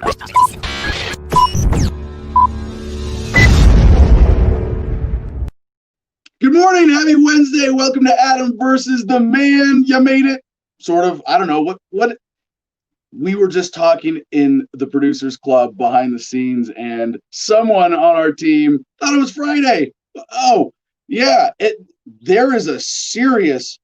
Good morning, happy Wednesday. Welcome to Adam versus the Man. You made it. Sort of. I don't know what we were just talking in the producers club behind the scenes, and someone on our team thought it was Friday. Oh, yeah. There is a serious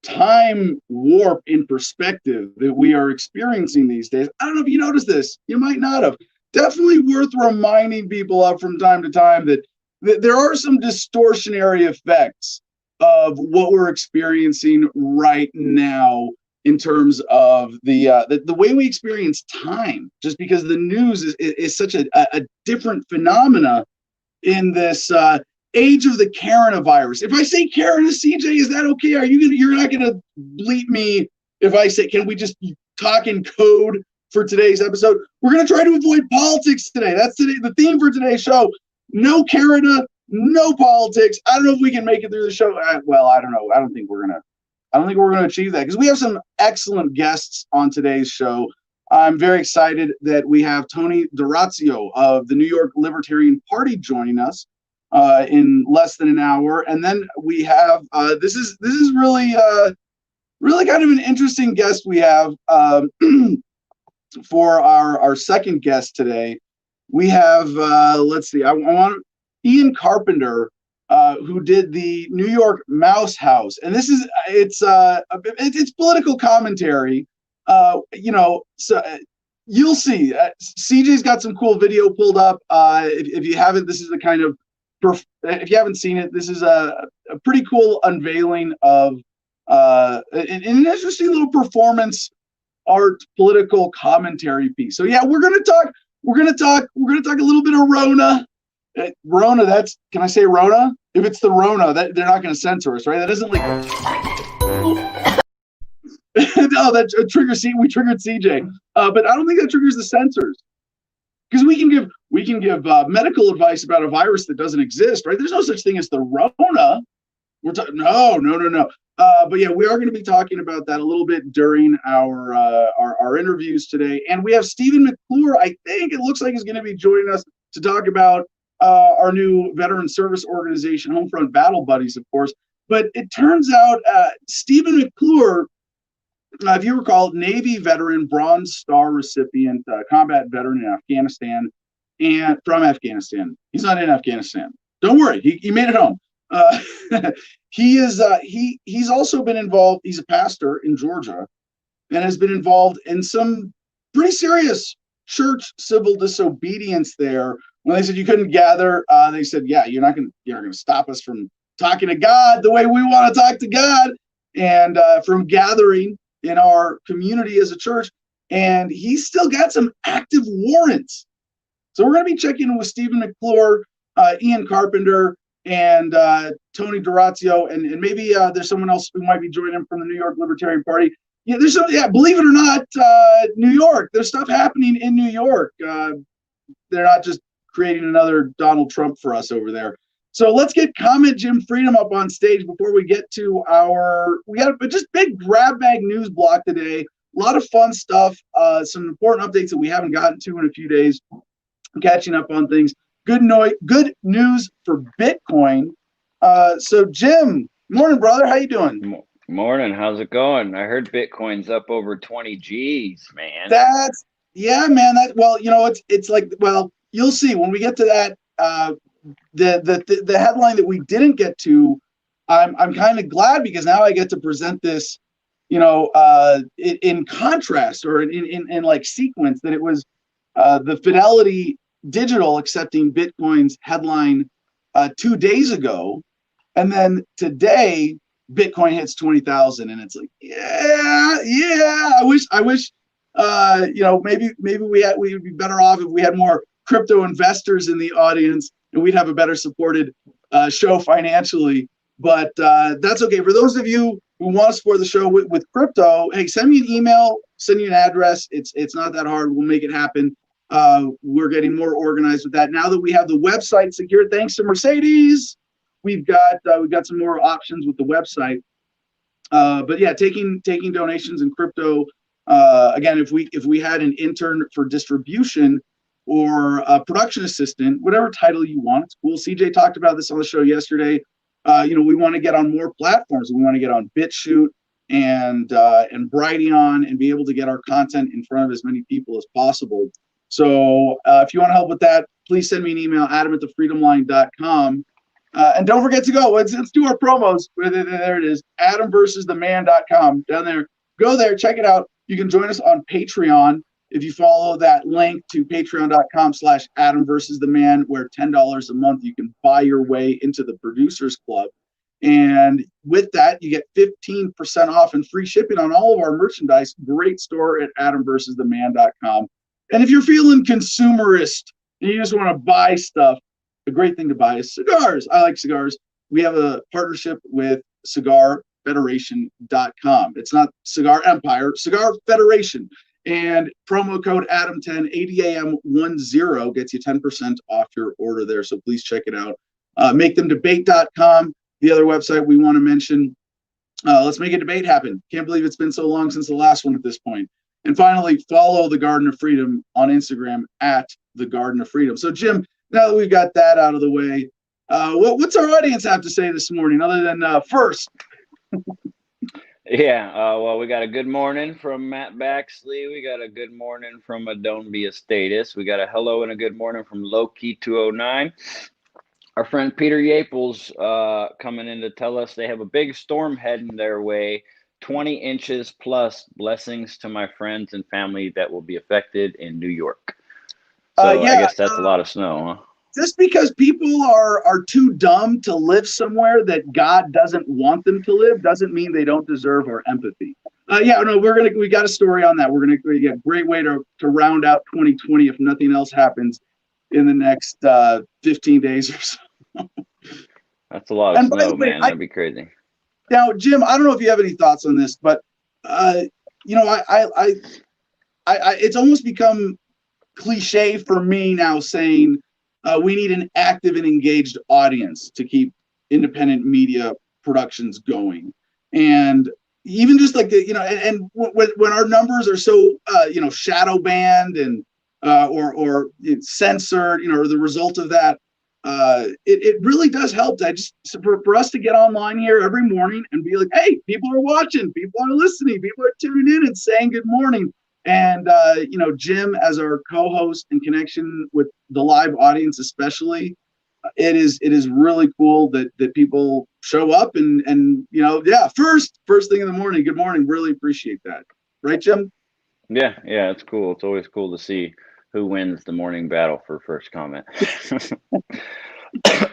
time warp in perspective that we are experiencing these days. I don't know if you noticed this. You might not have. Definitely worth reminding people of from time to time that there are some distortionary effects of what we're experiencing right now in terms of the way we experience time, just because the news is such a different phenomena in this age of the coronavirus. If I say Karen to CJ, is that okay? You're not gonna bleep me if I say, can we just talk in code for today's episode? We're gonna try to avoid politics today. That's the theme for today's show. No Canada, no politics. I don't know if we can make it through the show. Well, I don't know. I don't think we're gonna achieve that because we have some excellent guests on today's show. I'm very excited that we have Tony D'Orazio of the New York Libertarian Party joining us in less than an hour, and then we have this is really kind of an interesting guest we have for our second guest today. We have, let's see, I want Ian Carpenter, who did the New York Mouse House. And it's political commentary, so you'll see. CJ's got some cool video pulled up. If you haven't, this is the kind of, if you haven't seen it, this is a pretty cool unveiling of an interesting little performance art political commentary piece. So yeah, we're gonna talk a little bit of Rona. Rona, can I say Rona? If it's the Rona, that they're not gonna censor us, right? That isn't like no, that we triggered CJ. But I don't think that triggers the censors. Because we can give medical advice about a virus that doesn't exist, right? There's no such thing as the Rona. No. But yeah, we are going to be talking about that a little bit during our interviews today. And we have Stephen McClure, I think it looks like he's going to be joining us to talk about our new veteran service organization, Homefront Battle Buddies, of course. But it turns out Stephen McClure, if you recall, Navy veteran, Bronze Star recipient, combat veteran in Afghanistan, and from Afghanistan. He's not in Afghanistan. Don't worry, he made it home. He's also been involved. He's a pastor in Georgia, and has been involved in some pretty serious church civil disobedience there. When they said you couldn't gather, they said, "Yeah, you're not gonna stop us from talking to God the way we want to talk to God, and from gathering in our community as a church." And he's still got some active warrants. So we're going to be checking in with Stephen McClure, Ian Carpenter, and Tony D'Orazio, and maybe there's someone else who might be joining him from the New York Libertarian Party. Yeah, believe it or not, New York, there's stuff happening in New York. They're not just creating another Donald Trump for us over there. So let's get Comment Jim Freedom up on stage before we get to we got a just big grab bag news block today. A lot of fun stuff, some important updates that we haven't gotten to in a few days. Catching up on things. Good news for Bitcoin. So Jim, morning, brother. How you doing? Morning. How's it going? I heard Bitcoin's up over 20 G's, man. Man. It's like, well, you'll see when we get to that. The headline that we didn't get to, I'm kind of glad because now I get to present this, in contrast or in like sequence, that it was the Fidelity Digital accepting Bitcoin's headline 2 days ago, and then today Bitcoin hits 20,000, and it's like, yeah. I wish, maybe we would be better off if we had more crypto investors in the audience, and we'd have a better supported show financially. But that's okay. For those of you who want to support the show with crypto, hey, send me an email, send you an address. It's not that hard. We'll make it happen. We're getting more organized with that now that we have the website secured. Thanks to Mercedes, we've got some more options with the website. But yeah, taking donations in crypto Again, if we had an intern for distribution or a production assistant, whatever title you want, it's cool. CJ talked about this on the show yesterday. We want to get on more platforms. We want to get on BitChute and Brighteon and be able to get our content in front of as many people as possible. So if you want to help with that, please send me an email, adam@thefreedomline.com. And don't forget to go. Let's do our promos. There it is, adamversustheman.com. Down there. Go there, check it out. You can join us on Patreon if you follow that link to patreon.com/adamversustheman, where $10 a month you can buy your way into the Producers Club. And with that, you get 15% off and free shipping on all of our merchandise. Great store at adamversustheman.com. And if you're feeling consumerist and you just want to buy stuff, a great thing to buy is cigars. I like cigars. We have a partnership with cigarfederation.com. It's not Cigar Empire, Cigar Federation. And promo code Adam10, ADAM10 gets you 10% off your order there. So please check it out. MakeThemDebate.com, the other website we want to mention. Let's make a debate happen. Can't believe it's been so long since the last one at this point. And finally, follow the Garden of Freedom on Instagram at the Garden of Freedom. So Jim, now that we've got that out of the way, what's our audience have to say this morning other than first? Yeah, well, we got a good morning from Matt Baxley. We got a good morning from Adonbia Status. We got a hello and a good morning from Loki209. Our friend Peter Yaples coming in to tell us they have a big storm heading their way, 20 inches plus. Blessings to my friends and family that will be affected in New York. So I guess that's a lot of snow, huh? Just because people are too dumb to live somewhere that God doesn't want them to live doesn't mean they don't deserve our empathy. We got a story on that. We're gonna get a great way to round out 2020 if nothing else happens in the next 15 days or so. That's a lot of snow, man. That'd be crazy. Now, Jim, I don't know if you have any thoughts on this, but it's almost become cliche for me now saying we need an active and engaged audience to keep independent media productions going. And even just like when our numbers are so shadow banned and or censored, or the result of that, it really does help that for us to get online here every morning and be like, hey, people are watching, people are listening, people are tuning in and saying good morning. And Jim, as our co-host in connection with the live audience, especially, it is really cool that people show up and first thing in the morning. Good morning. Really appreciate that. Right, Jim? Yeah, it's cool. It's always cool to see who wins the morning battle for first comment.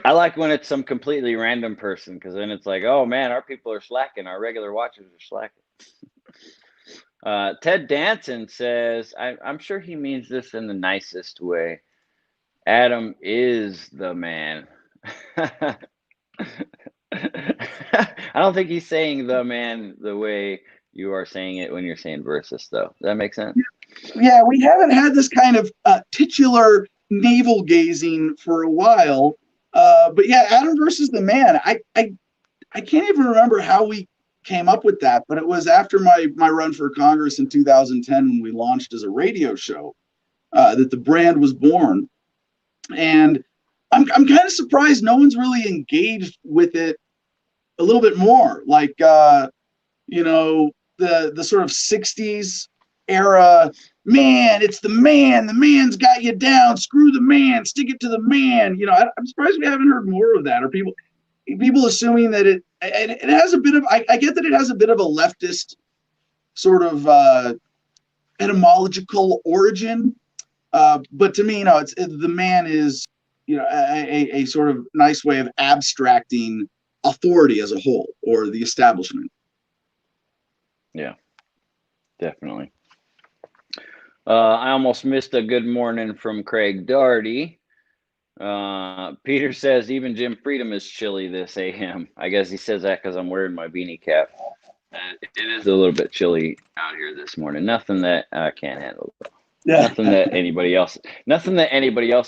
I like when it's some completely random person, because then it's like, oh man, our people are slacking. Our regular watchers are slacking. Ted Danson says, I'm sure he means this in the nicest way. Adam is the man. I don't think he's saying the man the way you are saying it when you're saying versus, though. Does that make sense? Yeah, we haven't had this kind of titular navel gazing for a while. But yeah, Adam versus the man. I can't even remember how we came up with that, but it was after my run for Congress in 2010 when we launched as a radio show that the brand was born. And I'm kind of surprised no one's really engaged with it a little bit more. Like the sort of 60s era, man, it's the man. The man's got you down. Screw the man. Stick it to the man. I'm surprised we haven't heard more of that, or people assuming that it has a bit of, I get that it has a bit of a leftist sort of etymological origin. But to me, the man is, a sort of nice way of abstracting authority as a whole, or the establishment. Yeah, definitely. I almost missed a good morning from Craig Doherty. Peter says even Jim Freedom is chilly this AM. I guess he says that because I'm wearing my beanie cap. It is a little bit chilly out here this morning. Nothing that I can't handle. Yeah. Nothing that anybody else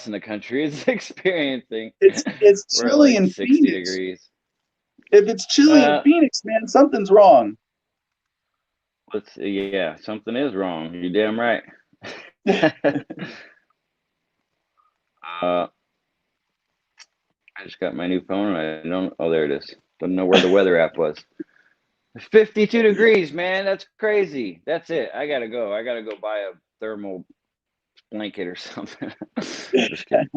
in the country is experiencing. It's chilly in 60 Phoenix. Degrees. If it's chilly in Phoenix, man, something's wrong. Let's see. Yeah, something is wrong. You're damn right. I just got my new phone. I don't. Oh, there it is. Don't know where the weather app was. 52 degrees, man. That's crazy. That's it. I gotta go. I gotta go buy a thermal blanket or something. Just kidding.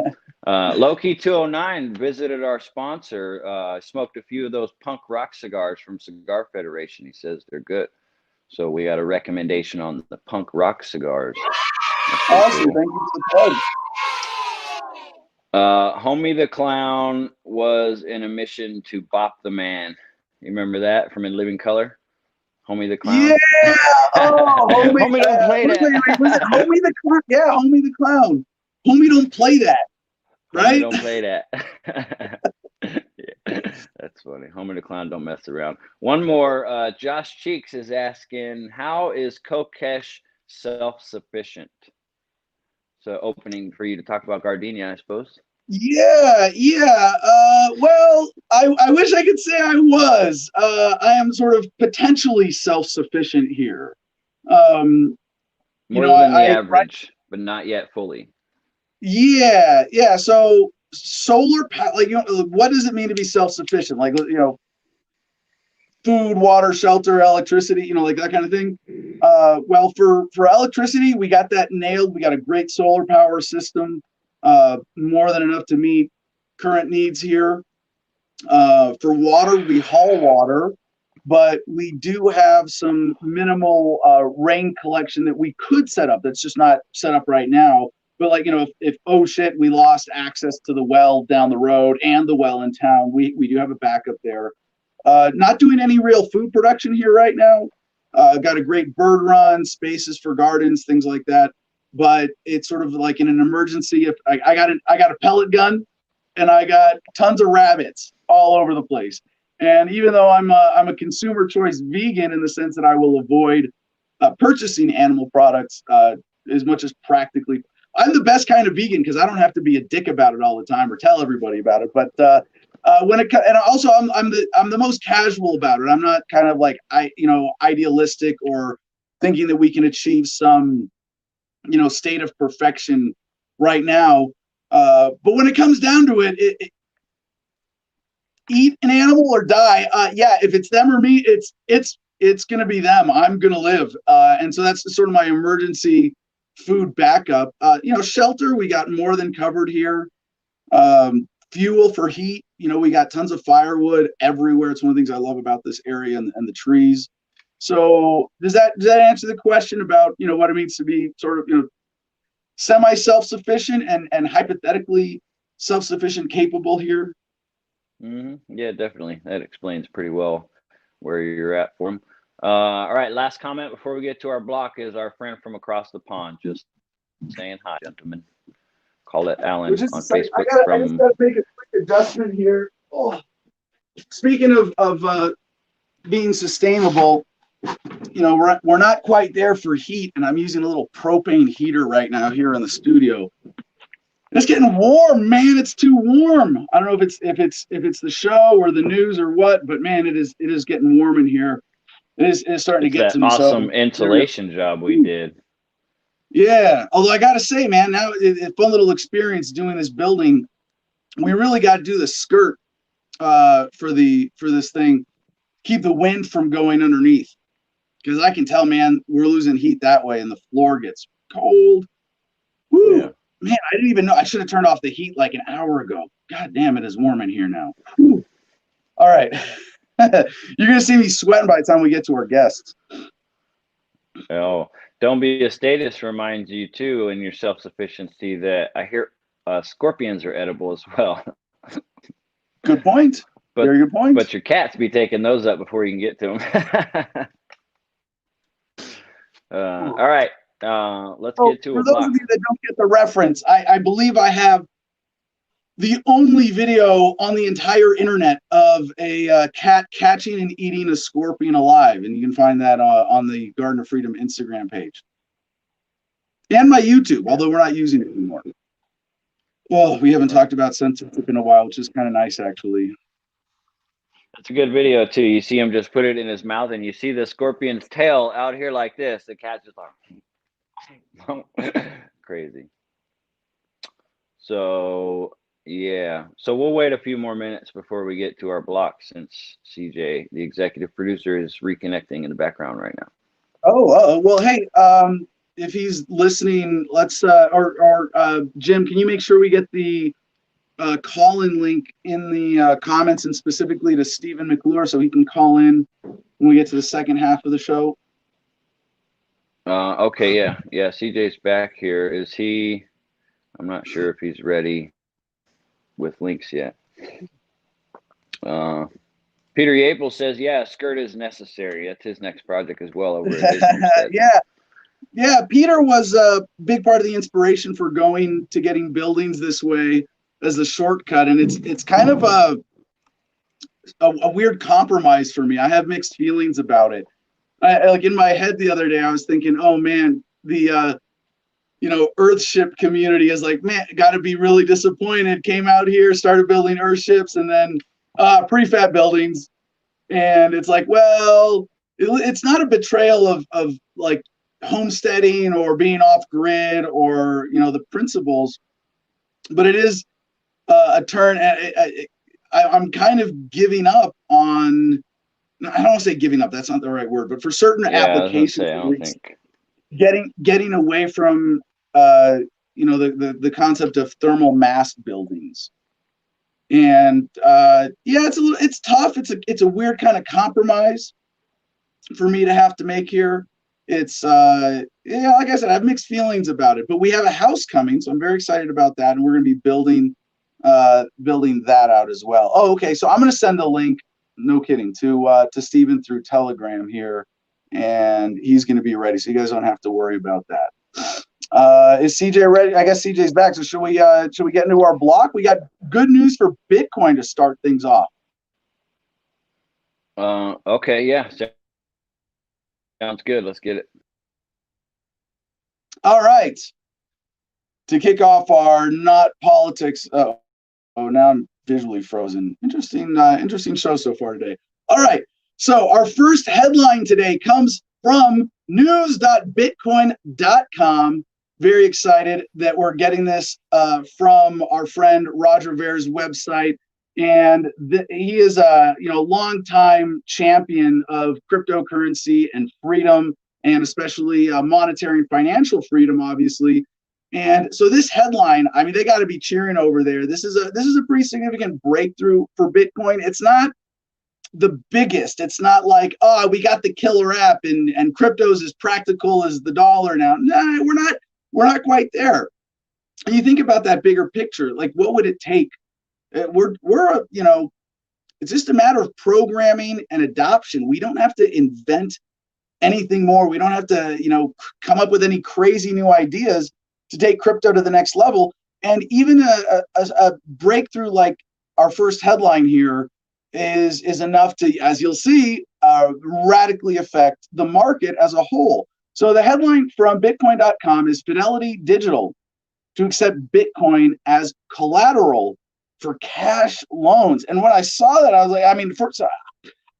Loki 209 visited our sponsor. Smoked a few of those Punk Rock cigars from Cigar Federation. He says they're good. So we got a recommendation on the Punk Rock cigars. Awesome. Cool. Thank you for the plug. Homie the Clown was in a mission to bop the man. You remember that from In Living Color? Homie the Clown? Yeah! Oh, Homie don't play that. Wait, was it Homie the Clown? Yeah, Homie the Clown. Homie don't play that, right? Homie don't play that. Yeah, that's funny. Homie the Clown don't mess around. One more. Josh Cheeks is asking, how is Kokesh self-sufficient? So opening for you to talk about gardenia, I suppose. Yeah. Well, I wish I could say I was. I am sort of potentially self-sufficient here. More than the average, but not yet fully. Yeah. So solar power, like, what does it mean to be self-sufficient? Like, food, water, shelter, electricity, like that kind of thing. Well, for electricity, we got that nailed. We got a great solar power system, more than enough to meet current needs here. For water, we haul water, but we do have some minimal rain collection that we could set up. That's just not set up right now. But like, if oh shit, we lost access to the well down the road and the well in town, we do have a backup there. Not doing any real food production here right now. Got a great bird run, spaces for gardens, things like that. But it's sort of like in an emergency. If I got a pellet gun, and I got tons of rabbits all over the place. And even though I'm a consumer choice vegan in the sense that I will avoid purchasing animal products as much as practically. I'm the best kind of vegan because I don't have to be a dick about it all the time or tell everybody about it. But when it and also I'm the most casual about it. I'm not kind of like idealistic or thinking that we can achieve some state of perfection right now. But when it comes down to it, eat an animal or die. Yeah, if it's them or me, it's gonna be them. I'm gonna live, and so that's sort of my emergency food backup. Shelter, we got more than covered here. Fuel for heat, we got tons of firewood everywhere. It's one of the things I love about this area and the trees. So does that answer the question about what it means to be sort of semi self-sufficient and hypothetically self-sufficient capable here? Mm-hmm. Yeah, definitely. That explains pretty well where you're at for them. All right, last comment before we get to our block is our friend from across the pond just saying hi, gentlemen. Call it Alan on Facebook. I just got to make a quick adjustment here. Oh. Speaking of being sustainable, we're not quite there for heat, and I'm using a little propane heater right now here in the studio. It's getting warm, man. It's too warm. I don't know if it's the show or the news or what, but man, it is getting warm in here. It is starting to get to me. Awesome insulation job we did. Yeah, although I gotta say, man, now it's a fun little experience doing this building. We really got to do the skirt for this thing, keep the wind from going underneath. Because I can tell, man, we're losing heat that way, and the floor gets cold. Woo, yeah. Man, I didn't even know. I should have turned off the heat like an hour ago. God damn, it is warm in here now. Whew. All right. You're going to see me sweating by the time we get to our guests. Oh, don't be a status reminds you, too, in your self-sufficiency that I hear scorpions are edible as well. Good point. Very good point. But your cats be taking those up before you can get to them. All right. Let's get to for those of you that don't get the reference, I believe I have the only video on the entire internet of a cat catching and eating a scorpion alive, and you can find that on the Garden of Freedom Instagram page and my YouTube, although we're not using it anymore. Well, we haven't talked about censorship in a while, which is kind of nice, actually. It's a good video too. You see him just put it in his mouth, and you see the scorpion's tail out here like this. The cat's just like crazy. So yeah, so we'll wait a few more minutes before we get to our block, since CJ, the executive producer, is reconnecting in the background right now. Oh, well, hey, if he's listening, let's Jim, can you make sure we get the call-in link in the comments, and specifically to Stephen McClure, so he can call in when we get to the second half of the show? Okay, yeah, CJ's back here. Is he? I'm not sure if he's ready with links yet. Peter Yapel says, yeah, skirt is necessary. That's his next project as well over at his homestead. Yeah, Peter was a big part of the inspiration for getting buildings this way as a shortcut, and it's kind of a weird compromise for me. I have mixed feelings about it. Like in my head the other day, I was thinking, oh man, the Earthship community is like, man, got to be really disappointed. Came out here, started building Earthships, and then prefab buildings, and it's like, well, it's not a betrayal of like homesteading or being off grid or the principles, but it is a turn. I'm kind of giving up on. I don't want to say giving up. That's not the right word, but for certain applications, I don't think getting away from the concept of thermal mass buildings. And it's tough. It's a weird kind of compromise for me to have to make here. It's like I said, I have mixed feelings about it, but we have a house coming, so I'm very excited about that, and we're going to be building that out as well. Oh, okay. So I'm going to send a link, no kidding, to Stephen through Telegram here, and he's going to be ready, so you guys don't have to worry about that. Is CJ ready? I guess CJ's back. So should we get into our block? We got good news for Bitcoin to start things off. Okay, yeah. Sounds good. Let's get it. All right. To kick off our not politics. Oh, now I'm visually frozen. Interesting show so far today. All right. So our first headline today comes from news.bitcoin.com. Very excited that we're getting this from our friend Roger Ver's website, and he is a longtime champion of cryptocurrency and freedom, and especially monetary and financial freedom, obviously. And so this headline, I mean, they got to be cheering over there. This is a pretty significant breakthrough for Bitcoin. It's not the biggest. It's not like, oh, we got the killer app and crypto's as practical as the dollar now. No, we're not quite there. And you think about that bigger picture, like what would it take? It's just a matter of programming and adoption. We don't have to invent anything more. We don't have to, come up with any crazy new ideas to take crypto to the next level. And even a breakthrough like our first headline here is enough to, as you'll see, radically affect the market as a whole. So the headline from Bitcoin.com is Fidelity Digital to accept Bitcoin as collateral for cash loans. And when I saw that, I was like, I mean, first,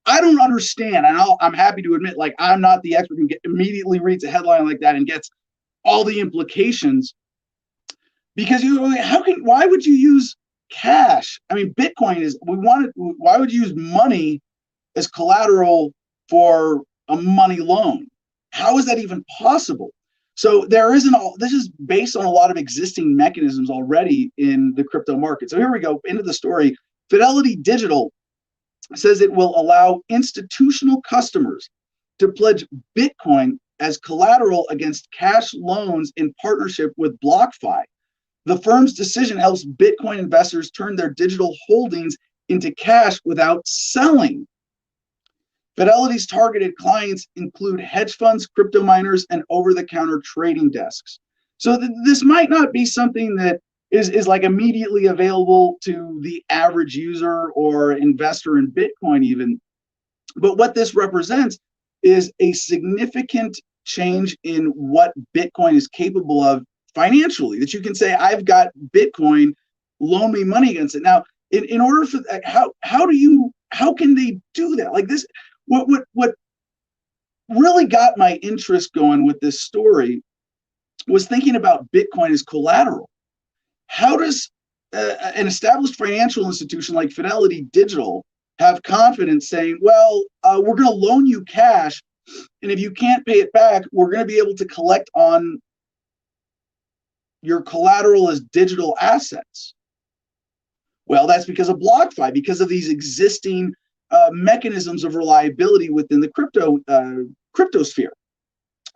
I don't understand. And I'm happy to admit, like, I'm not the expert who immediately reads a headline like that and gets all the implications. Because why would you use cash? I mean, Bitcoin is, why would you use money as collateral for a money loan? How is that even possible? So this is based on a lot of existing mechanisms already in the crypto market. So here we go into the story. Fidelity Digital says it will allow institutional customers to pledge Bitcoin as collateral against cash loans in partnership with BlockFi. The firm's decision helps Bitcoin investors turn their digital holdings into cash without selling. Fidelity's targeted clients include hedge funds, crypto miners, and over-the-counter trading desks. So this might not be something that is like immediately available to the average user or investor in Bitcoin even. But what this represents is a significant change in what Bitcoin is capable of financially, that you can say, I've got Bitcoin, loan me money against it. Now, in order for how how can they do that? Like this, what really got my interest going with this story was thinking about Bitcoin as collateral. How does an established financial institution like Fidelity Digital have confidence saying, well, we're going to loan you cash, and if you can't pay it back, we're going to be able to collect on your collateral as digital assets? Well, that's because of BlockFi, because of these existing mechanisms of reliability within the crypto sphere.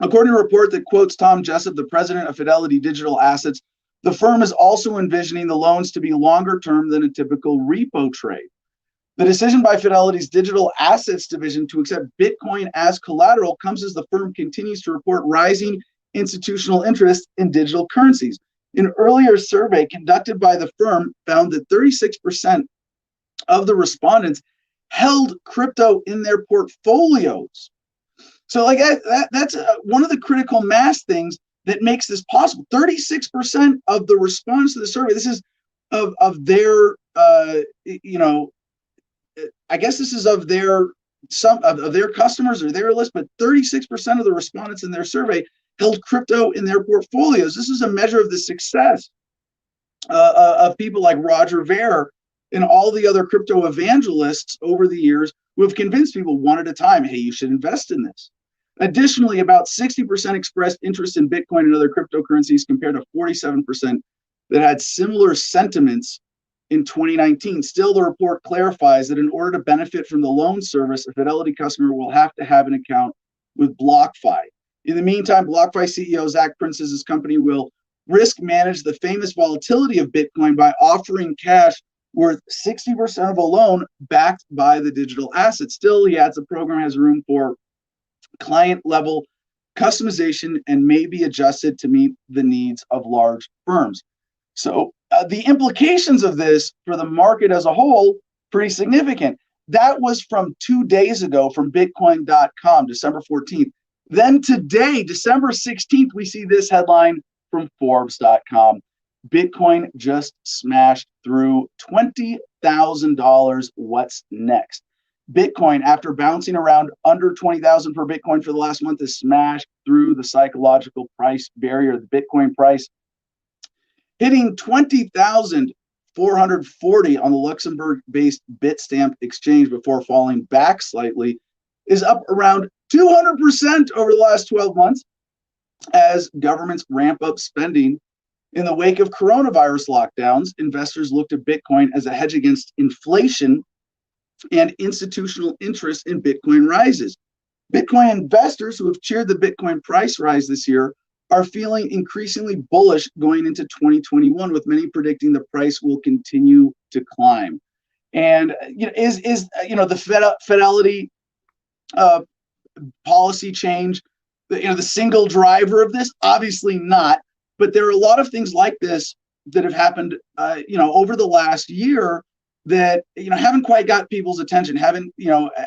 According to a report that quotes Tom Jessup, the president of Fidelity Digital Assets, the firm is also envisioning the loans to be longer term than a typical repo trade. The decision by Fidelity's Digital Assets division to accept Bitcoin as collateral comes as the firm continues to report rising institutional interest in digital currencies. An earlier survey conducted by the firm found that 36% of the respondents held crypto in their portfolios. So like that's one of the critical mass things that makes this possible. 36% of the respondents to the survey, this is of their, I guess this is of their, some of their customers or their list, but 36% of the respondents in their survey held crypto in their portfolios. This is a measure of the success of people like Roger Ver and all the other crypto evangelists over the years who have convinced people one at a time, hey, you should invest in this. Additionally, about 60% expressed interest in Bitcoin and other cryptocurrencies compared to 47% that had similar sentiments in 2019. Still, the report clarifies that in order to benefit from the loan service, a Fidelity customer will have to have an account with BlockFi. In the meantime, BlockFi CEO Zach Prince's company will risk manage the famous volatility of Bitcoin by offering cash worth 60% of a loan backed by the digital asset. Still, he adds the program has room for client level customization and may be adjusted to meet the needs of large firms. So the implications of this for the market as a whole, pretty significant. That was from 2 days ago from Bitcoin.com, December 14th. Then today, December 16th, we see this headline from Forbes.com. Bitcoin just smashed through $20,000. What's next? Bitcoin, after bouncing around under 20,000 per Bitcoin for the last month, has smashed through the psychological price barrier. The Bitcoin price hitting 20,440 on the Luxembourg-based Bitstamp exchange before falling back slightly, is up around 200% over the last 12 months as governments ramp up spending. In the wake of coronavirus lockdowns, investors looked at Bitcoin as a hedge against inflation, and institutional interest in Bitcoin rises. Bitcoin investors who have cheered the Bitcoin price rise this year are feeling increasingly bullish going into 2021, with many predicting the price will continue to climb. And is the Fidelity policy change the single driver of this? Obviously not, but there are a lot of things like this that have happened over the last year that haven't quite got people's attention, haven't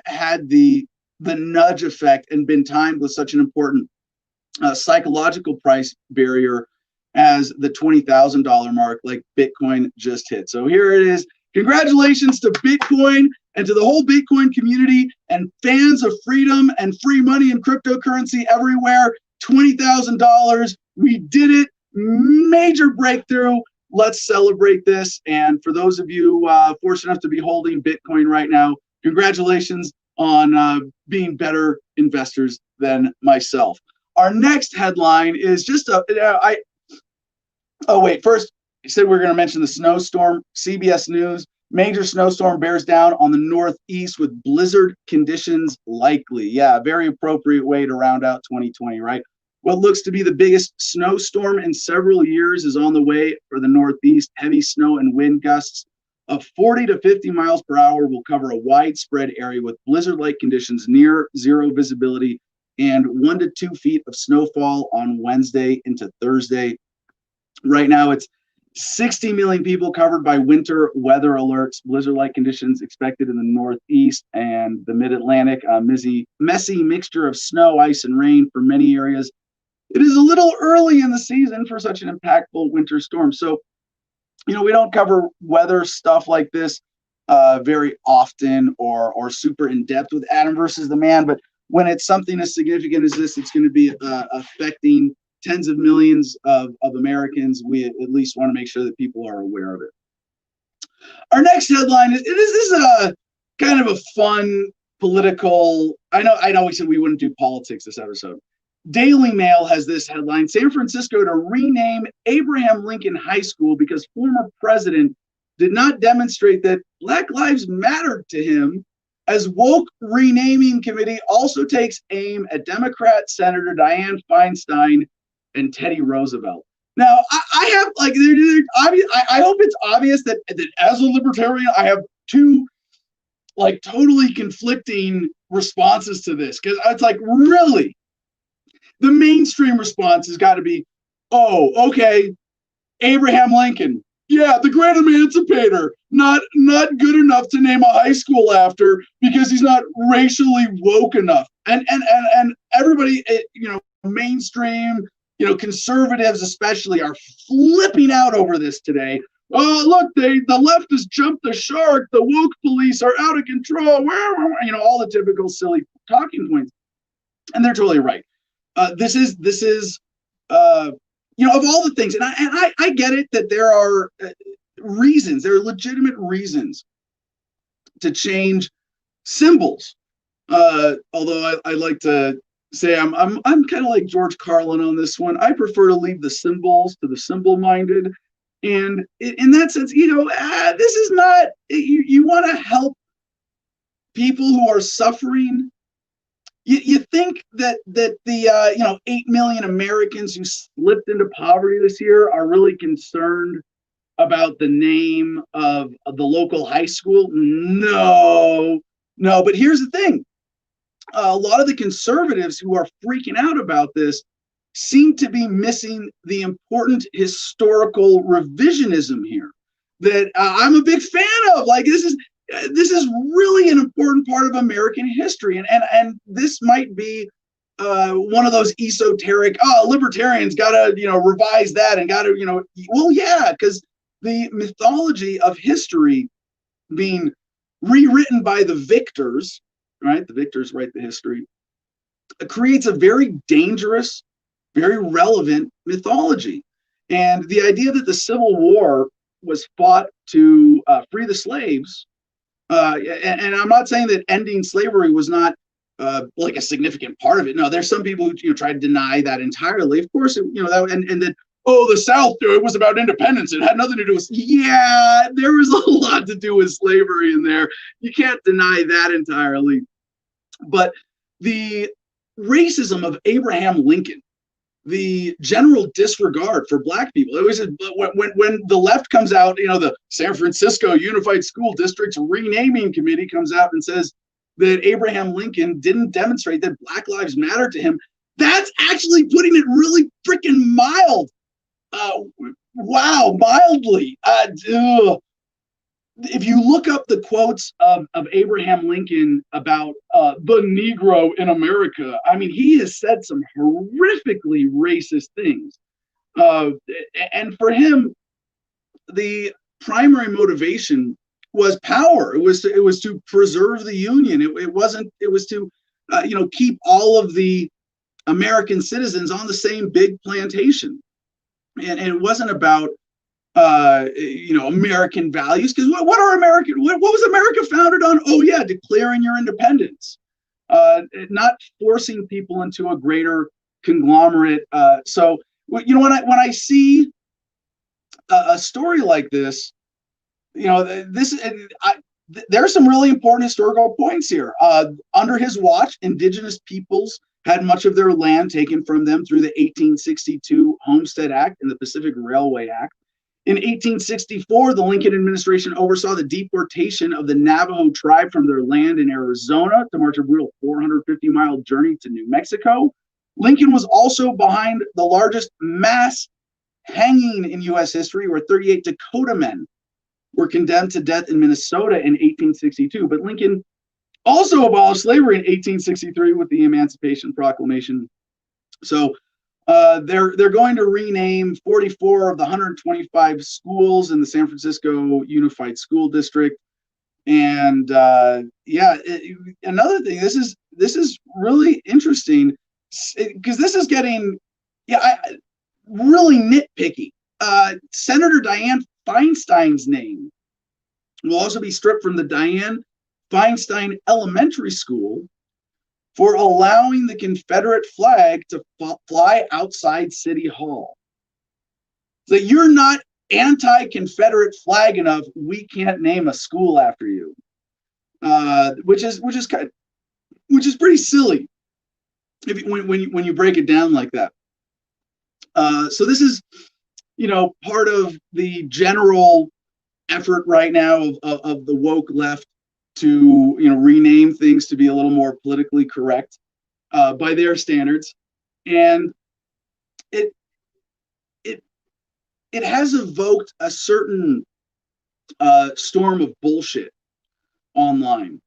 had the nudge effect and been timed with such an important psychological price barrier as the $20,000 mark, like Bitcoin just hit. So here it is. Congratulations to Bitcoin and to the whole Bitcoin community and fans of freedom and free money and cryptocurrency everywhere. $20,000. We did it. Major breakthrough. Let's celebrate this. And for those of you fortunate enough to be holding Bitcoin right now, congratulations on being better investors than myself. Our next headline is just first, you said we were going to mention the snowstorm. CBS News, major snowstorm bears down on the Northeast with blizzard conditions likely. Yeah, very appropriate way to round out 2020, right? What looks to be the biggest snowstorm in several years is on the way for the Northeast. Heavy snow and wind gusts of 40 to 50 miles per hour will cover a widespread area with blizzard-like conditions, near zero visibility, and 1 to 2 feet of snowfall on Wednesday into Thursday. Right now, it's 60 million people covered by winter weather alerts. Blizzard-like conditions expected in the Northeast and the Mid-Atlantic. Messy mixture of snow, ice, and rain for many areas. It is a little early in the season for such an impactful winter storm. So, we don't cover weather stuff like this very often or super in depth with Adam versus the Man, but when it's something as significant as this, it's going to be affecting tens of millions of Americans. We at least want to make sure that people are aware of it. Our next headline is this is a kind of a fun political. I know we said we wouldn't do politics this episode. Daily Mail has this headline: San Francisco to rename Abraham Lincoln High School because former president did not demonstrate that Black Lives mattered to him, as woke renaming committee also takes aim at Democrat Senator Dianne Feinstein and Teddy Roosevelt. Now, I have like, I hope it's obvious that as a libertarian, I have two like totally conflicting responses to this, because it's like, really, the mainstream response has got to be, oh, okay, Abraham Lincoln, yeah, the great emancipator, not good enough to name a high school after because he's not racially woke enough. And everybody, mainstream, conservatives especially, are flipping out over this today. Oh, look, the left has jumped the shark. The woke police are out of control. All the typical silly talking points. And they're totally right. This is of all the things, and I get it that there are reasons, there are legitimate reasons to change symbols. Although I like to say I'm kind of like George Carlin on this one. I prefer to leave the symbols to the simple-minded, and in that sense, this is not. You want to help people who are suffering. You think that the 8 million Americans who slipped into poverty this year are really concerned about the name of the local high school? No. But here's the thing: a lot of the conservatives who are freaking out about this seem to be missing the important historical revisionism here that I'm a big fan of. Like, this is really an important part of American history, and this might be one of those esoteric, libertarians got to revise that and got to well, yeah, because the mythology of history being rewritten by the victors, right? The victors write the history. It creates a very dangerous, very relevant mythology, and the idea that the Civil War was fought to free the slaves. And I'm not saying that ending slavery was not like a significant part of it. No, there's some people who try to deny that entirely. Of course, and that the South, it was about independence. It had nothing to do with. Yeah, there was a lot to do with slavery in there. You can't deny that entirely. But the racism of Abraham Lincoln, the general disregard for Black people. It was when the left comes out, the San Francisco Unified School District's renaming committee comes out and says that Abraham Lincoln didn't demonstrate that Black Lives Matter to him. That's actually putting it really freaking mild. Wow, mildly. If you look up the quotes of Abraham Lincoln about the Negro in America, I mean, he has said some horrifically racist things. And for him, the primary motivation was power. It was to preserve the Union. It was to keep all of the American citizens on the same big plantation. And it wasn't about American values, because what was America founded on? Oh yeah, declaring your independence, not forcing people into a greater conglomerate. So when I see a story like this, there are some really important historical points here. Under his watch, indigenous peoples had much of their land taken from them through the 1862 Homestead Act and the Pacific Railway Act. In 1864, the Lincoln administration oversaw the deportation of the Navajo tribe from their land in Arizona to march a brutal 450-mile journey to New Mexico. Lincoln was also behind the largest mass hanging in U.S. history, where 38 Dakota men were condemned to death in Minnesota in 1862. But Lincoln also abolished slavery in 1863 with the Emancipation Proclamation. So they're going to rename 44 of the 125 schools in the San Francisco Unified School District. And another thing, this is really interesting because this is getting really nitpicky. Senator Dianne Feinstein's name will also be stripped from the Dianne Feinstein Elementary School for allowing the Confederate flag to fly outside City Hall. So you're not anti-Confederate flag enough, we can't name a school after you, which is pretty silly when you break it down like that. So this is, part of the general effort right now of the woke left to rename things to be a little more politically correct by their standards, and it has evoked a certain storm of bullshit online,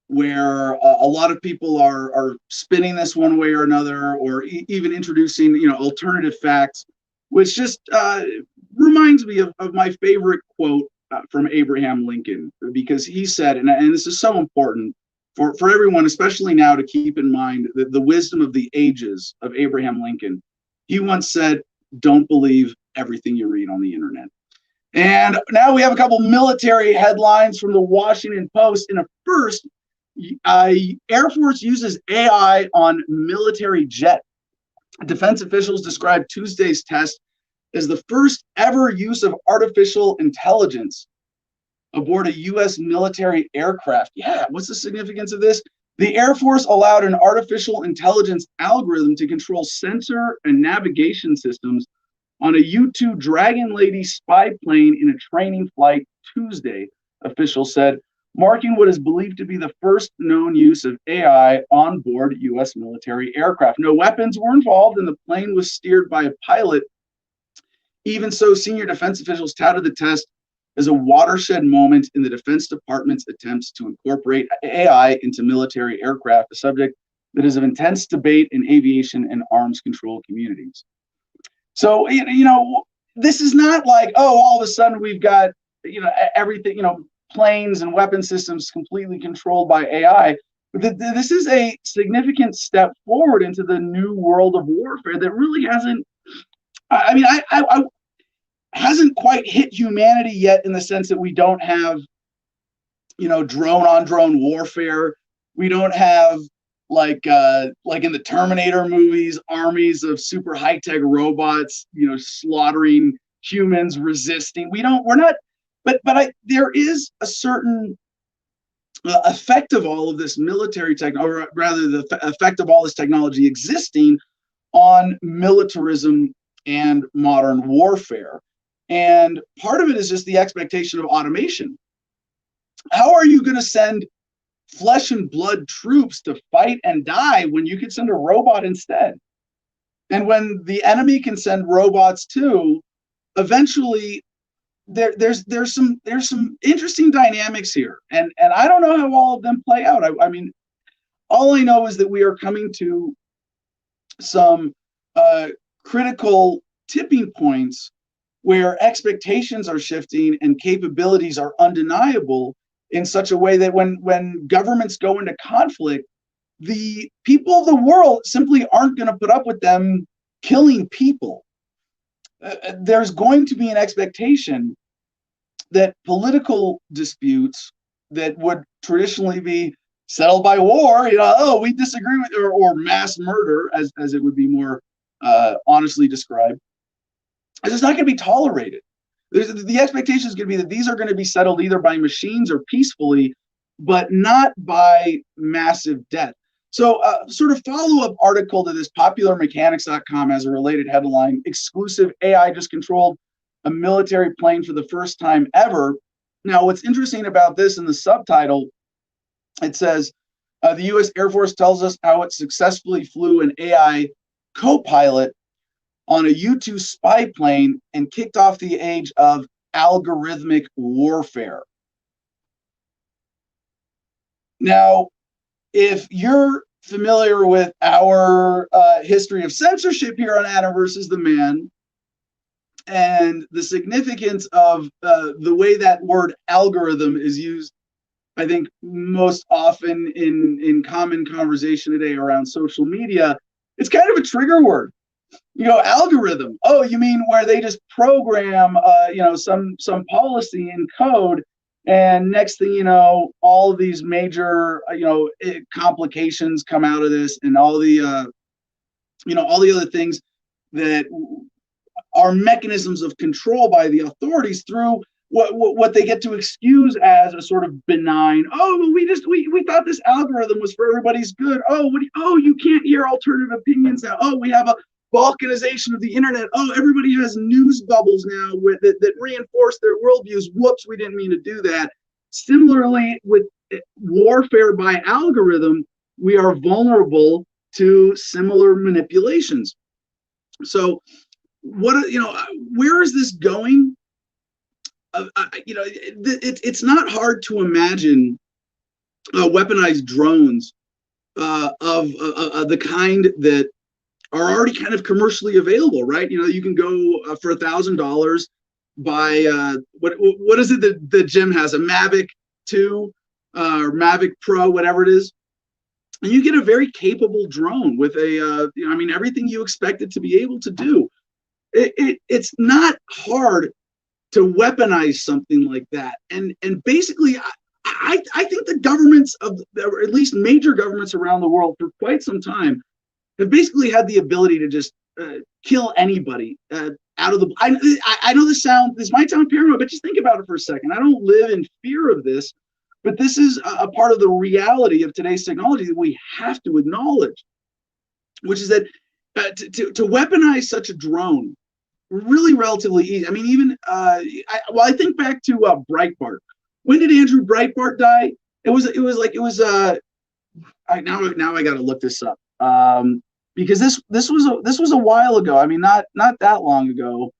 where a lot of people are spinning this one way or another, or even introducing alternative facts, which just reminds me of my favorite quote from Abraham Lincoln, because he said, and this is so important for everyone, especially now, to keep in mind the wisdom of the ages of Abraham Lincoln. He once said, "Don't believe everything you read on the internet." And now we have a couple military headlines from the Washington Post. In a first, Air Force uses AI on military jet. Defense officials described Tuesday's test as the first ever use of artificial intelligence aboard a U.S. military aircraft. Yeah, what's the significance of this? The Air Force allowed an artificial intelligence algorithm to control sensor and navigation systems on a U-2 Dragon Lady spy plane in a training flight Tuesday, officials said, marking what is believed to be the first known use of AI on board U.S. military aircraft. No weapons were involved, and the plane was steered by a pilot. Even so, senior defense officials touted the test as a watershed moment in the Defense Department's attempts to incorporate AI into military aircraft, a subject that is of intense debate in aviation and arms control communities. So, this is not like, oh, all of a sudden we've got, everything, planes and weapon systems completely controlled by AI. But this is a significant step forward into the new world of warfare that really hasn't, hasn't quite hit humanity yet, in the sense that we don't have, drone on drone warfare. We don't have like in the Terminator movies, armies of super high-tech robots, slaughtering humans, resisting. There is a certain effect of all of this military tech, or rather the effect of all this technology existing on militarism and modern warfare. And part of it is just the expectation of automation. How are you going to send flesh and blood troops to fight and die when you could send a robot instead? And when the enemy can send robots too, eventually there's some interesting dynamics here, and I don't know how all of them play out. I mean, all I know is that we are coming to some critical tipping points where expectations are shifting and capabilities are undeniable, in such a way that when governments go into conflict, the people of the world simply aren't going to put up with them killing people. There's going to be an expectation that political disputes that would traditionally be settled by war, we disagree with, or mass murder, as it would be more honestly described, is just not going to be tolerated. The expectation is going to be that these are going to be settled either by machines or peacefully, but not by massive death. So sort of follow-up article to this, popularmechanics.com has a related headline: exclusive AI just controlled a military plane for the first time ever. Now, what's interesting about this in the subtitle, it says, the U.S. Air Force tells us how it successfully flew an AI co-pilot on a U-2 spy plane and kicked off the age of algorithmic warfare. Now, if you're familiar with our history of censorship here on Adam versus the Man, and the significance of the way that word algorithm is used I think most often in common conversation today around social media, it's kind of a trigger word. Algorithm. Oh, you mean where they just program, some policy in code, and next thing you know, all of these major, complications come out of this, and all the, all the other things that are mechanisms of control by the authorities through what they get to excuse as a sort of benign. Oh, well, we thought this algorithm was for everybody's good. Oh, you can't hear alternative opinions now. Oh, we have a balkanization of the internet. Oh, everybody has news bubbles now that reinforce their worldviews. Whoops, we didn't mean to do that. Similarly, with warfare by algorithm, we are vulnerable to similar manipulations. So, where is this going? It's not hard to imagine weaponized drones of the kind that are already kind of commercially available, right? You can go for $1,000 buy what is it that Jim has, a Mavic 2 or Mavic Pro, whatever it is, and you get a very capable drone with everything you expect it to be able to do. It's not hard to weaponize something like that, and basically, I think the governments or at least major governments around the world for quite some time have basically had the ability to just kill anybody out of the. I know this might sound paranoid, but just think about it for a second. I don't live in fear of this, but this is a part of the reality of today's technology that we have to acknowledge, which is that to weaponize such a drone really relatively easy. I mean, even I think back to Breitbart. When did Andrew Breitbart die? Now I got to look this up because this was a while ago. I mean, not that long ago,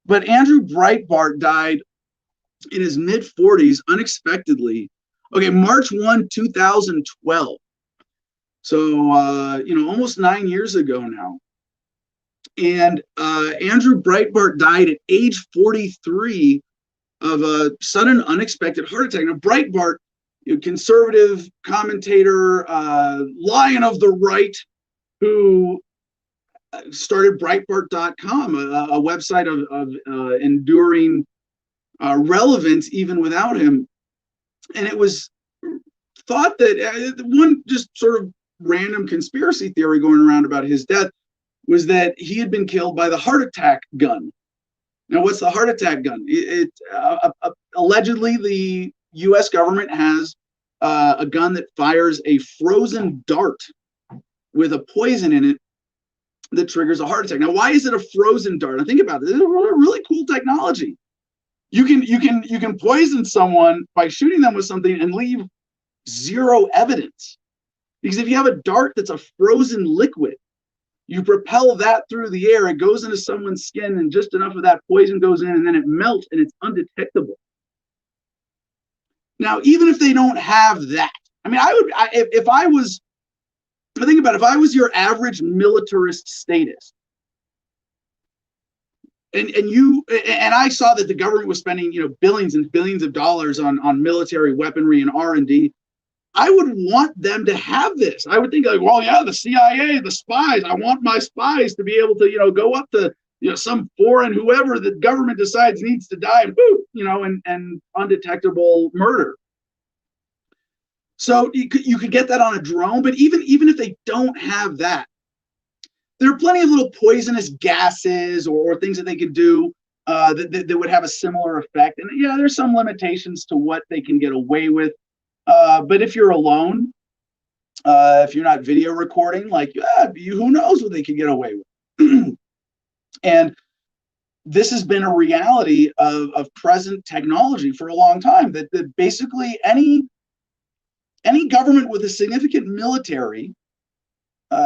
but Andrew Breitbart died in his mid-40s unexpectedly. Okay, March 1, 2012. So almost 9 years ago now. And Andrew Breitbart died at age 43 of a sudden, unexpected heart attack. Now, Breitbart, conservative commentator, lion of the right, who started Breitbart.com, a website of enduring relevance even without him. And it was thought that one just sort of random conspiracy theory going around about his death was that he had been killed by the heart attack gun. Now, what's the heart attack gun? Allegedly, the U.S. government has a gun that fires a frozen dart with a poison in it that triggers a heart attack. Now, why is it a frozen dart? Now, think about it. This is a really cool technology. You can poison someone by shooting them with something and leave zero evidence. Because if you have a dart that's a frozen liquid, you propel that through the air, it goes into someone's skin, and just enough of that poison goes in, and then it melts, and it's undetectable. Now, even if they don't have that, I mean, if I was your average militarist statist, and I saw that the government was spending billions and billions of dollars on military weaponry and R&D, I would want them to have this. I would think like, well, yeah, the CIA, the spies. I want my spies to be able to, go up to, some foreign whoever the government decides needs to die, and boom, and undetectable murder. So you could get that on a drone, but even if they don't have that, there are plenty of little poisonous gases or things that they could do that would have a similar effect. And yeah, there's some limitations to what they can get away with. But if you're alone, if you're not video recording, who knows what they could get away with. And this has been a reality of present technology for a long time, that basically any government with a significant military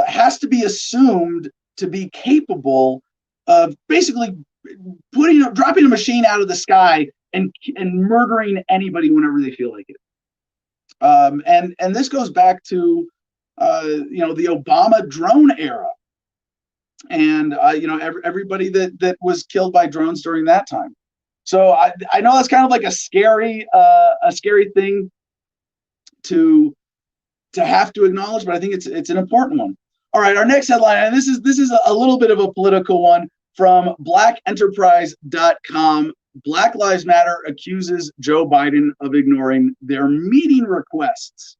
has to be assumed to be capable of basically dropping a machine out of the sky and murdering anybody whenever they feel like it. And this goes back to the Obama drone era, and everybody that was killed by drones during that time. So I know that's kind of like a scary thing to have to acknowledge, but I think it's an important one. All right, our next headline, and this is a little bit of a political one from blackenterprise.com. Black Lives Matter accuses Joe Biden of ignoring their meeting requests.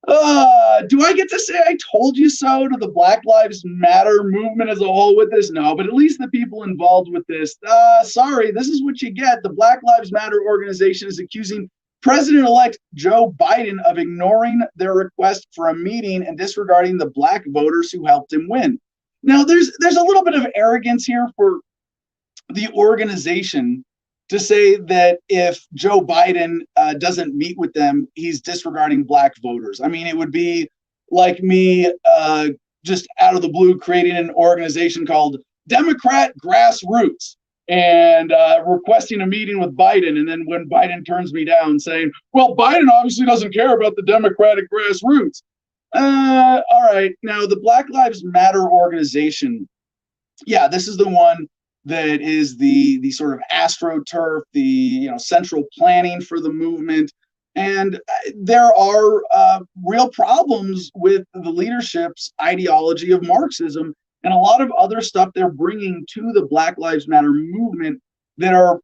Do I get to say I told you so to the Black Lives Matter movement as a whole with this? No, but at least the people involved with this. Sorry, this is what you get. The Black Lives Matter organization is accusing President-elect Joe Biden of ignoring their request for a meeting and disregarding the Black voters who helped him win. Now, there's a little bit of arrogance here for the organization to say that if Joe Biden doesn't meet with them, he's disregarding Black voters. I mean, it would be like me just out of the blue creating an organization called Democrat Grassroots and requesting a meeting with Biden. And then when Biden turns me down saying, well, Biden obviously doesn't care about the Democratic grassroots. All right. Now, the Black Lives Matter organization, yeah, this is the one that is the sort of astroturf, the central planning for the movement. And there are real problems with the leadership's ideology of Marxism and a lot of other stuff they're bringing to the Black Lives Matter movement that are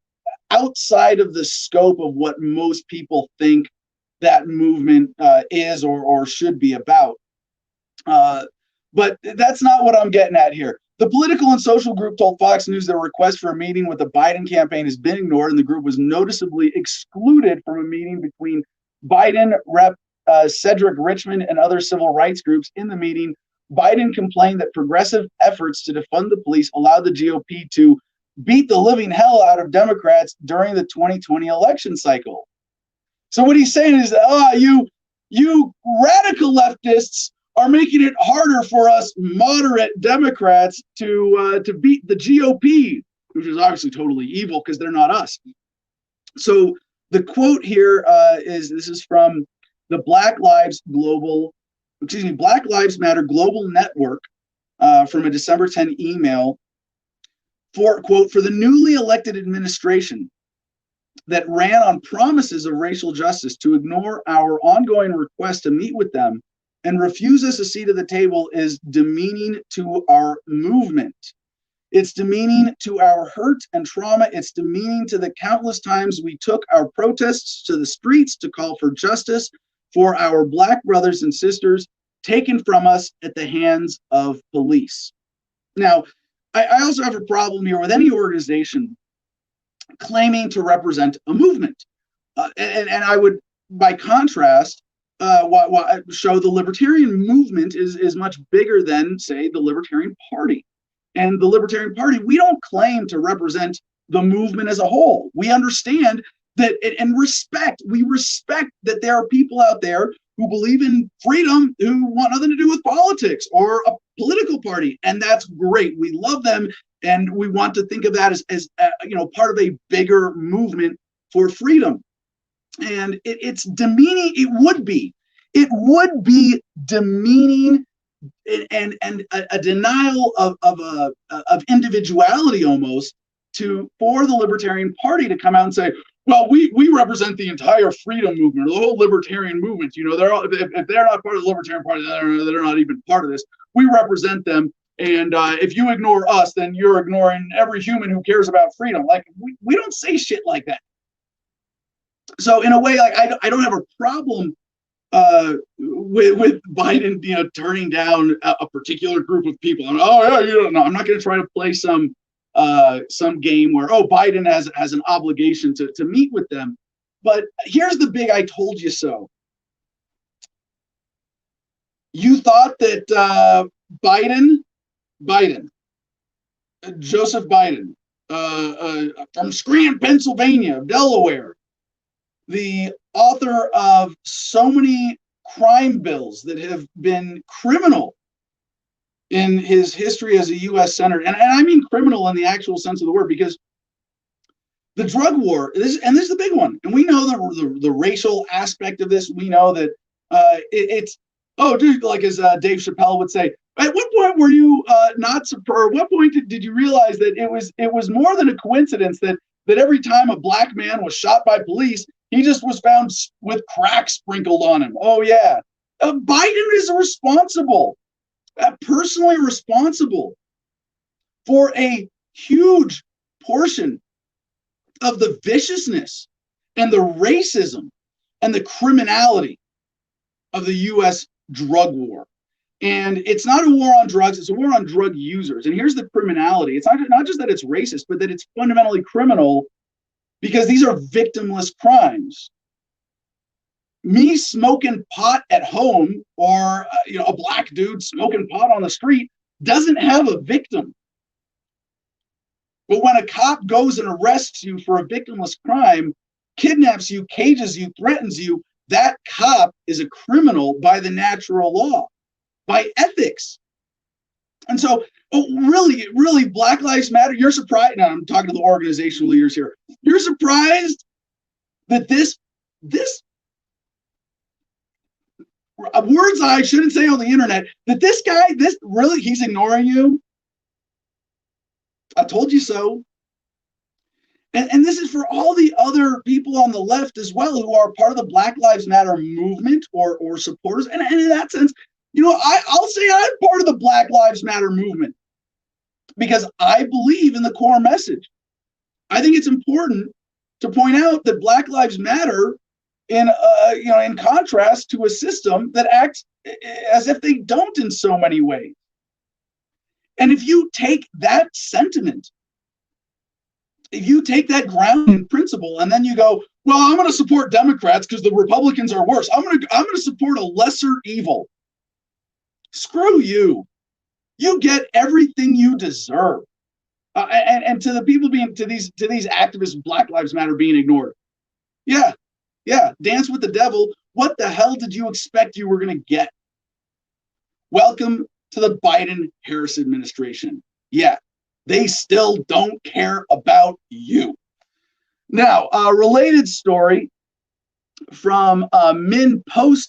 outside of the scope of what most people think that movement is or should be about. But that's not what I'm getting at here. The political and social group told Fox News their request for a meeting with the Biden campaign has been ignored, and the group was noticeably excluded from a meeting between Biden Rep. Cedric Richmond and other civil rights groups. In the meeting, Biden complained that progressive efforts to defund the police allowed the GOP to beat the living hell out of Democrats during the 2020 election cycle. So what he's saying is that, you radical leftists are making it harder for us moderate Democrats to beat the GOP, which is obviously totally evil because they're not us. So the quote here this is from the Black Lives Matter Global Network from a December 10 email for, quote, for the newly elected administration that ran on promises of racial justice to ignore our ongoing request to meet with them and refuse us a seat at the table is demeaning to our movement. It's demeaning to our hurt and trauma. It's demeaning to the countless times we took our protests to the streets to call for justice for our Black brothers and sisters taken from us at the hands of police. Now, I also have a problem here with any organization claiming to represent a movement. And I would, by contrast, show the libertarian movement is much bigger than, say, the Libertarian Party. And the Libertarian Party, we don't claim to represent the movement as a whole. We understand that and we respect that there are people out there who believe in freedom, who want nothing to do with politics or a political party. And that's great. We love them. And we want to think of that as part of a bigger movement for freedom. And it's demeaning. It would be demeaning and a denial of individuality almost for the Libertarian Party to come out and say, well, we represent the entire freedom movement, or the whole libertarian movement. If they're not part of the Libertarian Party, they're not even part of this. We represent them. And if you ignore us, then you're ignoring every human who cares about freedom. Like, we don't say shit like that. So in a way, like I don't have a problem with Biden, turning down a particular group of people. And I'm not going to try to play some game where Biden has an obligation to meet with them. But here's the big I told you so. You thought that Joseph Biden from Scranton, Pennsylvania, Delaware, the author of so many crime bills that have been criminal in his history as a U.S. senator, and I mean criminal in the actual sense of the word, because the drug war, this is the big one, and we know the racial aspect of this. We know that like as Dave Chappelle would say, at what point were you not surprised? What point did you realize that it was more than a coincidence that every time a Black man was shot by police, He just was found with crack sprinkled on him. Oh, yeah. Biden is responsible, personally responsible for a huge portion of the viciousness and the racism and the criminality of the U.S. drug war. And it's not a war on drugs, it's a war on drug users. And here's the criminality. It's not just that it's racist, but that it's fundamentally criminal because these are victimless crimes. Me smoking pot at home or a black dude smoking pot on the street doesn't have a victim. But when a cop goes and arrests you for a victimless crime, kidnaps you, cages you, threatens you, that cop is a criminal by the natural law, by ethics. And so, really, Black Lives Matter, you're surprised, now I'm talking to the organizational leaders here, you're surprised that this words I shouldn't say on the internet, that this guy, he's ignoring you? I told you so. And this is for all the other people on the left as well who are part of the Black Lives Matter movement or supporters. And in that sense, I'll say I'm part of the Black Lives Matter movement because I believe in the core message. I think it's important to point out that Black Lives Matter in contrast to a system that acts as if they don't in so many ways. And if you take that sentiment, if you take that grounding principle and then you go, well, I'm going to support Democrats because the Republicans are worse. I'm going to support a lesser evil. Screw you. You get everything you deserve. And to the people to these activists, Black Lives Matter being ignored. Yeah, dance with the devil. What the hell did you expect you were going to get? Welcome to the Biden-Harris administration. Yeah, they still don't care about you. Now, a related story from minpost.com.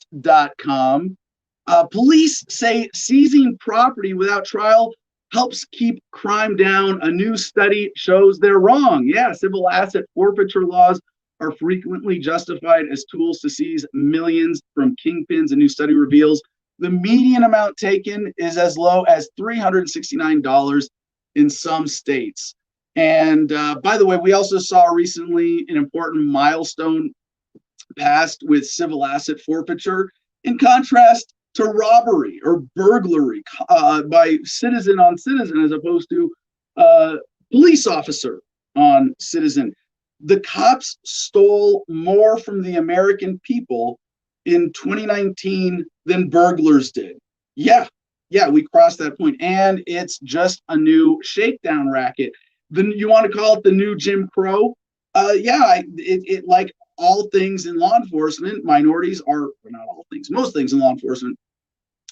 Police say seizing property without trial helps keep crime down. A new study shows they're wrong. Yeah, civil asset forfeiture laws are frequently justified as tools to seize millions from kingpins. A new study reveals the median amount taken is as low as $369 in some states. And by the way, we also saw recently an important milestone passed with civil asset forfeiture in contrast to robbery or burglary by citizen on citizen as opposed to police officer on citizen. The cops stole more from the American people in 2019 than burglars did. Yeah, we crossed that point. And it's just a new shakedown racket. Then you want to call it the new Jim Crow? It like all things in law enforcement, minorities are, or not all things, most things in law enforcement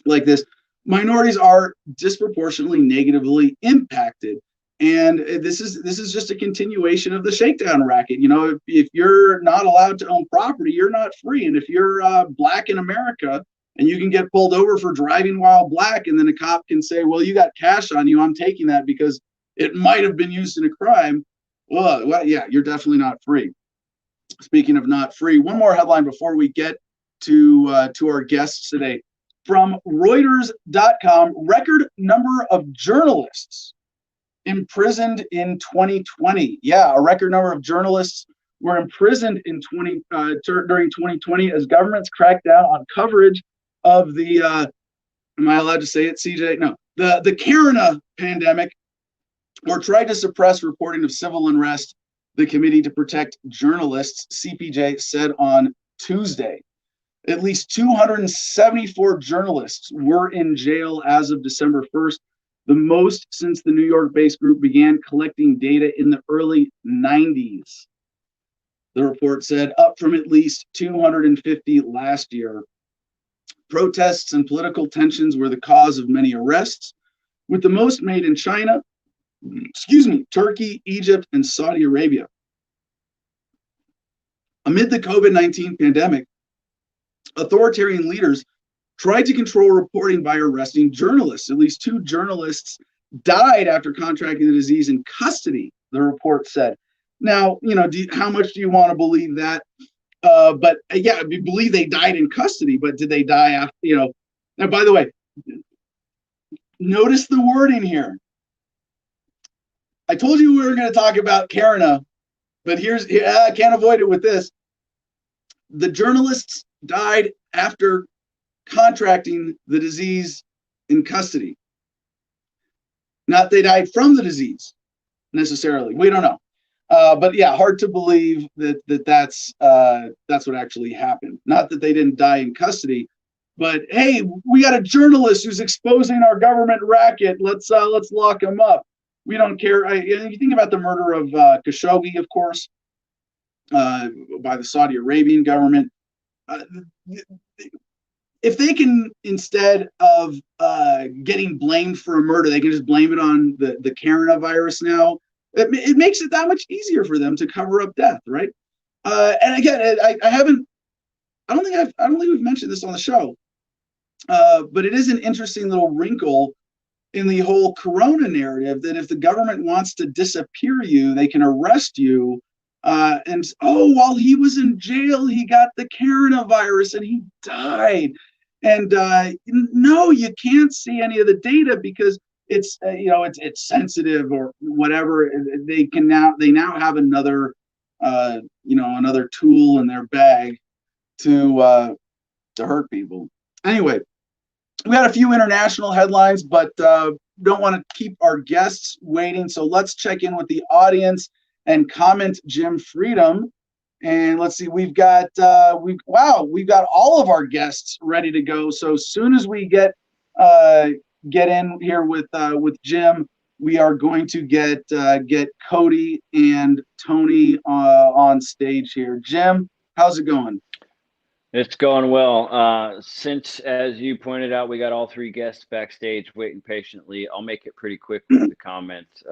like this, minorities are disproportionately negatively impacted. And this is just a continuation of the shakedown racket. If you're not allowed to own property, you're not free. And if you're black in America and you can get pulled over for driving while black, and then a cop can say, well, you got cash on you, I'm taking that because it might have been used in a crime. Well, yeah, you're definitely not free. Speaking of not free, one more headline before we get to our guests today. From Reuters.com, record number of journalists imprisoned in 2020. Yeah, a record number of journalists were imprisoned in during 2020 as governments cracked down on coverage of the am I allowed to say it, CJ? No, the Corona pandemic, or tried to suppress reporting of civil unrest. The Committee to Protect Journalists, CPJ, said on Tuesday. At least 274 journalists were in jail as of December 1st, the most since the New York-based group began collecting data in the early 90s. The report said, up from at least 250 last year. Protests and political tensions were the cause of many arrests, with the most made in China, Turkey, Egypt, and Saudi Arabia. Amid the COVID-19 pandemic, authoritarian leaders tried to control reporting by arresting journalists. At least 2 journalists died after contracting the disease in custody, the report said. Now, how much do you want to believe that? But yeah, we believe they died in custody, but did they die after, Now, by the way, notice the wording here. I told you we were going to talk about Karina, but I can't avoid it with this. The journalists died after contracting the disease in custody. Not they died from the disease necessarily. We don't know. But yeah, hard to believe that's what actually happened. Not that they didn't die in custody, but hey, we got a journalist who's exposing our government racket. Let's lock him up. We don't care. You think about the murder of Khashoggi, of course, by the Saudi Arabian government. If they can, instead of getting blamed for a murder, they can just blame it on the coronavirus now. It makes it that much easier for them to cover up death, right? And again, I don't think we've mentioned this on the show, but it is an interesting little wrinkle in the whole corona narrative that if the government wants to disappear you, they can arrest you. And while he was in jail, he got the coronavirus and he died. And no, you can't see any of the data because it's sensitive or whatever. They now have another another tool in their bag to hurt people. Anyway, we had a few international headlines, but don't want to keep our guests waiting. So let's check in with the audience and comment Jim Freedom. And let's see, we've got all of our guests ready to go. So as soon as we get in here with Jim, we are going to get Cody and Tony on stage here. Jim, how's it going? It's going well. Since, as you pointed out, we got all three guests backstage waiting patiently, I'll make it pretty quick with the comments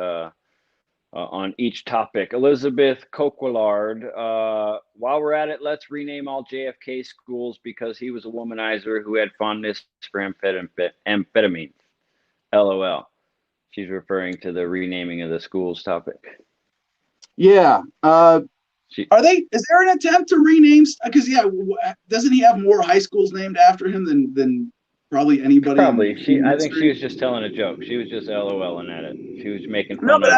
on each topic. Elizabeth Coquillard, while we're at it, let's rename all JFK schools because he was a womanizer who had fondness for amphetamines. LOL. She's referring to the renaming of the schools topic. Yeah. Is there an attempt to rename? Because doesn't he have more high schools named after him than probably anybody? Probably. I think she was just telling a joke. She was just LOLing at it. She was making fun of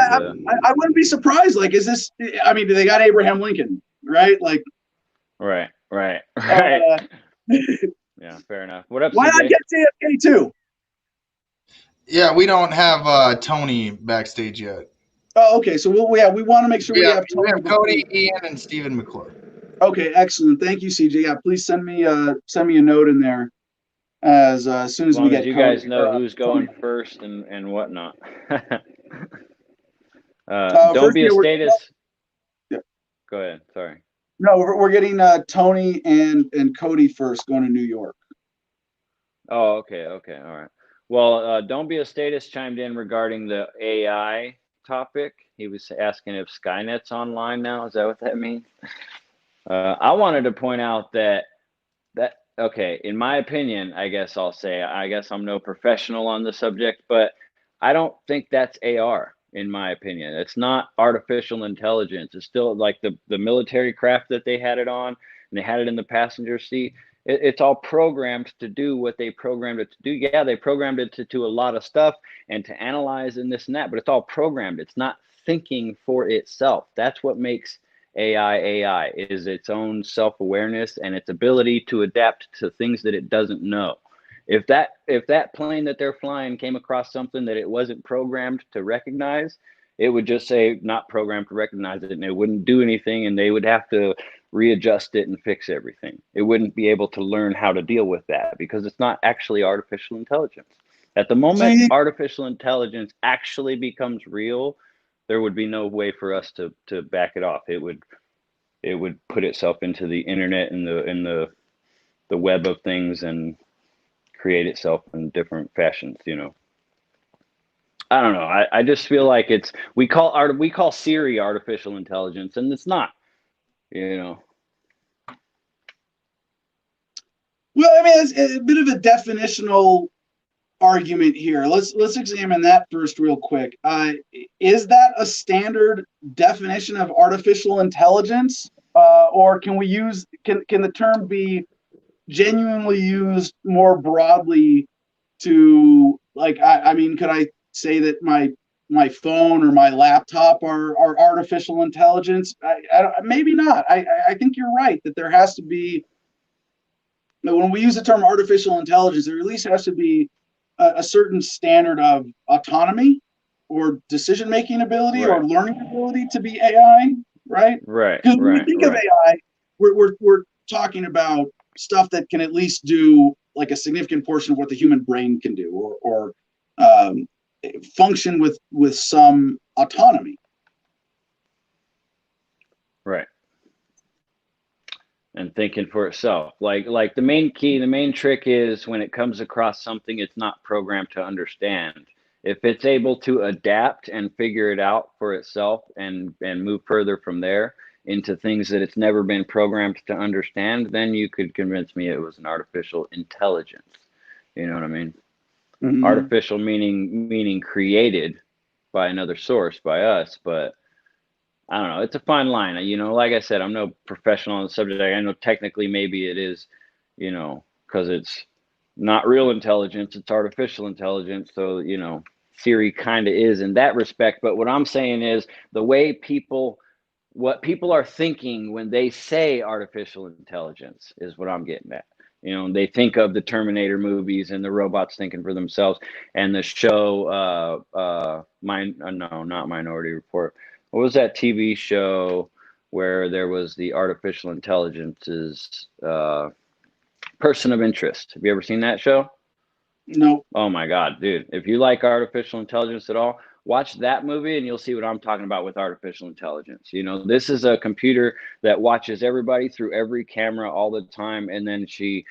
I wouldn't be surprised. Like, is this? I mean, they got Abraham Lincoln, right? Like. Right. Yeah, fair enough. What up, why CJ? not get JFK too? Yeah, we don't have Tony backstage yet. Oh, okay. So we want to make sure we have Tony. We have Cody, Ian, and Stephen McClure. Okay, excellent. Thank you, CJ. Yeah, please send me a note in there as soon as we get. You guys know who's going first and whatnot. Don't be a status. Yeah. Go ahead. Sorry. No, we're getting Tony and Cody first going to New York. Oh, okay. All right. Well, Don't Be a Status chimed in regarding the AI topic. He was asking if Skynet's online now. Is that what that means? I wanted to point out that okay, in my opinion, I guess I'm no professional on the subject, but I don't think that's AR. In my opinion, it's not artificial intelligence. It's still like the military craft that they had it on, and they had it in the passenger seat. It's all programmed to do what they programmed it to do. Yeah, they programmed it to do a lot of stuff and to analyze and this and that, but it's all programmed. It's not thinking for itself. That's what makes AI is its own self-awareness and its ability to adapt to things that it doesn't know. If that plane that they're flying came across something that it wasn't programmed to recognize, it would just say not programmed to recognize it, and it wouldn't do anything, and they would have to readjust it and fix everything. It wouldn't be able to learn how to deal with that because it's not actually artificial intelligence. At the moment artificial intelligence actually becomes real, there would be no way for us to back it off. It would put itself into the internet and the web of things and create itself in different fashions, I don't know. I just feel like we call Siri artificial intelligence, and it's not. Well, I mean, it's a bit of a definitional argument here. Let's examine that first real quick. Is that a standard definition of artificial intelligence? or can we use can the term be genuinely used more broadly to, like, I mean, could I say that my phone or my laptop are artificial intelligence? Maybe not. I think you're right that there has to be, when we use the term artificial intelligence, there at least has to be a certain standard of autonomy or decision-making ability or learning ability to be AI, right? Right. Because when we think of AI, we're talking about stuff that can at least do like a significant portion of what the human brain can do, or function with some autonomy. Right. And thinking for itself. Like the main trick is when it comes across something it's not programmed to understand. If it's able to adapt and figure it out for itself and move further from there into things that it's never been programmed to understand, then you could convince me it was an artificial intelligence. You know what I mean? Mm-hmm. Artificial meaning created by another source, by us, but I don't know. It's a fine line. You know, like I said, I'm no professional on the subject. I know technically maybe it is, you know, because it's not real intelligence, it's artificial intelligence. So, you know, Siri kind of is in that respect. But what I'm saying is the way what people are thinking when they say artificial intelligence is what I'm getting at. You know, they think of the Terminator movies and the robots thinking for themselves, and the show, no, not Minority Report. What was that TV show where there was the artificial intelligence's person of interest? Have you ever seen that show? No. Oh my God, dude. If you like artificial intelligence at all, watch that movie and you'll see what I'm talking about with artificial intelligence. You know, this is a computer that watches everybody through every camera all the time. And then the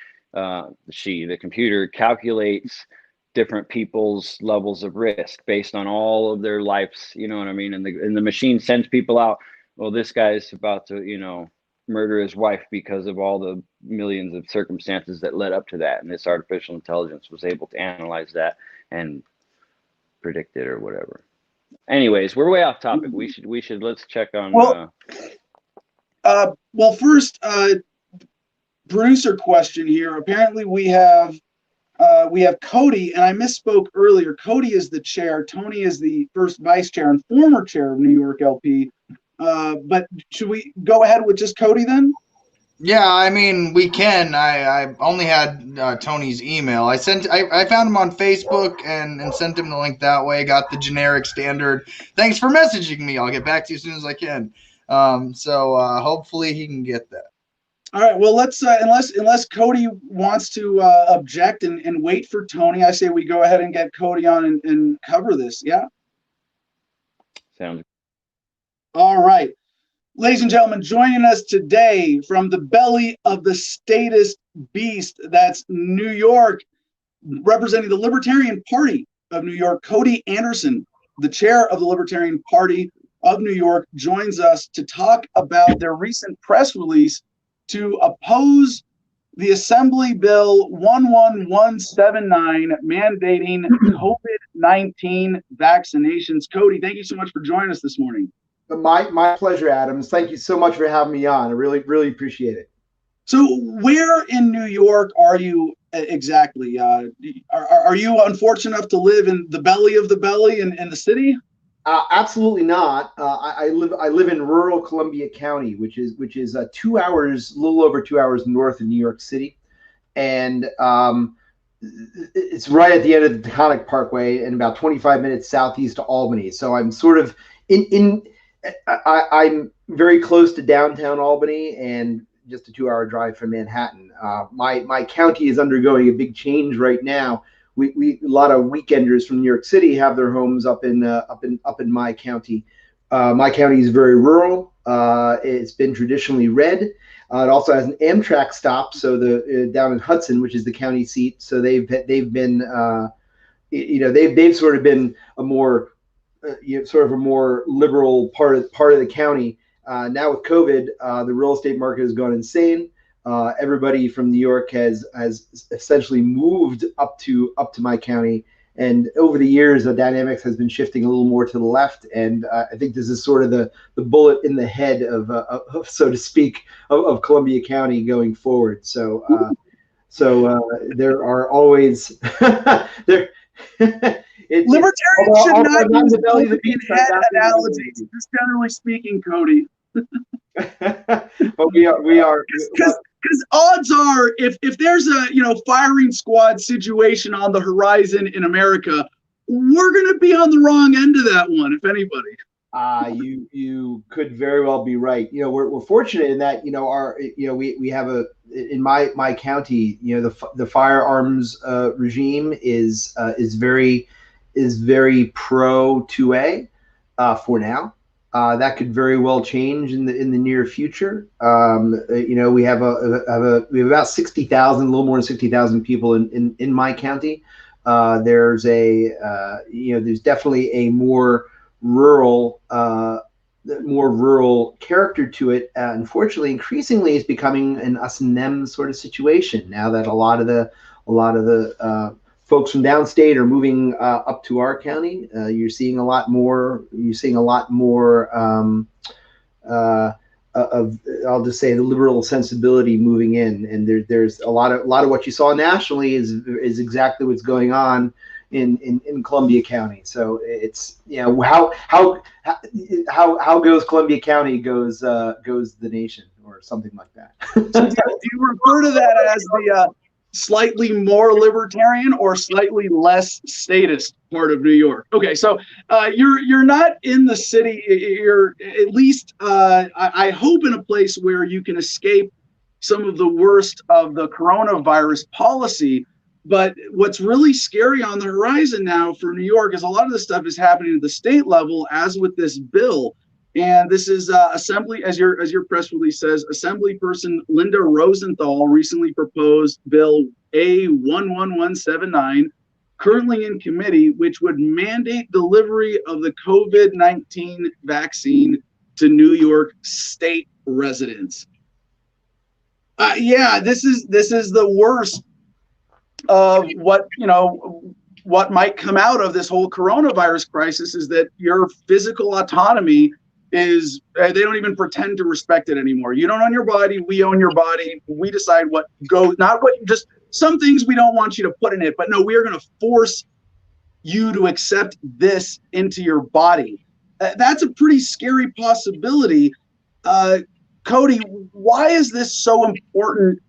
computer calculates different people's levels of risk based on all of their lives. You know what I mean? And the machine sends people out. Well, this guy's about to, you know, murder his wife because of all the millions of circumstances that led up to that. And this artificial intelligence was able to analyze that and predict it or whatever. Anyways, we're way off topic. We should let's check on. Well, first, producer question here. Apparently we have Cody, and I misspoke earlier. Cody is the chair. Tony is the first vice chair and former chair of New York LP. But should we go ahead with just Cody then? Yeah, I mean, we can. I only had Tony's email. I found him on Facebook and sent him the link that way. Got the generic standard. Thanks for messaging me. I'll get back to you as soon as I can. So hopefully he can get that. All right. Well, let's unless Cody wants to object and wait for Tony, I say we go ahead and get Cody on and cover this. Yeah. Sounds. All right. Ladies and gentlemen, joining us today from the belly of the statist beast, that's New York, representing the Libertarian Party of New York, Cody Anderson, the chair of the Libertarian Party of New York, joins us to talk about their recent press release to oppose the Assembly Bill 11179 mandating COVID-19 vaccinations. Cody, thank you so much for joining us this morning. My pleasure, Adams. Thank you so much for having me on. I really appreciate it. So where in New York are you exactly? Are you unfortunate enough to live in the belly of the belly in the city? Absolutely not. I live in rural Columbia County, which is 2 hours, a little over 2 hours north of New York City, and it's right at the end of the Taconic Parkway and about 25 minutes southeast of Albany. So I'm sort of I'm very close to downtown Albany and just a 2-hour drive from Manhattan. My county is undergoing a big change right now. We a lot of weekenders from New York City have their homes up in my county. My county is very rural. It's been traditionally red. It also has an Amtrak stop, so down in Hudson, which is the county seat. So they've been they've sort of been a more sort of a more liberal part of the county. Now with COVID, the real estate market has gone insane. Everybody from New York has essentially moved up to my county, And over the years, the dynamics has been shifting a little more to the left, and I think this is sort of the bullet in the head of so to speak, of Columbia County going forward. So there are always there. Libertarians should not use head analogies, just generally speaking, Cody. But we are because odds are, if there's a firing squad situation on the horizon in America, we're going to be on the wrong end of that one, if anybody. You could very well be right. We're fortunate in that we have in my county, the firearms regime is very pro 2A for now. That could very well change in the near future. We have about 60,000, a little more than 60,000 people in my county. There's definitely a more rural character to it. Unfortunately, increasingly, it's becoming an us and them sort of situation now that a lot of the folks from downstate are moving up to our county. You're seeing a lot more. Of I'll just say the liberal sensibility moving in, and there's a lot of what you saw nationally is exactly what's going on in Columbia County. So it's how goes Columbia County goes the nation, or something like that. So do you refer to that as the slightly more libertarian or slightly less statist part of New York? Okay, so you're not in the city. You're at least I hope in a place where you can escape some of the worst of the coronavirus policy. But what's really scary on the horizon now for New York is a lot of this stuff is happening at the state level, as with this bill. And this is Assembly, as your press release says, Assemblyperson Linda Rosenthal recently proposed Bill A11179, currently in committee, which would mandate delivery of the COVID-19 vaccine to New York state residents. This is the worst of what might come out of this whole coronavirus crisis, is that your physical autonomy is, they don't even pretend to respect it anymore. You don't own your body. We own your body. We decide what goes, not what, just some things we don't want you to put in it, but no, we are going to force you to accept this into your body. That's a pretty scary possibility. Cody, why is this so important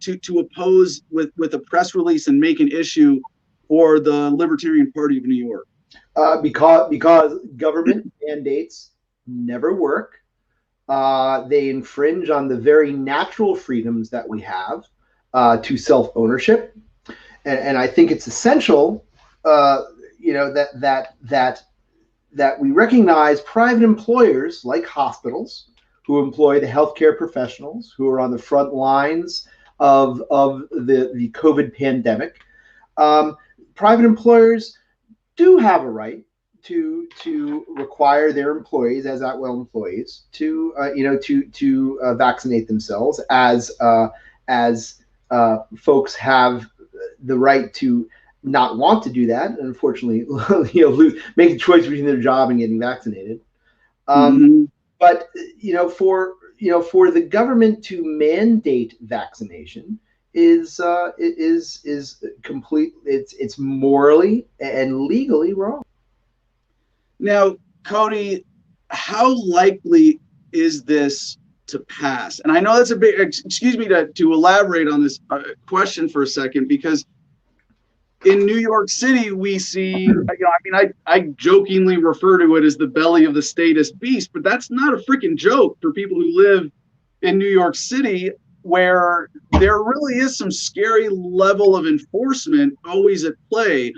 to oppose with a press release and make an issue for the Libertarian Party of New York? Because government mandates never work. They infringe on the very natural freedoms that we have to self-ownership, and I think it's essential, that we recognize private employers like hospitals, who employ the healthcare professionals who are on the front lines of the COVID pandemic. Private employers do have a right to require their employees, as at-will employees, to vaccinate themselves, as folks have the right to not want to do that, and unfortunately, make a choice between their job and getting vaccinated. But for the government to mandate vaccination is complete. It's morally and legally wrong. Now, Cody, how likely is this to pass? And I know that's a big. Excuse me to elaborate on this question for a second, because in New York City, we see, I jokingly refer to it as the belly of the statist beast, but that's not a freaking joke for people who live in New York City, where there really is some scary level of enforcement always at play.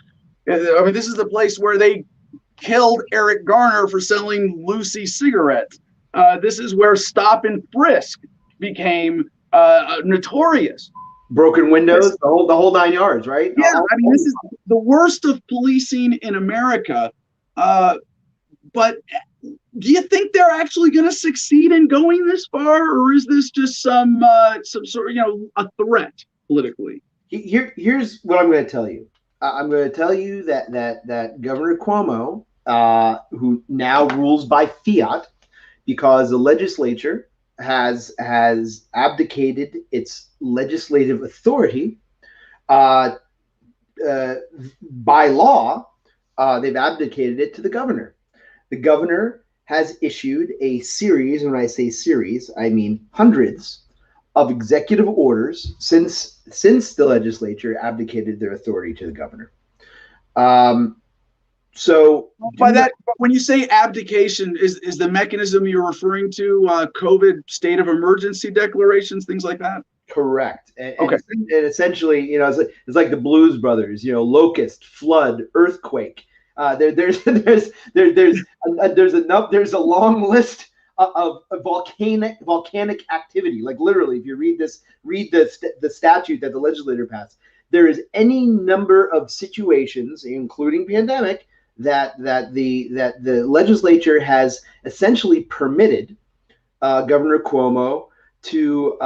I mean, this is the place where they killed Eric Garner for selling Lucy cigarettes. This is where stop and frisk became notorious. Broken windows, the whole 9 yards, right? Yeah, I mean, this is the worst of policing in America. But do you think they're actually going to succeed in going this far, or is this just some sort of a threat politically? Here's what I'm going to tell you. I'm going to tell you that Governor Cuomo, who now rules by fiat, because the legislature has abdicated its legislative authority by law. They've abdicated it to the governor. The governor has issued a series, and when I say series, I mean hundreds of executive orders since the legislature abdicated their authority to the governor. So by that, when you say abdication, is the mechanism you're referring to COVID state of emergency declarations, things like that? Correct. Okay. And essentially, you know, it's like the Blues Brothers. You know, locust, flood, earthquake. There's a long list of volcanic activity. Like literally, if you read the statute that the legislature passed, there is any number of situations, including pandemic, that the legislature has essentially permitted Governor Cuomo to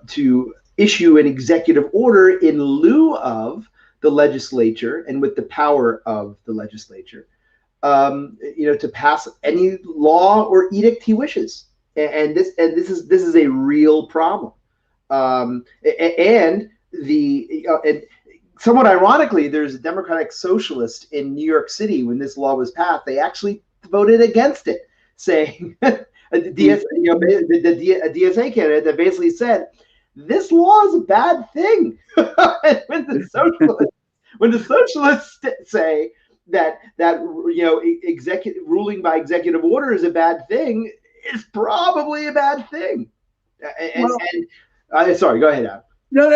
to issue an executive order in lieu of the legislature and with the power of the legislature, to pass any law or edict he wishes. And this is a real problem. And somewhat ironically, there's a Democratic socialist in New York City when this law was passed. They actually voted against it, saying a DSA candidate that basically said this law is a bad thing. when the socialists say that executive ruling by executive order is a bad thing, it's probably a bad thing. Sorry, go ahead, Adam. No,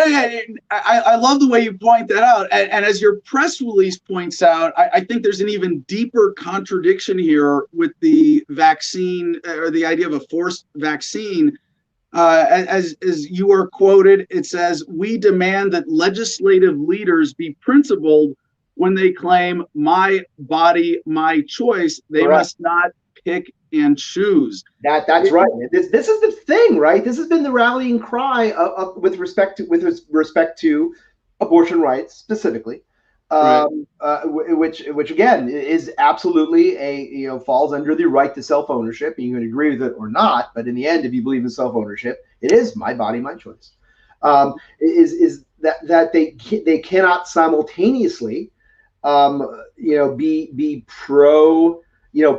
I love the way you point that out. And as your press release points out, I think there's an even deeper contradiction here with the vaccine or the idea of a forced vaccine. As you are quoted, it says, "We demand that legislative leaders be principled when they claim my body, my choice. They Correct. Must not pick and choose." That's right. This is the thing, right? This has been the rallying cry with respect to abortion rights specifically, Right. which again is absolutely falls under the right to self-ownership. You can agree with it or not, but in the end, if you believe in self-ownership, it is my body, my choice. Is that they cannot simultaneously be pro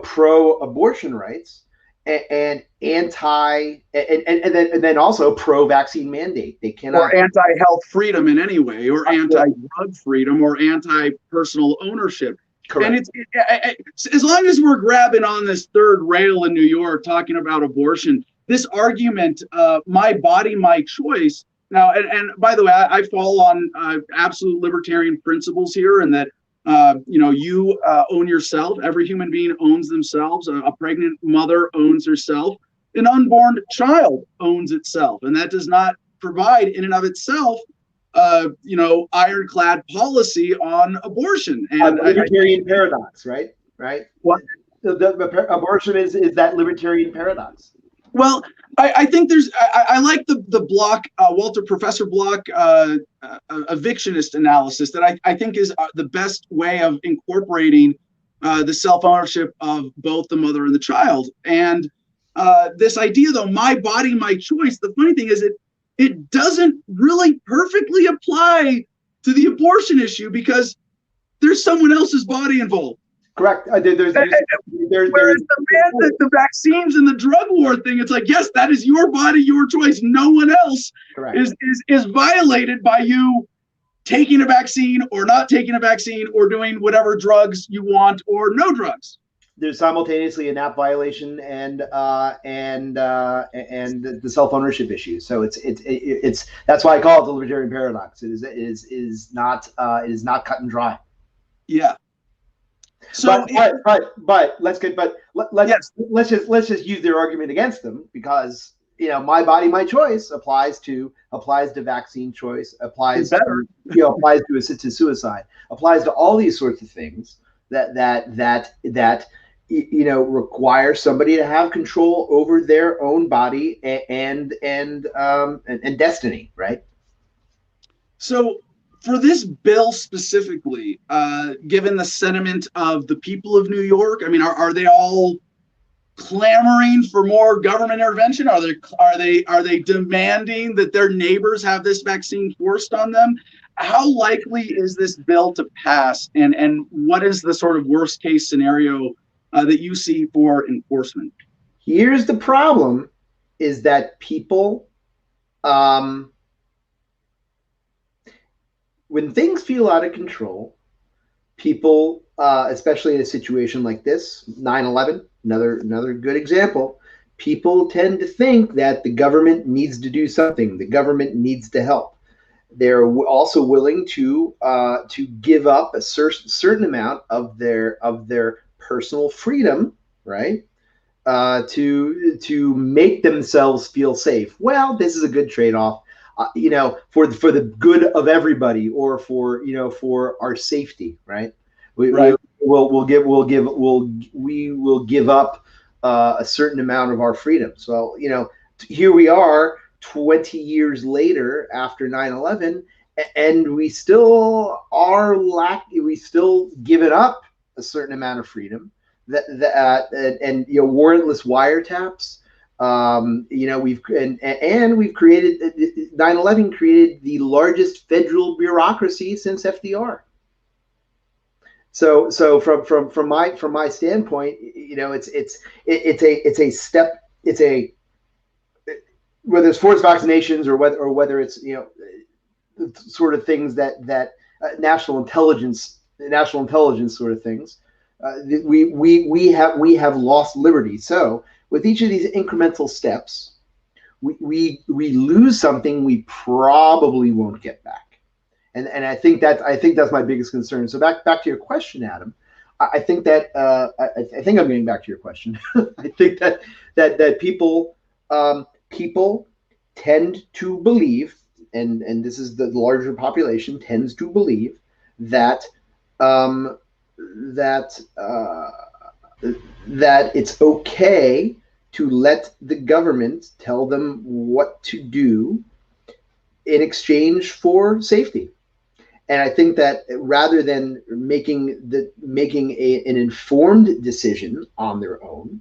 pro-abortion rights and then also pro-vaccine mandate. They cannot, or anti-health freedom in any way, or anti-drug freedom, or anti-personal ownership. Correct. And it's as long as we're grabbing on this third rail in New York, talking about abortion, this argument, my body, my choice. Now, and by the way, I fall on absolute libertarian principles here, and that you own yourself. Every human being owns themselves. A pregnant mother owns herself. An unborn child owns itself. And that does not provide in and of itself, ironclad policy on abortion. And libertarian paradox, right? What? The abortion is that libertarian paradox. Well, I think I like the Block, Professor Block evictionist analysis that I think is the best way of incorporating the self-ownership of both the mother and the child. And this idea, though, my body, my choice, the funny thing is it doesn't really perfectly apply to the abortion issue because there's someone else's body involved. Correct. Whereas the vaccines and the drug war thing, it's like, yes, that is your body, your choice. No one else is violated by you taking a vaccine or not taking a vaccine or doing whatever drugs you want or no drugs. There's simultaneously a NAP violation and the self-ownership issue. So it's that's why I call it the libertarian paradox. It is not cut and dry. Yeah. So, let's just use their argument against them, because my body, my choice applies to vaccine choice, applies to assisted suicide, applies to all these sorts of things that require somebody to have control over their own body and destiny, right? So for this bill specifically, given the sentiment of the people of New York, I mean, are they all clamoring for more government intervention? Are they demanding that their neighbors have this vaccine forced on them? How likely is this bill to pass, and what is the sort of worst case scenario that you see for enforcement? Here's the problem: is that people, when things feel out of control, people, especially in a situation like this, 9/11, another good example, people tend to think that the government needs to do something. The government needs to help. They're also willing to give up a certain amount of their personal freedom, right? To make themselves feel safe. Well, this is a good trade-off, for the good of everybody, or for our safety, right? We will give up a certain amount of our freedom. So here we are 20 years later after 9/11, and we still we still given up a certain amount of freedom, and warrantless wiretaps. We've created 9/11 created the largest federal bureaucracy since FDR. So from my standpoint, it's a step. It's a, whether it's forced vaccinations or whether it's sort of things that national intelligence sort of things. We have lost liberty. So with each of these incremental steps, we lose something we probably won't get back. And I think that's my biggest concern. So back to your question, Adam. I think that I think I'm getting back to your question. I think that people tend to believe, and this is the larger population tends to believe that that it's okay to let the government tell them what to do in exchange for safety. And I think that rather than making an informed decision on their own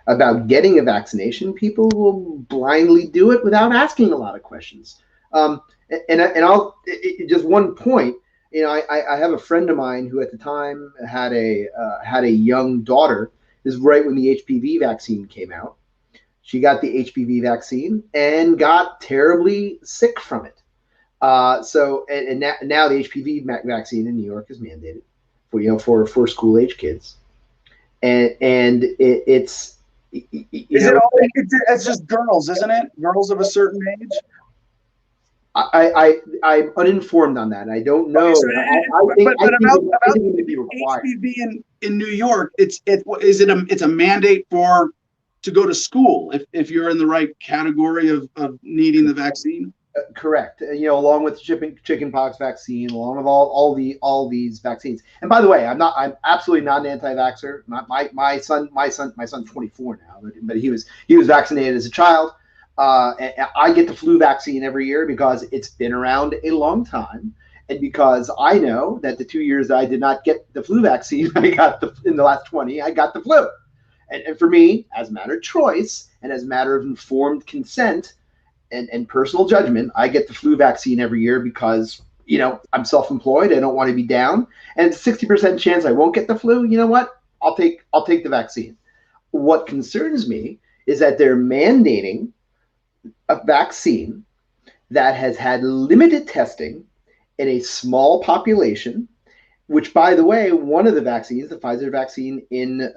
about getting a vaccination, people will blindly do it without asking a lot of questions. And I'll just one point. I have a friend of mine who at the time had a young daughter. This is right when the HPV vaccine came out. She got the HPV vaccine and got terribly sick from it. So now the HPV vaccine in New York is mandated for school age kids, and it's it's just girls, isn't it? Girls of a certain age. I'm uninformed on that. I don't know. Okay, so I think it would be required. HPV in New York, it's a mandate to go to school if you're in the right category of needing the vaccine. Correct. Along with the chickenpox vaccine, along with all these vaccines. And by the way, I'm absolutely not an anti-vaxxer. My son's 24 now, but he was vaccinated as a child. And I get the flu vaccine every year because it's been around a long time, and because I know that the 2 years that I did not get the flu vaccine, in the last 20, I got the flu. And for me, as a matter of choice and as a matter of informed consent and personal judgment, I get the flu vaccine every year because I'm self-employed. I don't want to be down, and it's a 60% chance I won't get the flu. You know what? I'll take the vaccine. What concerns me is that they're mandating a vaccine that has had limited testing in a small population, which, by the way, one of the vaccines, the Pfizer vaccine in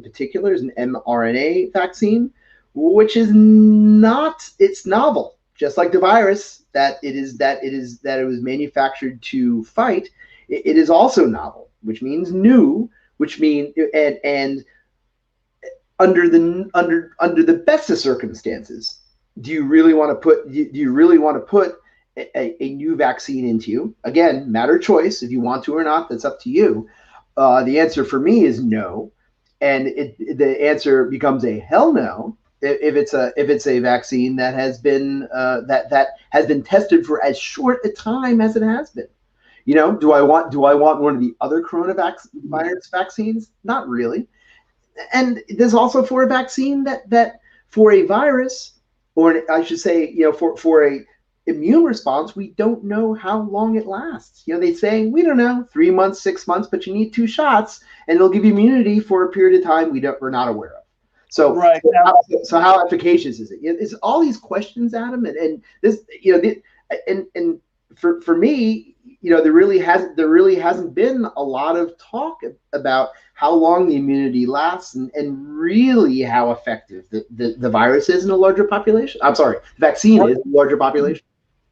particular, is an mRNA vaccine, which is not, it's novel, just like the virus that it was manufactured to fight. It is also novel, which means new, which means and under the best of circumstances, do you really want to put a new vaccine into you? Again, matter of choice. If you want to or not, that's up to you. The answer for me is no, and the answer becomes a hell no if it's a vaccine that has been that has been tested for as short a time as it has been. You know, do I want one of the other coronavirus vaccines? Not really. And there's also for a vaccine that for a virus, or I should say, you know, for a immune response, we don't know how long it lasts. You know, they say, we don't know, 3 months, 6 months, but you need 2 shots and it'll give you immunity for a period of time we're not aware of. So, right. So how efficacious is it? It's all these questions, Adam, and this, you know, and for me, you know, there really hasn't been a lot of talk about how long the immunity lasts and really how effective the virus is in a larger population. I'm sorry, the vaccine is in a larger population.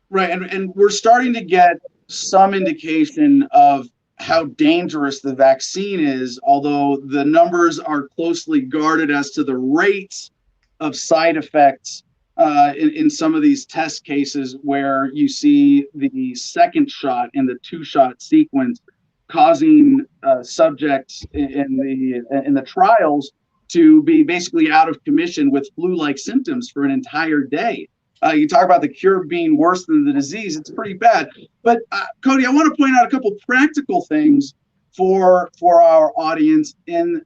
Right, and we're starting to get some indication of how dangerous the vaccine is, although the numbers are closely guarded as to the rates of side effects in some of these test cases where you see the second shot in the 2-shot sequence causing subjects in the trials to be basically out of commission with flu-like symptoms for an entire day. You talk about the cure being worse than the disease, it's pretty bad. But Cody, I want to point out a couple practical things for our audience in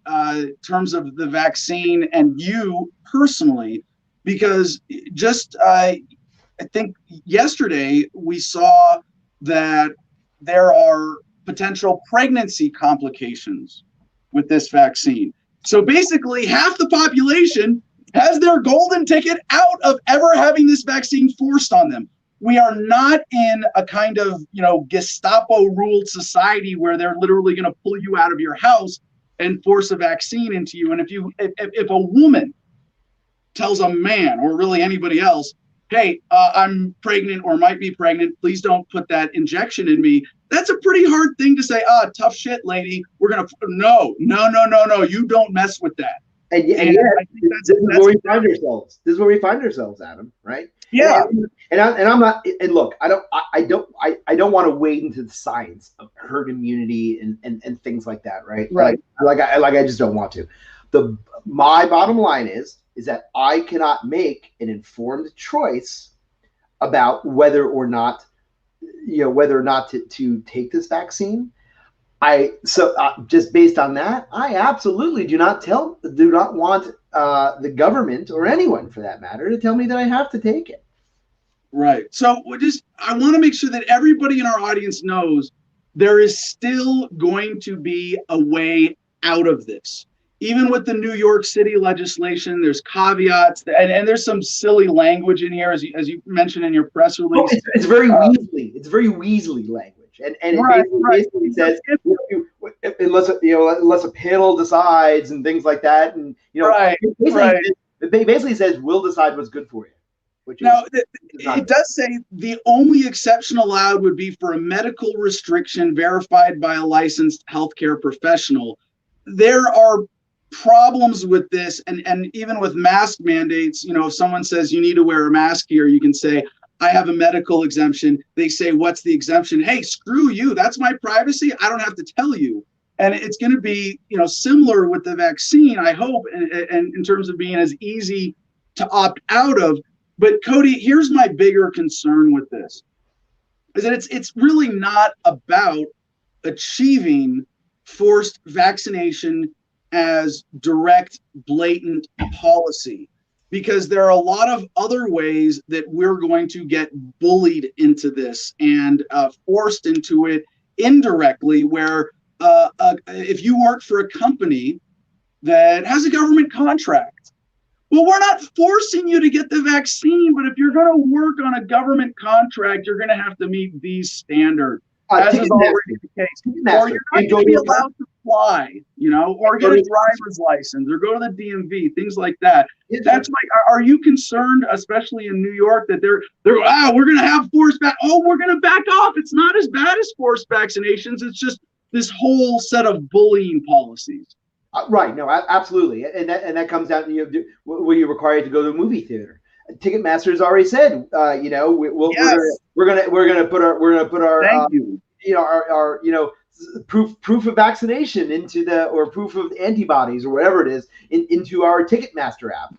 terms of the vaccine and you personally, because just I think yesterday we saw that there are potential pregnancy complications with this vaccine. So basically half the population has their golden ticket out of ever having this vaccine forced on them. We are not in a kind of, you know, Gestapo ruled society where they're literally going to pull you out of your house and force a vaccine into you. And if a woman tells a man or really anybody else, hey, I'm pregnant or might be pregnant, please don't put that injection in me. That's a pretty hard thing to say. Tough shit, lady. We're going to, no, you don't mess with that. And yet, I think this is where we find ourselves. This is where we find ourselves, Adam. Right? Yeah. And I'm not. And look, I don't want to wade into the science of herd immunity and things like that. Right? Right. I just don't want to. My bottom line is that I cannot make an informed choice about whether or not to take this vaccine. Just based on that, I absolutely do not want the government or anyone for that matter to tell me that I have to take it. Right. So I want to make sure that everybody in our audience knows there is still going to be a way out of this. Even with the New York City legislation, there's caveats and there's some silly language in here, as you mentioned in your press release. It's very Weasley. It's very Weasley language. And right, it basically says, unless a panel decides and things like that, and it basically says we'll decide what's good for you. It does say the only exception allowed would be for a medical restriction verified by a licensed healthcare professional. There are problems with this, and even with mask mandates. You know, if someone says you need to wear a mask here, you can say, I have a medical exemption. They say, what's the exemption? Hey, screw you. That's my privacy. I don't have to tell you. And it's going to be, similar with the vaccine, I hope, and in terms of being as easy to opt out of. But Cody, here's my bigger concern with this, is that it's really not about achieving forced vaccination as direct, blatant policy. Because there are a lot of other ways that we're going to get bullied into this and forced into it indirectly, where if you work for a company that has a government contract, well, we're not forcing you to get the vaccine, but if you're going to work on a government contract, you're going to have to meet these standards, as is already the case. Or you're not going to be allowed to fly, or get a driver's license, or go to the DMV, things like that. That's like, are you concerned, especially in New York, that they're we're going to have forced we're going to back off. It's not as bad as forced vaccinations. It's just this whole set of bullying policies. Right. No, absolutely. And that comes down to, were you required to go to a movie theater? Ticketmaster has already said, we're gonna put our Thank you. Our proof of vaccination or proof of antibodies or whatever it is into our Ticketmaster app.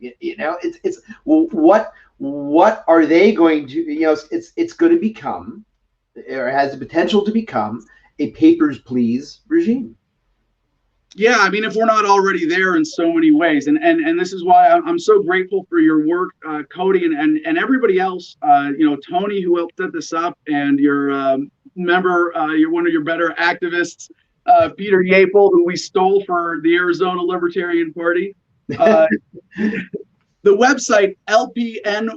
What are they going to? It's going to become or has the potential to become a papers please regime. Yeah, I mean, if we're not already there in so many ways, and this is why I'm so grateful for your work, Cody, and everybody else. Tony, who helped set this up, and your member, you're one of your better activists, Peter Yapel, who we stole for the Arizona Libertarian Party. The website lpny.org.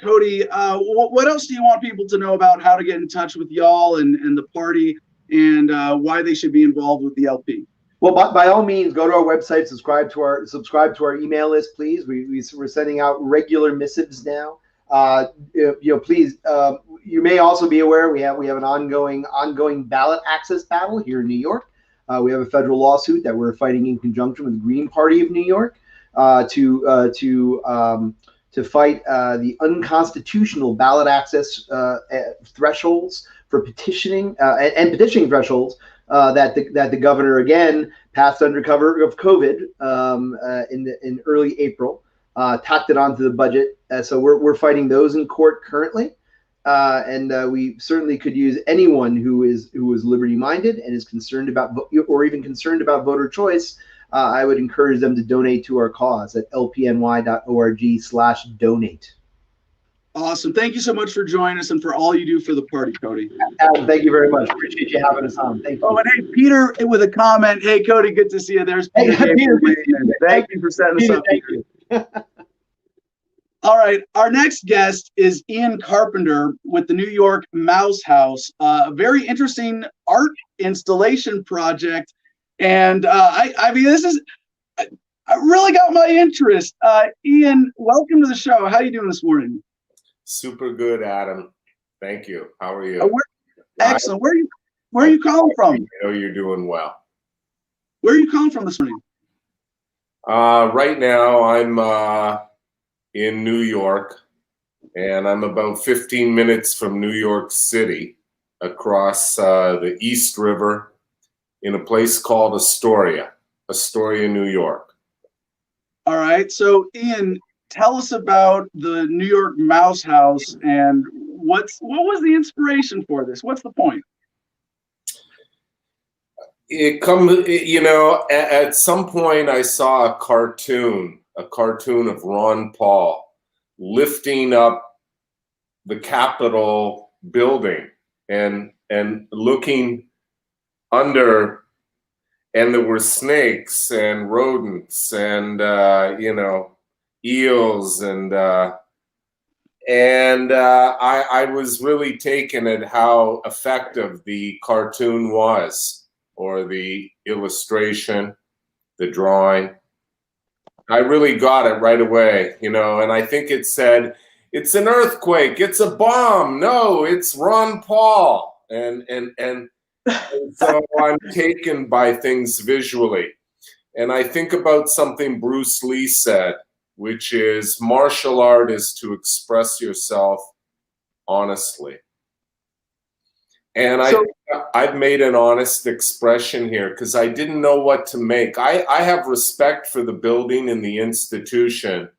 Cody, what else do you want people to know about how to get in touch with y'all and the party? And why they should be involved with the LP. Well, by all means, go to our website, subscribe to our email list, please. We're sending out regular missives now. Please. You may also be aware we have an ongoing ballot access battle here in New York. We have a federal lawsuit that we're fighting in conjunction with the Green Party of New York to fight the unconstitutional ballot access thresholds for petitioning and petitioning thresholds that the governor again passed under cover of COVID in early April, tacked it onto the budget. So we're fighting those in court currently, and we certainly could use anyone who is liberty minded and is concerned about or even concerned about voter choice. I would encourage them to donate to our cause at lpny.org/donate. Awesome. Thank you so much for joining us and for all you do for the party, Cody. Adam, thank you very much. Appreciate you having us on. Thank you. Oh, and hey, Peter with a comment. Hey, Cody, good to see you. There's Peter. Hey, Peter, thank you for setting us up. Thank you. All right. Our next guest is Ian Carpenter with the New York Mouse House, a very interesting art installation project. And I mean, this is I really got my interest. Ian, welcome to the show. How are you doing this morning? Super good, Adam. Thank you. How are you? Excellent. Where are you calling from? I know you're doing well. Where are you calling from this morning? Right now, I'm in New York, and I'm about 15 minutes from New York City, across the East River, in a place called Astoria, New York. All right. So, Ian, tell us about the New York Mouse House and what was the inspiration for this? What's the point? It comes, at some point I saw a cartoon of Ron Paul lifting up the Capitol building and looking under, and there were snakes and rodents and eels and I was really taken at how effective the cartoon was, or the illustration, the drawing. I really got it right away, and I think it said, it's an earthquake, it's a bomb, no, it's Ron Paul. And so I'm taken by things visually. And I think about something Bruce Lee said, which is martial art is to express yourself honestly. And I've made an honest expression here because I didn't know what to make. I have respect for the building and the institution,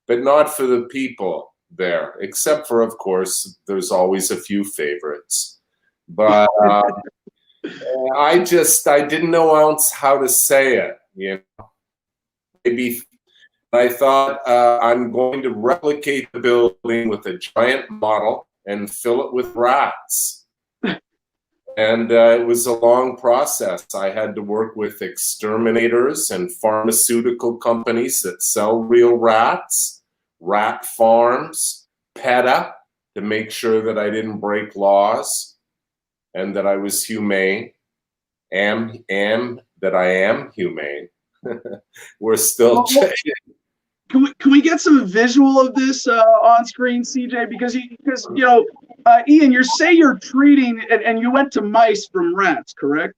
but not for the people there, except for, of course, there's always a few favorites. But I didn't know else how to say it, Maybe I thought I'm going to replicate the building with a giant model and fill it with rats. And it was a long process. I had to work with exterminators and pharmaceutical companies that sell real rats, rat farms, PETA, to make sure that I didn't break laws and that I was humane, that I am humane. We're still checking. Can we get some visual of this on screen, CJ? Because Ian, you're treating and you went to mice from rats, correct?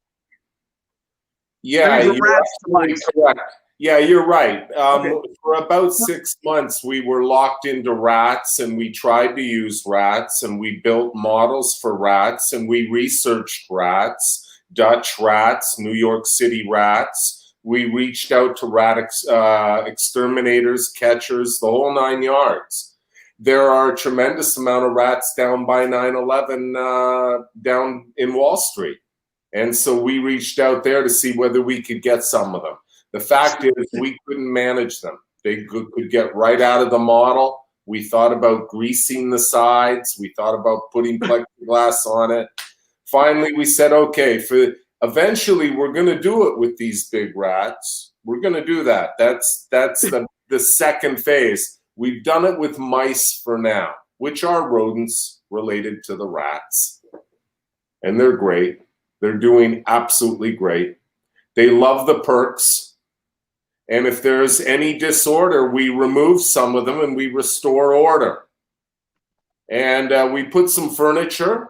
Yeah, rats to mice. Correct. Yeah, you're right. Okay. For about 6 months, we were locked into rats, and we tried to use rats, and we built models for rats, and we researched rats, Dutch rats, New York City rats. We reached out to rat exterminators, catchers, the whole 9 yards. there are a tremendous amount of rats down by 9/11 down in Wall Street. And so we reached out there to see whether we could get some of them. The fact is we couldn't manage them. They could get right out of the model. We thought about greasing the sides. We thought about putting plexiglass on it. Finally, we said, okay, eventually we're going to do it with these big rats. We're going to do that. That's the second phase. We've done it with mice for now, which are rodents related to the rats. And they're great. They're doing absolutely great. They love the perks. And if there's any disorder, we remove some of them and we restore order. And we put some furniture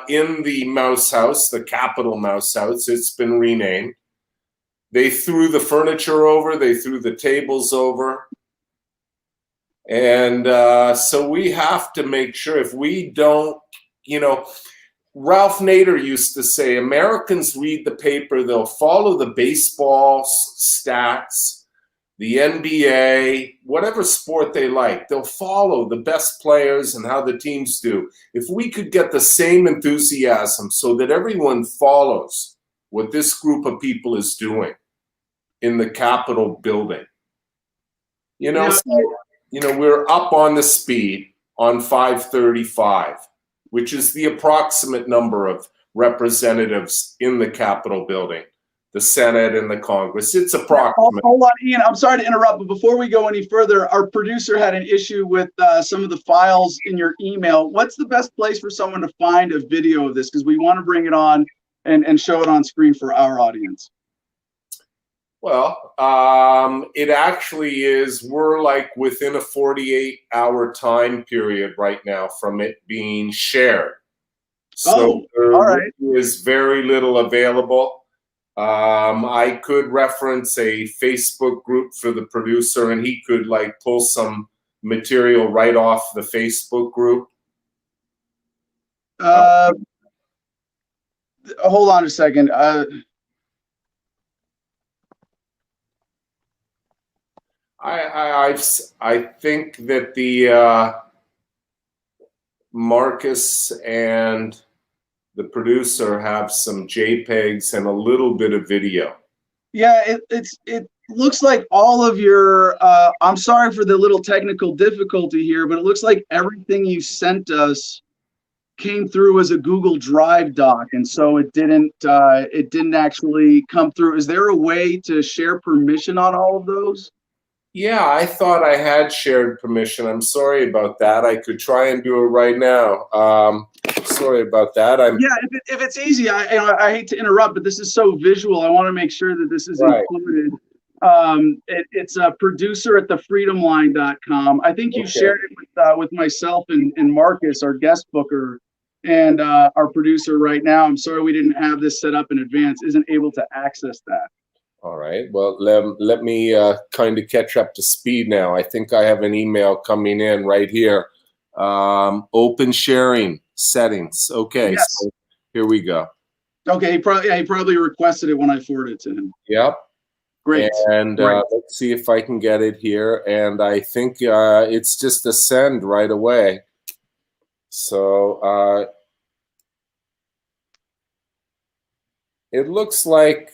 in the mouse house, the Capitol Mouse House. It's been renamed. They threw the furniture over. They threw the tables over. And so we have to make sure if we don't, Ralph Nader used to say, Americans read the paper, they'll follow the baseball stats, the NBA, whatever sport they like. They'll follow the best players and how the teams do. If we could get the same enthusiasm so that everyone follows what this group of people is doing in the Capitol building, we're up on the speed on 535. Which is the approximate number of representatives in the Capitol building, the Senate and the Congress. It's approximate. Hold on, Ian. I'm sorry to interrupt, but before we go any further, our producer had an issue with some of the files in your email. What's the best place for someone to find a video of this? Because we want to bring it on and show it on screen for our audience. Well, it actually is, we're like within a 48-hour time period right now from it being shared. So there is very little available. I could reference a Facebook group for the producer and he could pull some material right off the Facebook group. Hold on a second. I think that the Marcus and the producer have some JPEGs and a little bit of video. Yeah, it looks like all of your. I'm sorry for the little technical difficulty here, but it looks like everything you sent us came through as a Google Drive doc, and so it didn't actually come through. Is there a way to share permission on all of those? Yeah, I thought I had shared permission. I'm sorry about that. I could try and do it right now. Sorry about that. Yeah, if it's easy, I hate to interrupt, but this is so visual. I want to make sure that this is included. It's a producer at thefreedomline.com. I think you shared it with myself and Marcus, our guest booker, and our producer right now. I'm sorry we didn't have this set up in advance. Isn't able to access that. All right. Well, let me kind of catch up to speed now. I think I have an email coming in right here. Open sharing settings. Okay. Yes. So here we go. Okay. He probably requested it when I forwarded it to him. Yep. Great. And Great. Let's see if I can get it here. And I think it's just a send right away. So it looks like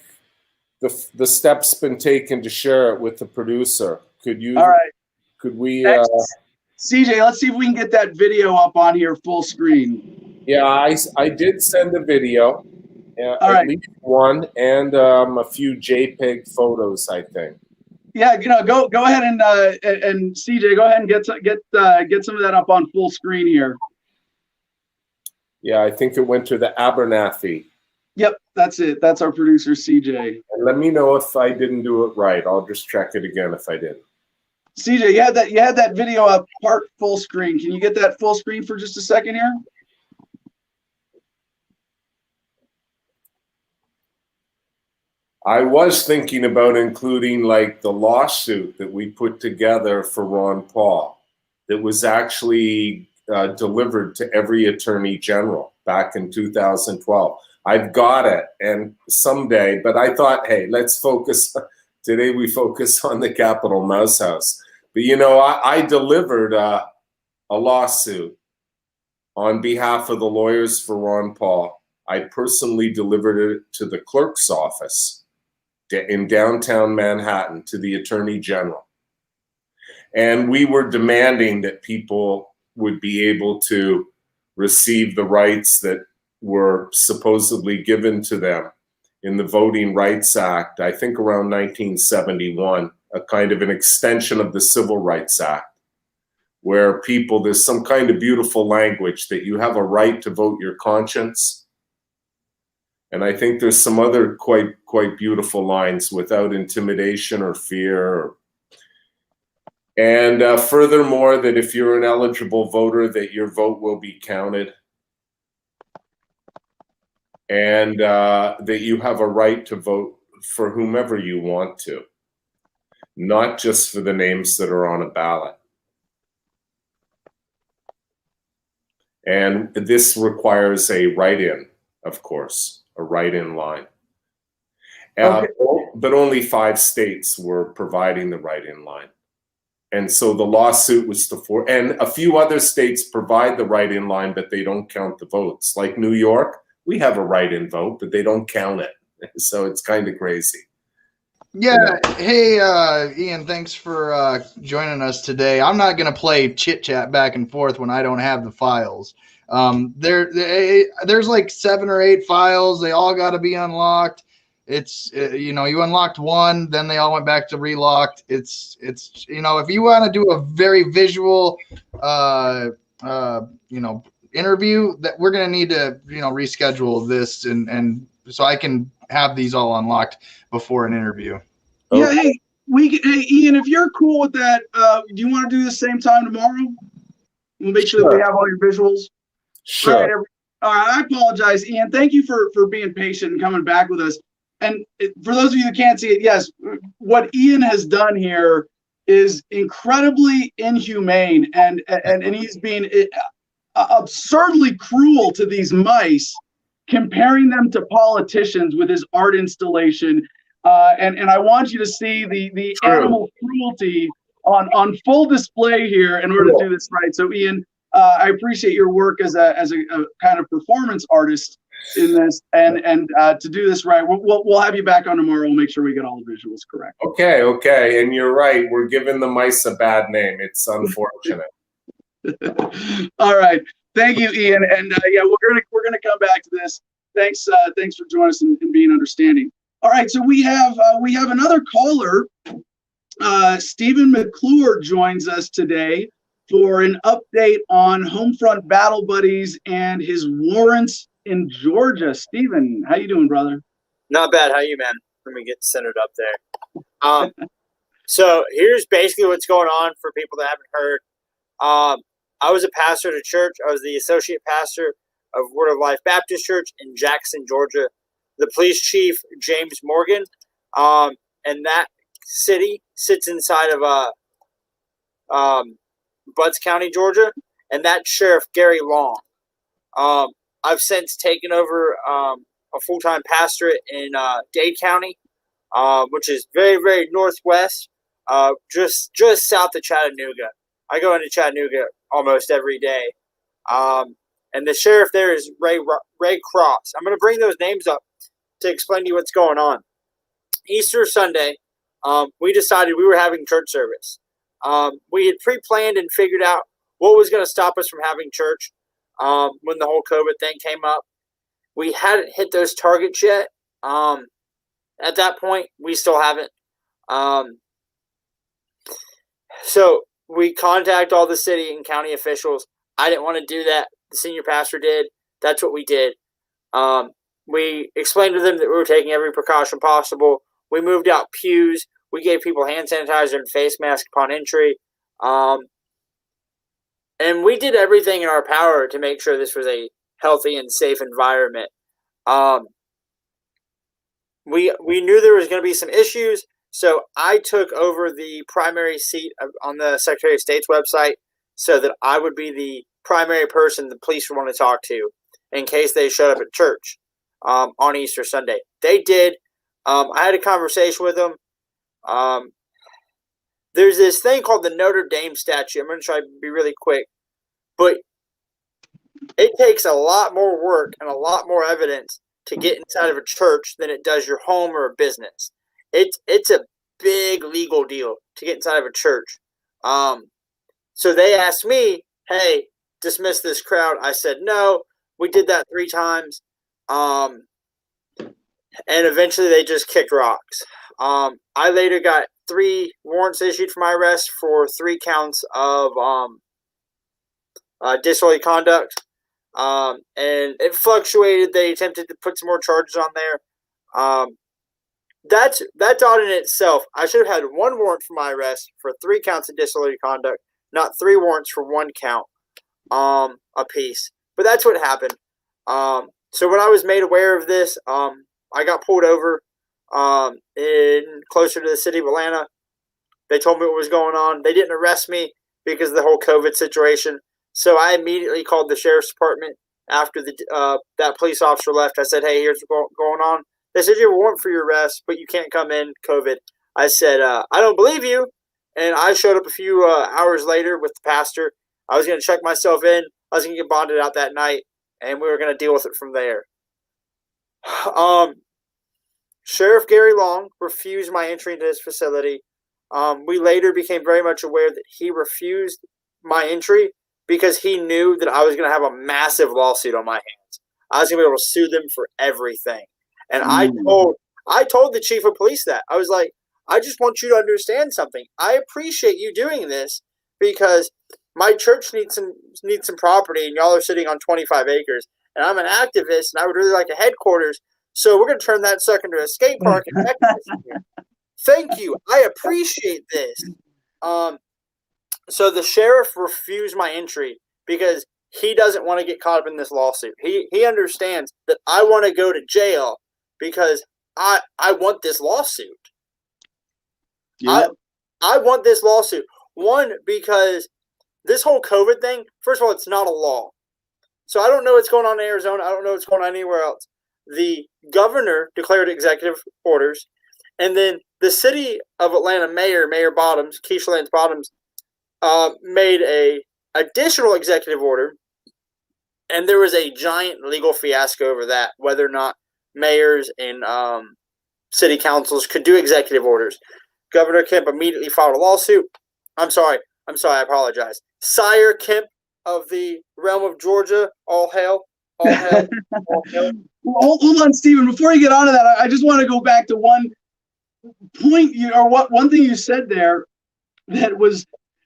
the steps been taken to share it with the producer. Could you? All right. Could we? CJ, let's see if we can get that video up on here full screen. Yeah, I did send a video, at least one, and a few JPEG photos, I think. Yeah, go ahead and CJ, go ahead and get some of that up on full screen here. Yeah, I think it went to the Abernathy. Yep, that's it. That's our producer, CJ. And let me know if I didn't do it right. I'll just check it again if I didn't. CJ, you had that video up part full screen. Can you get that full screen for just a second here? I was thinking about including the lawsuit that we put together for Ron Paul that was actually delivered to every attorney general back in 2012. I've got it, and someday, but I thought, hey, let's focus. Today we focus on the Capitol Mouse House. But I delivered a lawsuit on behalf of the Lawyers for Ron Paul. I personally delivered it to the clerk's office in downtown Manhattan to the Attorney General. And we were demanding that people would be able to receive the rights that were supposedly given to them in the Voting Rights Act, I think around 1971, a kind of an extension of the Civil Rights Act, where people, there's some kind of beautiful language that you have a right to vote your conscience. And I think there's some other quite beautiful lines, without intimidation or fear. And furthermore, that if you're an eligible voter, that your vote will be counted. And that you have a right to vote for whomever you want to, not just for the names that are on a ballot. And this requires a write-in, of course, a write-in line. Okay. But only 5 states were providing the write-in line. And so the lawsuit was and a few other states provide the write-in line, but they don't count the votes. Like New York, we have a write-in vote, but they don't count it. So it's kind of crazy. Yeah. Hey, Ian, thanks for joining us today. I'm not going to play chit chat back and forth when I don't have the files. There's like 7 or 8 files. They all got to be unlocked. It's, you unlocked one, then they all went back to relocked. It's, if you want to do a very visual, interview, that we're going to need to, reschedule this and so I can have these all unlocked before an interview. Yeah. Hey, Ian, if you're cool with that, do you want to do the same time tomorrow? We'll make sure that we have all your visuals. Sure. All right. I apologize, Ian. Thank you for being patient and coming back with us. And for those of you that can't see it, yes, what Ian has done here is incredibly inhumane, and he's being absurdly cruel to these mice, comparing them to politicians with his art installation. And I want you to see the animal cruelty on full display here in order to do this right. So, Ian, I appreciate your work as a kind of performance artist in this, and to do this right, we'll have you back on tomorrow. We'll make sure we get all the visuals correct. Okay, and you're right. We're giving the mice a bad name. It's unfortunate. All right, thank you, Ian, and yeah, we're gonna come back to this. Thanks for joining us and being understanding. All right, so we have another caller. Stephen McClure joins us today for an update on Homefront Battle Buddies and his warrants in Georgia. Stephen, how you doing, brother? Not bad. How you, man? Let me get centered up there. So here's basically what's going on for people that haven't heard. I was a pastor at a church. I was the associate pastor of Word of Life Baptist Church in Jackson, Georgia. The police chief, James Morgan, and that city sits inside of Butts County, Georgia, and that sheriff, Gary Long. I've since taken over a full-time pastorate in Dade County, which is very, very northwest, just south of Chattanooga. I go into Chattanooga almost every day. And the sheriff there is Ray Cross. I'm going to bring those names up to explain to you what's going on. Easter Sunday, we decided we were having church service. We had pre-planned and figured out what was going to stop us from having church when the whole COVID thing came up. We hadn't hit those targets yet. At that point, we still haven't. So we contact all the city and county officials. I didn't want to do that. The senior pastor did. That's what we did. We explained to them that we were taking every precaution possible. We moved out pews. We gave people hand sanitizer and face mask upon entry. And we did everything in our power to make sure this was a healthy and safe environment. We knew there was going to be some issues, so I took over the primary seat on the Secretary of State's website so that I would be the primary person the police would want to talk to in case they showed up at church on Easter Sunday. They did. I had a conversation with them. There's this thing called the Notre Dame statute. I'm going to try to be really quick. but it takes a lot more work and a lot more evidence to get inside of a church than it does your home or a business. It's a big legal deal to get inside of a church. So they asked me, hey, dismiss this crowd. I said no. We did that 3 times. And eventually they just kicked rocks. I later got 3 warrants issued for my arrest for 3 counts of disorderly conduct. And it fluctuated. They attempted to put some more charges on there. That's odd in itself. I should have had 1 warrant for my arrest for 3 counts of disorderly conduct, not 3 warrants for 1 count apiece. But that's what happened. So when I was made aware of this, I got pulled over in closer to the city of Atlanta. They told me what was going on. They didn't arrest me because of the whole COVID situation. So I immediately called the sheriff's department after that police officer left. I said, hey, here's what's going on. They said, you have a warrant for your arrest, but you can't come in, COVID. I said, I don't believe you. And I showed up a few hours later with the pastor. I was going to check myself in. I was going to get bonded out that night, and we were going to deal with it from there. Sheriff Gary Long refused my entry into his facility. We later became very much aware that he refused my entry because he knew that I was going to have a massive lawsuit on my hands. I was going to be able to sue them for everything. And I told the chief of police that. I was like, I just want you to understand something. I appreciate you doing this because my church needs some property, and y'all are sitting on 25 acres. And I'm an activist, and I would really like a headquarters. So we're going to turn that sucker into a skate park. Thank you. I appreciate this. So the sheriff refused my entry because he doesn't want to get caught up in this lawsuit. He understands that I want to go to jail because I want this lawsuit. Yep. I want this lawsuit. 1, because this whole COVID thing, first of all, it's not a law. So I don't know what's going on in Arizona. I don't know what's going on anywhere else. The governor declared executive orders, and then the city of Atlanta Mayor Bottoms, Keisha Lance Bottoms, made a additional executive order, and there was a giant legal fiasco over that, whether or not mayors and city councils could do executive orders. Governor Kemp immediately filed a lawsuit. I'm sorry, I apologize. Sire Kemp of the realm of Georgia, all hail. All hail. All hail. Hold on, Stephen. Before you get on to that, I just want to go back to one point one thing you said there that was,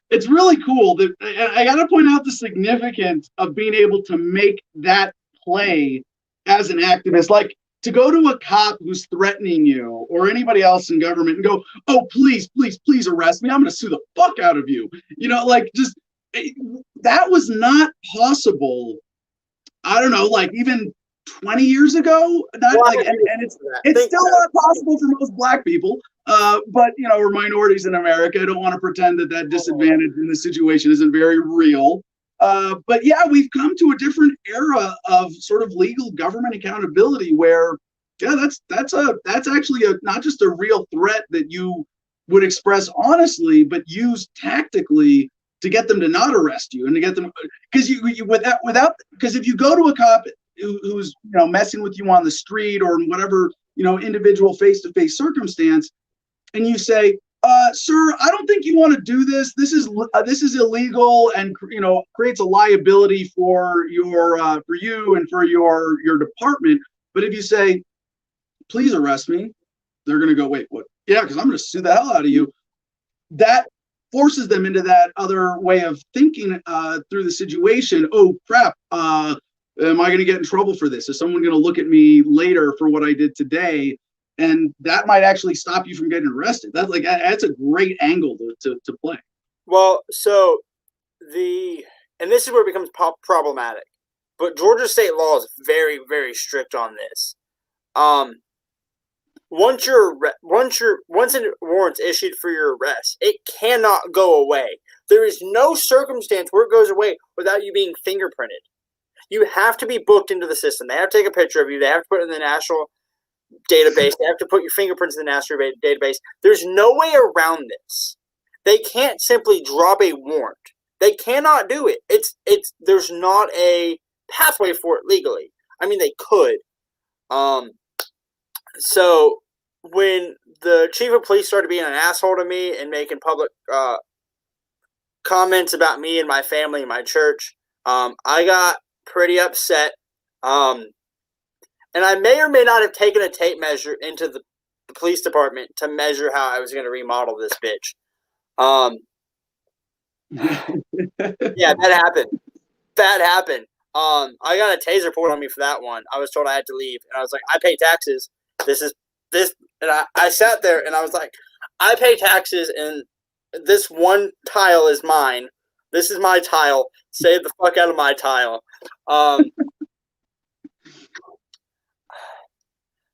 it's really cool. That I got to point out the significance of being able to make that play as an activist. Like, to go to a cop who's threatening you or anybody else in government and go, oh, please arrest me. I'm going to sue the fuck out of you. Just that was not possible. I don't know, like even 20 years ago. And it's still not possible for most Black people. But we're minorities in America. I don't want to pretend that disadvantage in this situation isn't very real. But yeah, we've come to a different era of sort of legal government accountability where, yeah, that's actually not just a real threat that you would express honestly, but use tactically to get them to not arrest you and to get them, because because if you go to a cop who's messing with you on the street or in whatever individual face-to-face circumstance, and you say, sir, I don't think you want to do this. This is illegal and creates a liability for you and for your department. But if you say, please arrest me, they're going to go, wait, what? Yeah, because I'm going to sue the hell out of you. That forces them into that other way of thinking through the situation. Oh crap! Am I going to get in trouble for this? Is someone going to look at me later for what I did today? And that might actually stop you from getting arrested. That's a great angle to play. Well, so and this is where it becomes problematic. But Georgia state law is very, very strict on this. Once a warrant's issued for your arrest, it cannot go away. There is no circumstance where it goes away without you being fingerprinted. You have to be booked into the system. They have to take a picture of you. They have to put it in the national database. They have to put your fingerprints in the national database. There's no way around this. They can't simply drop a warrant They cannot do it. There's not a pathway for it legally. I mean, they could. So when the chief of police started being an asshole to me and making public comments about me and my family and my church, I got pretty upset. And I may or may not have taken a tape measure into the police department to measure how I was going to remodel this bitch. Yeah, that happened. I got a taser pulled on me for that one. I was told I had to leave, and I was like, I pay taxes. And I sat there, and I was like, I pay taxes, and this one tile is mine. This is my tile. Stay the fuck out of my tile.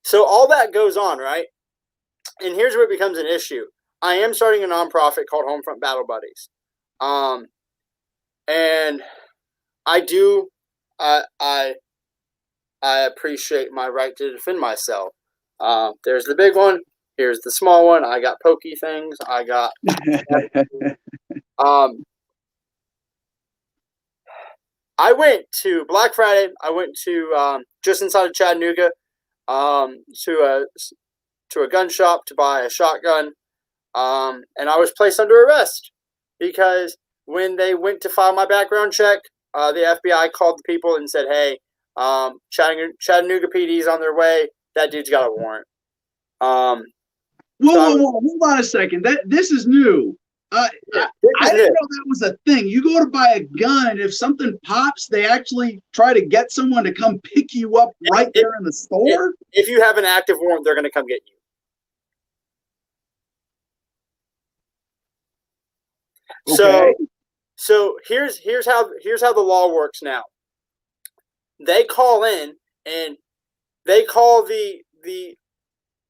So all that goes on, right? And here's where it becomes an issue. I am starting a nonprofit called Homefront Battle Buddies. And I do, I appreciate my right to defend myself. There's the big one. Here's the small one. I got pokey things. I got, I went to Black Friday. I went to, just inside of Chattanooga, to a gun shop to buy a shotgun. And I was placed under arrest because when they went to file my background check, the FBI called the people and said, hey, Chattanooga PD's on their way. That dude's got a warrant. Whoa, hold on a second. This is new. I didn't know that was a thing. You go to buy a gun, and if something pops, they actually try to get someone to come pick you up right there in the store? If you have an active warrant, they're going to come get you. Okay. So here's how the law works now. They call in and they call the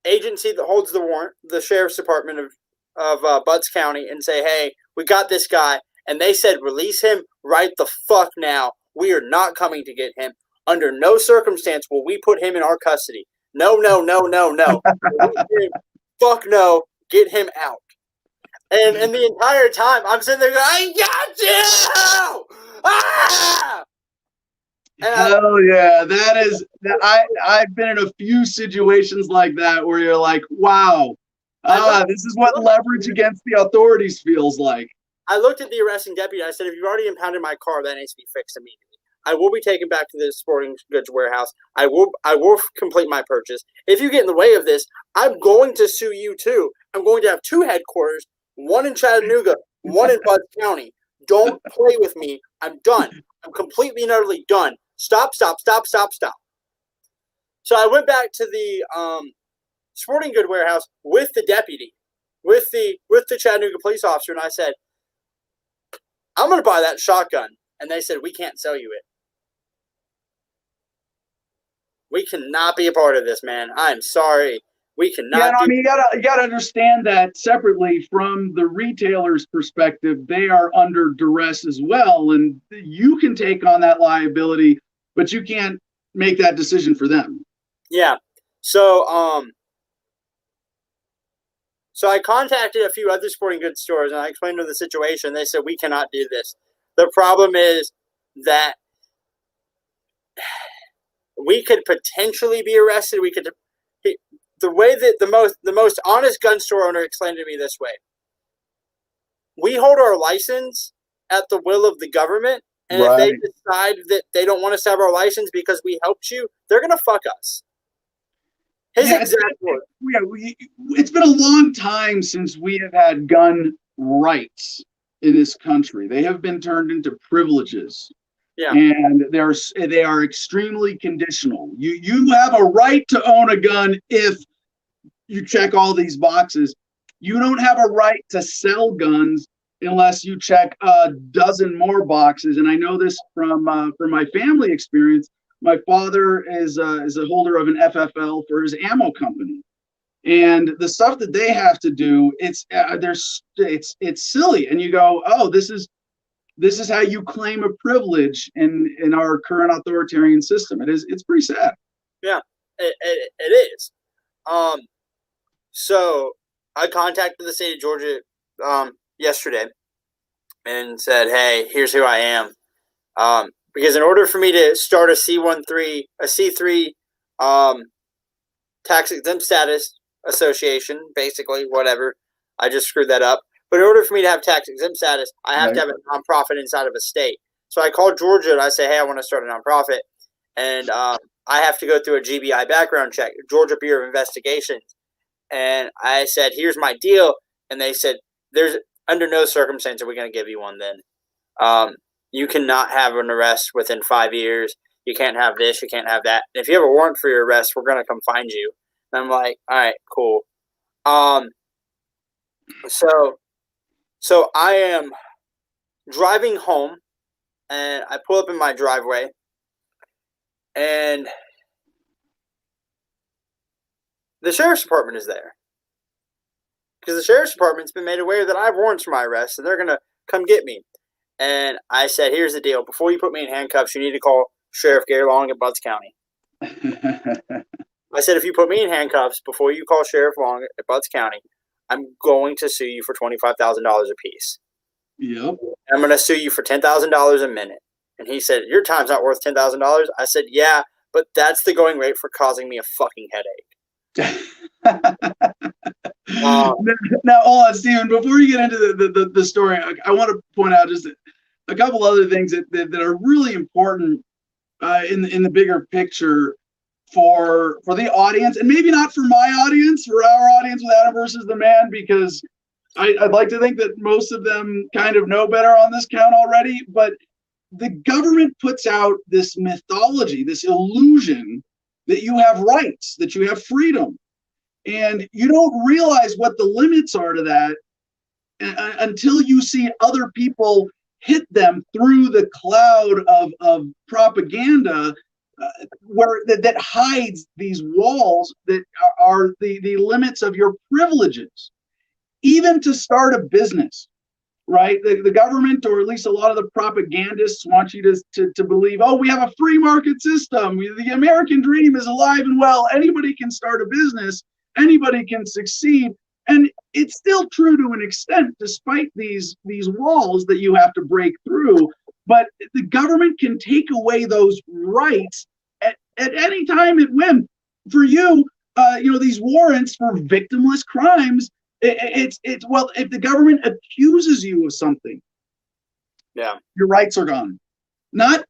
agency that holds the warrant, the sheriff's department of Butts County, and say, hey, we got this guy. And they said, release him right the fuck now. We are not coming to get him. Under no circumstance will we put him in our custody. No. Fuck no. Get him out. And the entire time, I'm sitting there going, I got you! Ah! Hell yeah, I've been in a few situations like that where you're like, wow, this is what leverage against the authorities feels like. I looked at the arresting deputy. I said, if you've already impounded my car, that needs to be fixed immediately. I will be taken back to the sporting goods warehouse. I will complete my purchase. If you get in the way of this, I'm going to sue you too. I'm going to have two headquarters, one in Chattanooga, one in Butts County. Don't play with me. I'm done. I'm completely and utterly done. Stop. So I went back to the sporting good warehouse with the deputy, with the Chattanooga police officer, and I said, I'm going to buy that shotgun. And they said, we can't sell you it. We cannot be a part of this, man. I'm sorry. We cannot. Yeah, I mean, you gotta understand that separately from the retailer's perspective, they are under duress as well, and you can take on that liability, but you can't make that decision for them. Yeah. So I contacted a few other sporting goods stores and I explained to them the situation. They said, we cannot do this. The problem is that we could potentially be arrested. The way that the most honest gun store owner explained to me this way: we hold our license at the will of the government, and if they decide that they don't want us to have our license because we helped you, they're gonna fuck us. It's been a long time since we have had gun rights in this country. They have been turned into privileges. Yeah. And they are extremely conditional. You have a right to own a gun if you check all these boxes. You don't have a right to sell guns unless you check a dozen more boxes. And I know this from my family experience. My father is a holder of an FFL for his ammo company, and the stuff that they have to do, it's silly. And you go, oh, this is how you claim a privilege in our current authoritarian system. It's pretty sad. Yeah, it is. So I contacted the state of Georgia yesterday, and said, "Hey, here's who I am." Because in order for me to start a C3 tax exempt status association, basically, whatever, I just screwed that up. But in order for me to have tax exempt status, I have to have a nonprofit inside of a state. So I called Georgia and I say, "Hey, I want to start a nonprofit, and I have to go through a GBI background check, Georgia Bureau of Investigations." And I said, "Here's my deal," and they said, "There's under no circumstance are we going to give you one. Then you cannot have an arrest within 5 years. You can't have this. You can't have that. And if you have a warrant for your arrest, we're going to come find you." And I'm like, "All right, cool." So I am driving home, and I pull up in my driveway, and the sheriff's department is there. Because the sheriff's department's been made aware that I have warrants for my arrest, and they're going to come get me. And I said, "Here's the deal. Before you put me in handcuffs, you need to call Sheriff Gary Long at Butts County." I said, "If you put me in handcuffs before you call Sheriff Long at Butts County, I'm going to sue you for $25,000 apiece. Yep. I'm going to sue you for $10,000 a minute." And he said, "Your time's not worth $10,000. I said, "Yeah, but that's the going rate for causing me a fucking headache." Now, hold on, Stephen. Before you get into the story, I want to point out just a couple other things that are really important in the bigger picture for the audience, and maybe not for my audience, for our audience with Adam versus the Man, because I'd like to think that most of them kind of know better on this count already. But the government puts out this mythology, this illusion that you have rights, that you have freedom. And you don't realize what the limits are to that until you see other people hit them through the cloud of propaganda that hides these walls that are the limits of your privileges. Even to start a business, right? The government, or at least a lot of the propagandists, want you to believe, "Oh, we have a free market system. The American dream is alive and well. Anybody can start a business. Anybody can succeed." And it's still true to an extent, despite these walls that you have to break through. But the government can take away those rights at any time at whim. For you, these warrants for victimless crimes, it's well, if the government accuses you of something, yeah, your rights are gone. Not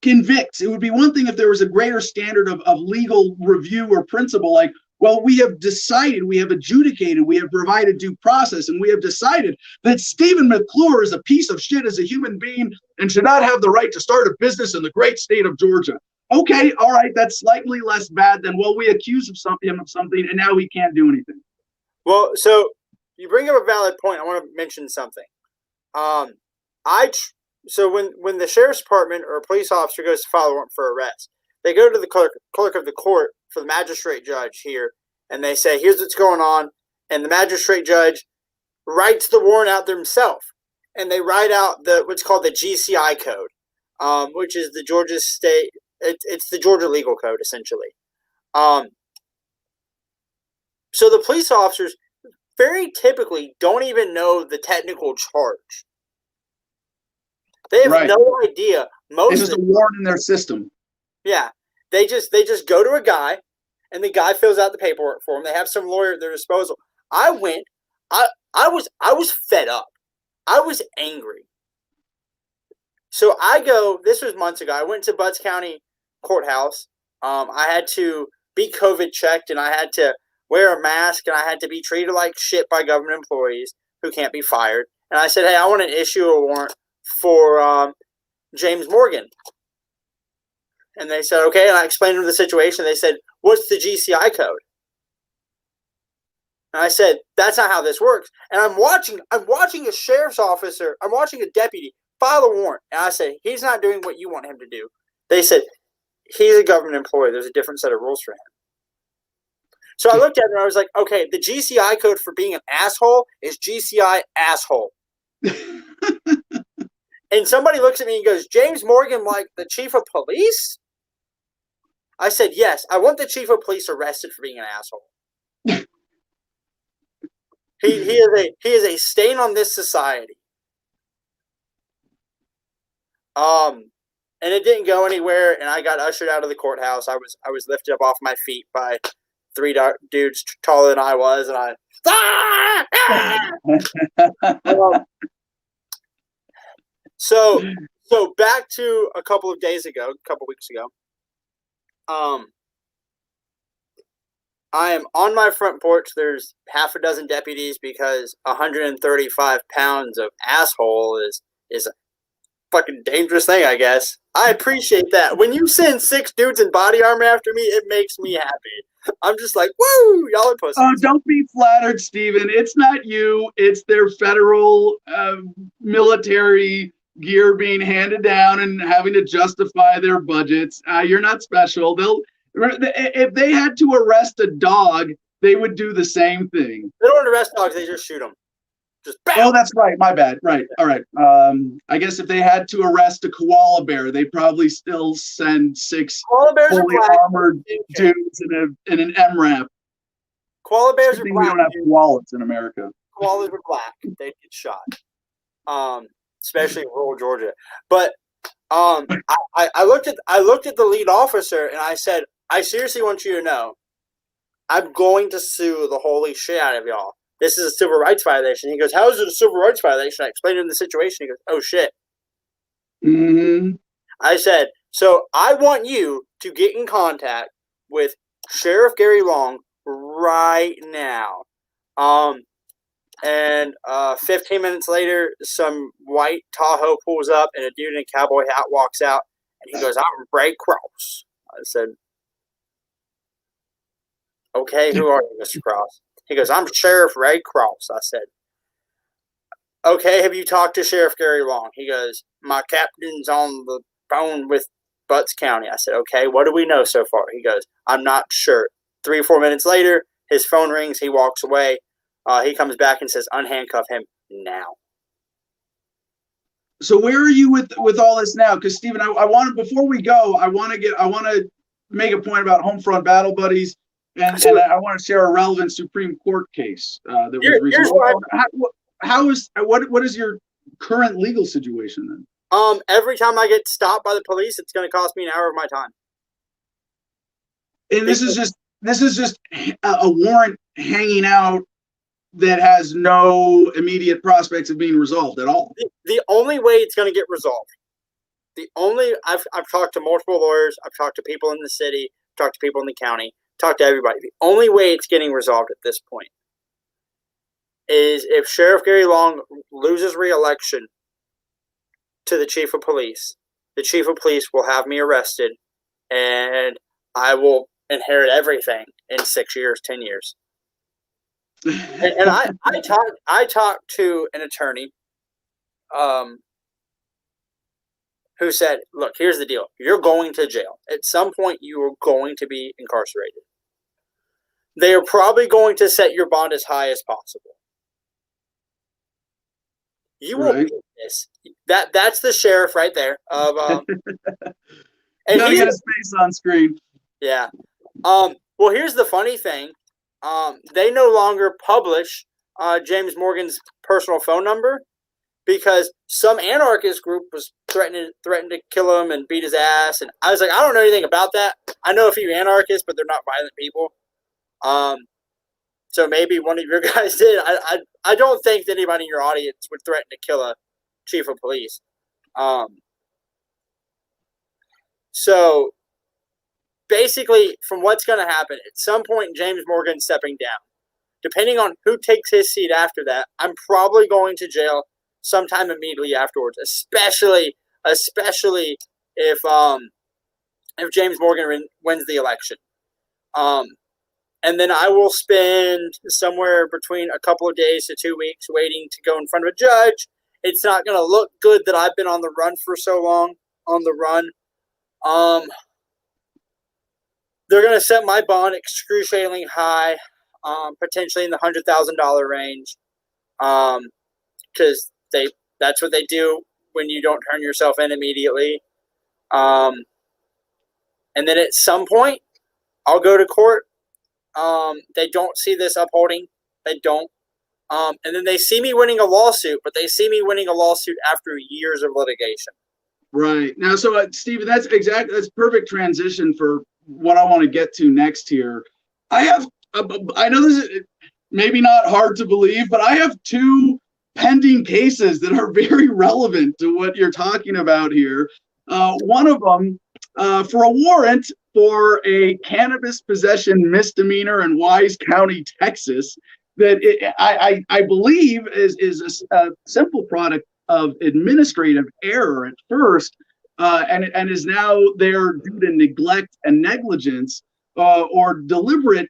convicts. It would be one thing if there was a greater standard of legal review or principle, like, well, we have decided, we have adjudicated, we have provided due process, and we have decided that Stephen McClure is a piece of shit as a human being and should not have the right to start a business in the great state of Georgia. Okay, all right, that's slightly less bad than, well, we accuse him of something and now he can't do anything. Well, so you bring up a valid point. I want to mention something. So when the sheriff's department or a police officer goes to file a warrant for arrest, they go to the clerk of the court, for the magistrate judge here, and they say, "Here's what's going on," and the magistrate judge writes the warrant out himself, and they write out what's called the GCI code, which is the Georgia state. It's the Georgia legal code, essentially. So the police officers very typically don't even know the technical charge. They have no idea. It's just a warrant in their system. Yeah. They just go to a guy, and the guy fills out the paperwork for them. They have some lawyer at their disposal. I was fed up. I was angry. So this was months ago. I went to Butts County Courthouse. I had to be COVID checked, and I had to wear a mask, and I had to be treated like shit by government employees who can't be fired. And I said, "Hey, I want to issue a warrant for James Morgan." And they said, "Okay." And I explained to them the situation. They said, "What's the GCI code?" And I said, "That's not how this works." And I'm watching a sheriff's officer, I'm watching a deputy file a warrant. And I said, "He's not doing what you want him to do." They said, "He's a government employee. There's a different set of rules for him." So I looked at it and I was like, okay, the GCI code for being an asshole is GCI asshole. And somebody looks at me and goes, "James Morgan, like the chief of police?" I said, "Yes, I want the chief of police arrested for being an asshole. He is a stain on this society." And it didn't go anywhere, and I got ushered out of the courthouse. I was lifted up off my feet by three dudes taller than I was, and so back to a couple weeks ago. I am on my front porch. There's half a dozen deputies because 135 pounds of asshole is a fucking dangerous thing, I guess. I appreciate that. When you send 6 dudes in body armor after me, it makes me happy. I'm just like, woo, y'all are pussies. Oh, don't be flattered, Steven. It's not you. It's their federal military gear being handed down and having to justify their budgets. You're not special. If they had to arrest a dog, they would do the same thing. They don't arrest dogs; they just shoot them. Just bam! Oh, that's right. My bad. Right. All right. I guess if they had to arrest a koala bear, they probably still send 6 koala bears fully armored dudes in an MRAP. Koala bears are black. black. We don't have koalas in America. Koalas are black. They get shot. Especially in rural Georgia. But I looked at the lead officer and I said, I seriously want you to know, I'm going to sue the holy shit out of y'all. This is a civil rights violation. He goes, how is it a civil rights violation? I explained to him the situation. He goes, oh shit. Mm-hmm. I said, so I want you to get in contact with Sheriff Gary Long right now. And 15 minutes later, some white Tahoe pulls up and a dude in a cowboy hat walks out and he goes, I'm Ray Cross. I said, okay, who are you, Mr. Cross? He goes, I'm Sheriff Ray Cross. I said, okay, have you talked to Sheriff Gary Long? He goes, my captain's on the phone with Butts County. I said, okay, what do we know so far? He goes, I'm not sure. 3 or 4 minutes later, his phone rings. He walks away. He comes back and says, unhandcuff him now. So where are you with all this now? Because Steven, I want to, before we go, I want to make a point about Homefront Battle Buddies, and I want to share a relevant Supreme Court case that was recently. What is your current legal situation then? Every time I get stopped by the police, it's going to cost me an hour of my time. And this is just a warrant hanging out that has no immediate prospects of being resolved at all. The only way it's going to get resolved, I've talked to multiple lawyers, I've talked to people in the city, talked to people in the county, talked to everybody. The only way it's getting resolved at this point is if Sheriff Gary Long loses re-election to the chief of police. The chief of police will have me arrested, and I will inherit everything in 6 years, 10 years. And I talked to an attorney who said, look, here's the deal. You're going to jail. At some point, you are going to be incarcerated. They are probably going to set your bond as high as possible. You will beat this. That's the sheriff right there. And you gotta get his face on screen. Yeah. Well, here's the funny thing. They no longer publish James Morgan's personal phone number because some anarchist group was threatened to kill him and beat his ass. And I was like, I don't know anything about that. I know a few anarchists, but they're not violent people. So maybe one of your guys did. I don't think that anybody in your audience would threaten to kill a chief of police. So basically, from what's going to happen, at some point, James Morgan stepping down. Depending on who takes his seat after that, I'm probably going to jail sometime immediately afterwards, especially if James Morgan wins the election. And then I will spend somewhere between a couple of days to 2 weeks waiting to go in front of a judge. It's not going to look good that I've been on the run for so long. They're going to set my bond excruciatingly high, potentially in the $100,000 range, because that's what they do when you don't turn yourself in immediately. And then at some point, I'll go to court. They don't see this upholding. They don't. And then they see me winning a lawsuit, but they see me winning a lawsuit after years of litigation. Right. Now, so Stephen, that's perfect transition for what I want to get to next here. I have, I know this is maybe not hard to believe, but I have two pending cases that are very relevant to what you're talking about here. One of them for a warrant for a cannabis possession misdemeanor in Wise County, Texas, that I believe is a simple product of administrative error at first, and is now there due to neglect and negligence, or deliberate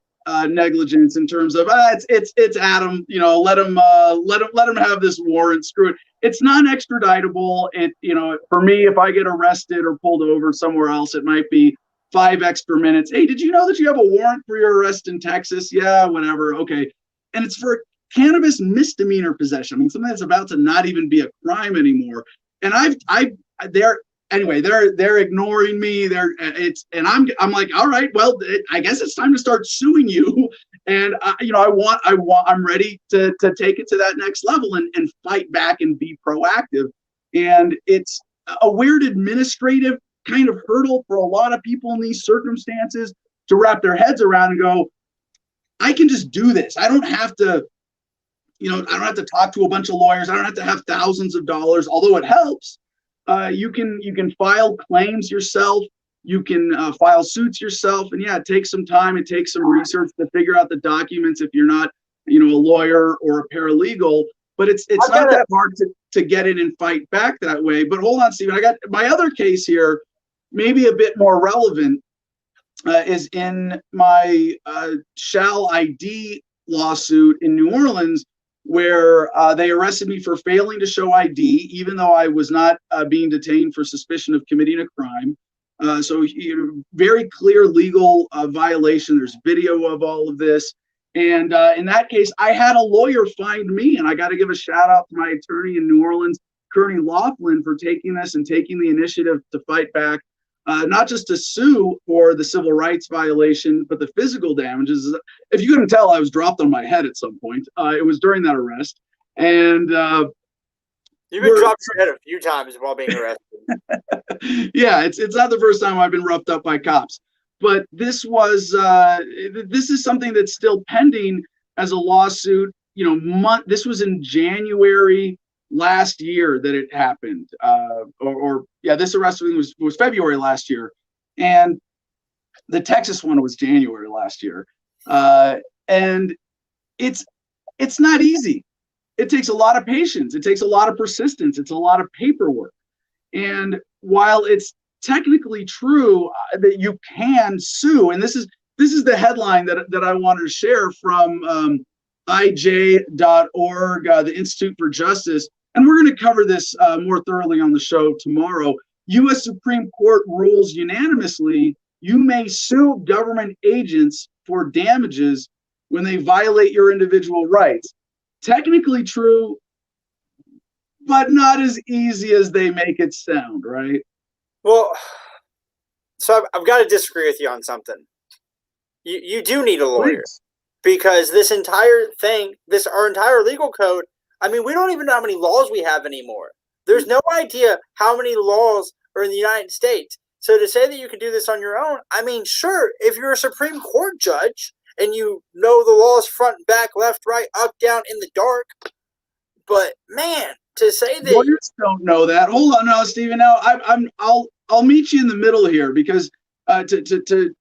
negligence in terms of it's Adam, let him have this warrant. Screw it. It's non-extraditable. For me, if I get arrested or pulled over somewhere else, it might be 5 extra minutes. Hey, did you know that you have a warrant for your arrest in Texas? Yeah, whatever. Okay, and it's for cannabis misdemeanor possession. I mean, something that's about to not even be a crime anymore. And they're ignoring me. I'm like, all right, well, I guess it's time to start suing you. And I'm ready to take it to that next level and fight back and be proactive. And it's a weird administrative kind of hurdle for a lot of people in these circumstances to wrap their heads around and go, I can just do this. I don't have to, I don't have to talk to a bunch of lawyers. I don't have to have thousands of dollars, although it helps. You can file claims yourself. You can file suits yourself. And yeah, it takes some time. It takes some research to figure out the documents if you're not, a lawyer or a paralegal. But it's not that hard to get in and fight back that way. But hold on, Stephen. I got my other case here, maybe a bit more relevant, is in my Shall ID lawsuit in New Orleans, where they arrested me for failing to show ID, even though I was not being detained for suspicion of committing a crime. So very clear legal violation. There's video of all of this. And in that case, I had a lawyer find me, and I got to give a shout out to my attorney in New Orleans, Kearney Laughlin, for taking this and taking the initiative to fight back, not just to sue for the civil rights violation, but the physical damages. If you couldn't tell, I was dropped on my head at some point. It was during that arrest. And you've been dropped your head a few times while being arrested. Yeah, it's not the first time I've been roughed up by cops. But this is something that's still pending as a lawsuit. This was in January last year that it happened, this arrest was February last year, and the Texas one was January last year, and it's not easy. It takes a lot of patience. It takes a lot of persistence. It's a lot of paperwork. And while it's technically true that you can sue, and this is the headline that I wanted to share from IJ.org, the Institute for Justice. And we're going to cover this more thoroughly on the show tomorrow. U.S. Supreme Court rules unanimously you may sue government agents for damages when they violate your individual rights. Technically true, but not as easy as they make it sound, right? Well, so I've got to disagree with you on something. You do need a lawyer. Please. Because this entire thing, our entire legal code, I mean, we don't even know how many laws we have anymore. There's no idea how many laws are in the United States. So to say that you can do this on your own, I mean, sure, if you're a Supreme Court judge and you know the laws front and back, left, right, up, down, in the dark, but man, to say that lawyers don't know that. Hold on, no, Stephen. Now I'll meet you in the middle here, because to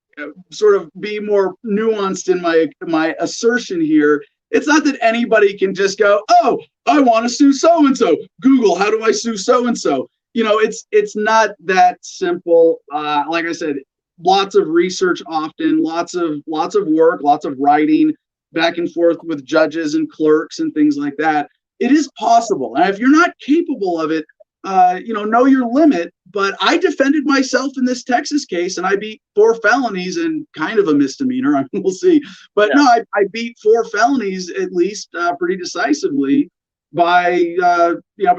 sort of be more nuanced in my assertion here. It's not that anybody can just go, oh, I want to sue so-and-so. Google, how do I sue so-and-so? It's not that simple. Like I said, lots of research often, lots of work, lots of writing back and forth with judges and clerks and things like that. It is possible. And if you're not capable of it, know your limit. But I defended myself in this Texas case, and I beat 4 felonies and kind of a misdemeanor. I mean, we'll see. But yeah. No, I beat 4 felonies at least pretty decisively by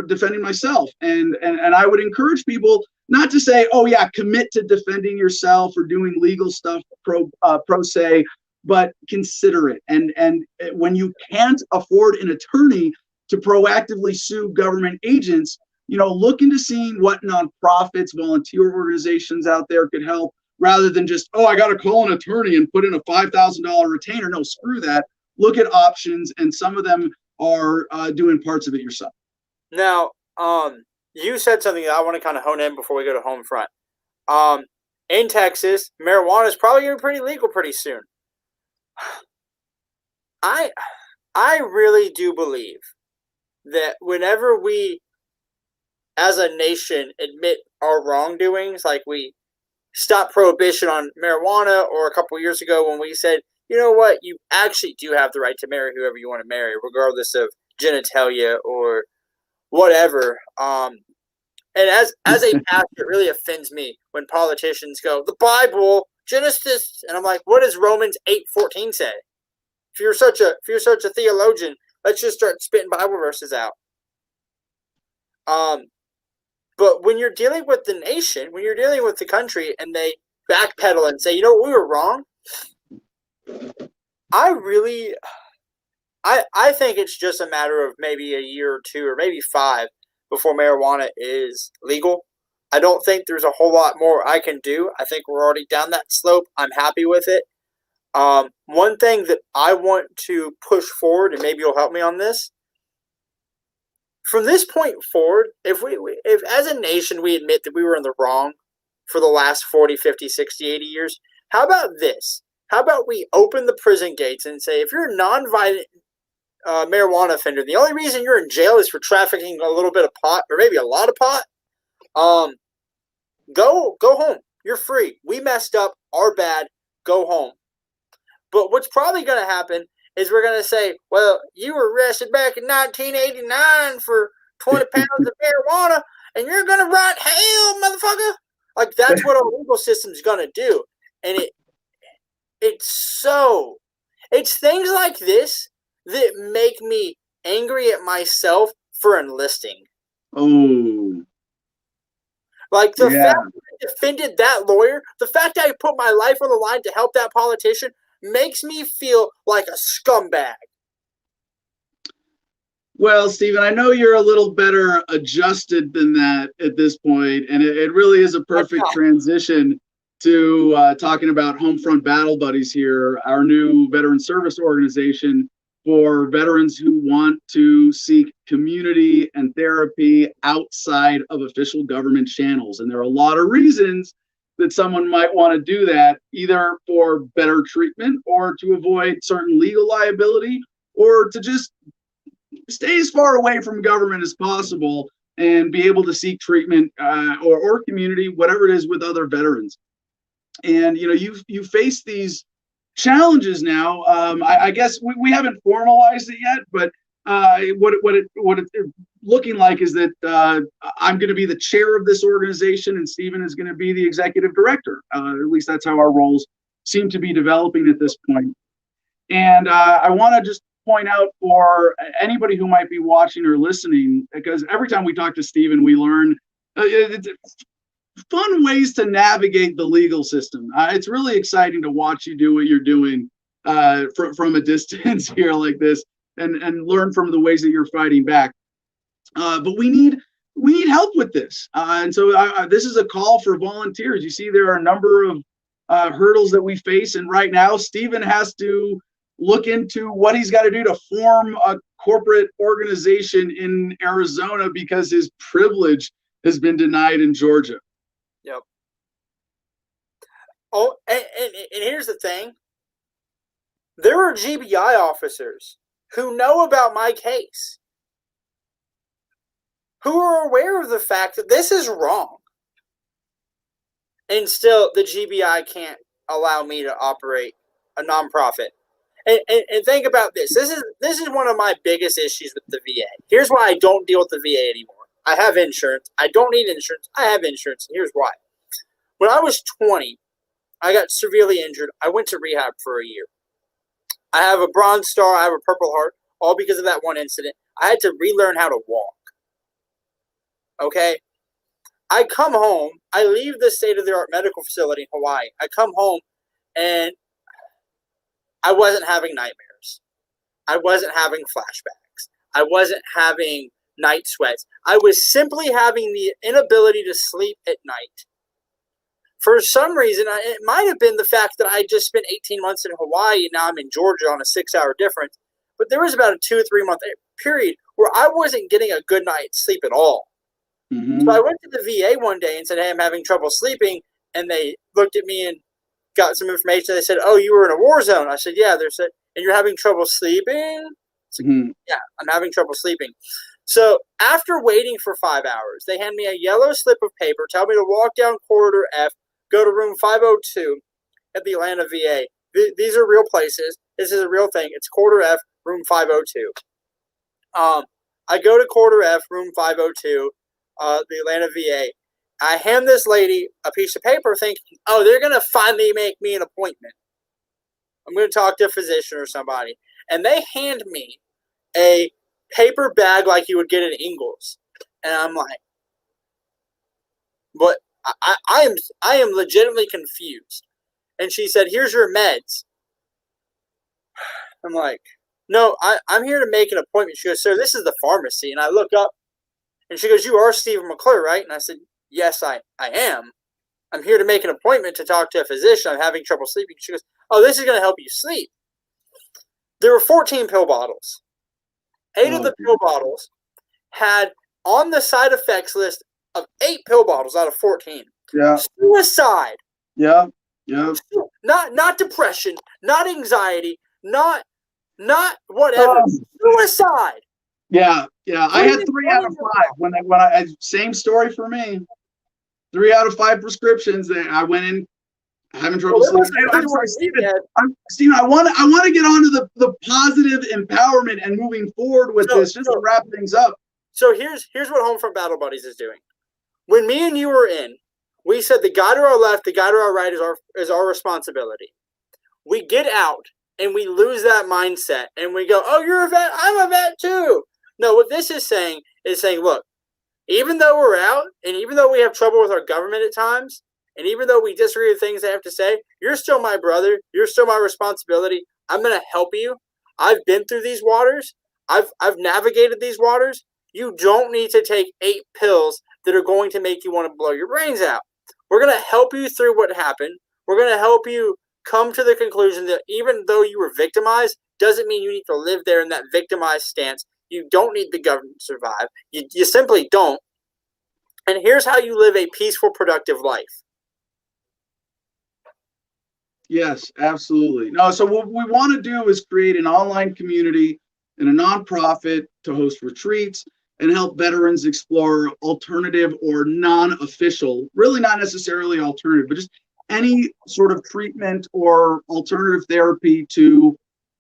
defending myself. And I would encourage people not to say, oh yeah, commit to defending yourself or doing legal stuff pro se, but consider it. And when you can't afford an attorney to proactively sue government agents, look into seeing what nonprofits, volunteer organizations out there could help, rather than just, oh, I got to call an attorney and put in a $5,000 retainer. No, screw that. Look at options, and some of them are doing parts of it yourself. Now, you said something that I want to kind of hone in before we go to home front. In Texas, marijuana is probably going to be pretty legal pretty soon. I really do believe that whenever we, as a nation, admit our wrongdoings, like we stopped prohibition on marijuana, or a couple years ago when we said, you know what, you actually do have the right to marry whoever you want to marry, regardless of genitalia or whatever. And as a pastor, it really offends me when politicians go, the Bible, Genesis, and I'm like, what does Romans 8:14 say? If you're such a theologian, let's just start spitting Bible verses out. But when you're dealing with the nation, when you're dealing with the country, and they backpedal and say, you know what, we were wrong, I think it's just a matter of maybe a year or two, or maybe 5, before marijuana is legal. I don't think there's a whole lot more I can do. I think we're already down that slope. I'm happy with it. One thing that I want to push forward, and maybe you'll help me on this, from this point forward, if as a nation we admit that we were in the wrong for the last 40, 50, 60, 80 years, how about this? How about we open the prison gates and say, if you're a non-violent marijuana offender, the only reason you're in jail is for trafficking a little bit of pot, or maybe a lot of pot, go home. You're free. We messed up. Our bad. Go home. But what's probably going to happen is we're going to say, well, you were arrested back in 1989 for 20 pounds of marijuana, and you're going to rot hell, motherfucker. Like, that's what our legal system's going to do. And it's things like this that make me angry at myself for enlisting. Oh. Like, the fact that I defended that lawyer, the fact that I put my life on the line to help that politician, makes me feel like a scumbag. Well, Stephen, I know you're a little better adjusted than that at this point, and it really is a perfect transition to talking about Homefront Battle Buddies here, our new veteran service organization for veterans who want to seek community and therapy outside of official government channels. And there are a lot of reasons that someone might want to do that, either for better treatment, or to avoid certain legal liability, or to just stay as far away from government as possible and be able to seek treatment or community, whatever it is, with other veterans. And you face these challenges now. I guess we haven't formalized it yet, but what it's looking like is that I'm going to be the chair of this organization, and Stephen is going to be the executive director. At least that's how our roles seem to be developing at this point. And I want to just point out for anybody who might be watching or listening, because every time we talk to Stephen, we learn fun ways to navigate the legal system. It's really exciting to watch you do what you're doing from a distance here like this, and learn from the ways that you're fighting back. But we need help with this. And so this is a call for volunteers. You see, there are a number of hurdles that we face. And right now, Stephen has to look into what he's got to do to form a corporate organization in Arizona because his privilege has been denied in Georgia. Yep. Oh, and here's the thing. There are GBI officers who know about my case, who are aware of the fact that this is wrong. And still, the GBI can't allow me to operate a nonprofit. And think about this. This is one of my biggest issues with the VA. Here's why I don't deal with the VA anymore. I have insurance. I don't need insurance. I have insurance. And here's why. When I was 20, I got severely injured. I went to rehab for a year. I have a Bronze Star. I have a Purple Heart, all because of that one incident. I had to relearn how to walk. Okay? I come home. I leave the state-of-the-art medical facility in Hawaii. I come home, and I wasn't having nightmares. I wasn't having flashbacks. I wasn't having night sweats. I was simply having the inability to sleep at night. For some reason, it might have been the fact that I just spent 18 months in Hawaii and now I'm in Georgia on a 6-hour difference. But there was about a 2 or 3 month period where I wasn't getting a good night's sleep at all. Mm-hmm. So I went to the VA one day and said, hey, I'm having trouble sleeping. And they looked at me and got some information. They said, oh, you were in a war zone. I said, yeah. They said, and you're having trouble sleeping? Said, yeah, I'm having trouble sleeping. So after waiting for 5 hours, they hand me a yellow slip of paper, tell me to walk down corridor F, go to room 502 at the Atlanta VA. These are real places. This is a real thing. It's corridor F, room 502. I go to corridor F, room 502, the Atlanta VA. I hand this lady a piece of paper thinking, oh, they're going to finally make me an appointment. I'm going to talk to a physician or somebody. And they hand me a paper bag like you would get at Ingles. And I'm like, what? I am legitimately confused. And she said, here's your meds. I'm like, no, I'm here to make an appointment. She goes, sir, this is the pharmacy. And I look up and she goes, you are Stephen McClure, right? And I said, yes, I am. I'm here to make an appointment to talk to a physician. I'm having trouble sleeping. She goes, oh, this is going to help you sleep. There were 14 pill bottles. 8 of the pill bottles had on the side effects list of 8 pill bottles out of 14. Yeah. Suicide. Yeah. Yeah. Not depression, not anxiety, not whatever. Suicide. Yeah. Yeah. I had 3 out of 5 when I same story for me. 3 out of 5 prescriptions that I went in having trouble sleeping. I'm sorry, Stephen. Stephen, I want to get onto the positive empowerment and moving forward with this just to wrap things up. So here's what Homefront Battle Buddies is doing. When me and you were in, we said the guy to our left, the guy to our right is our responsibility. We get out and we lose that mindset and we go, oh, you're a vet, I'm a vet too. No, what this is saying, look, even though we're out and even though we have trouble with our government at times, and even though we disagree with things they have to say, you're still my brother. You're still my responsibility. I'm going to help you. I've been through these waters. I've navigated these waters. You don't need to take 8 pills that are going to make you want to blow your brains out. We're going to help you through what happened. We're going to help you come to the conclusion that even though you were victimized, doesn't mean you need to live there in that victimized stance. You don't need the government to survive. You simply don't. And here's how you live a peaceful, productive life. Yes, absolutely. No, so what we want to do is create an online community and a nonprofit to host retreats and help veterans explore alternative or non-official, really not necessarily alternative, but just any sort of treatment or alternative therapy to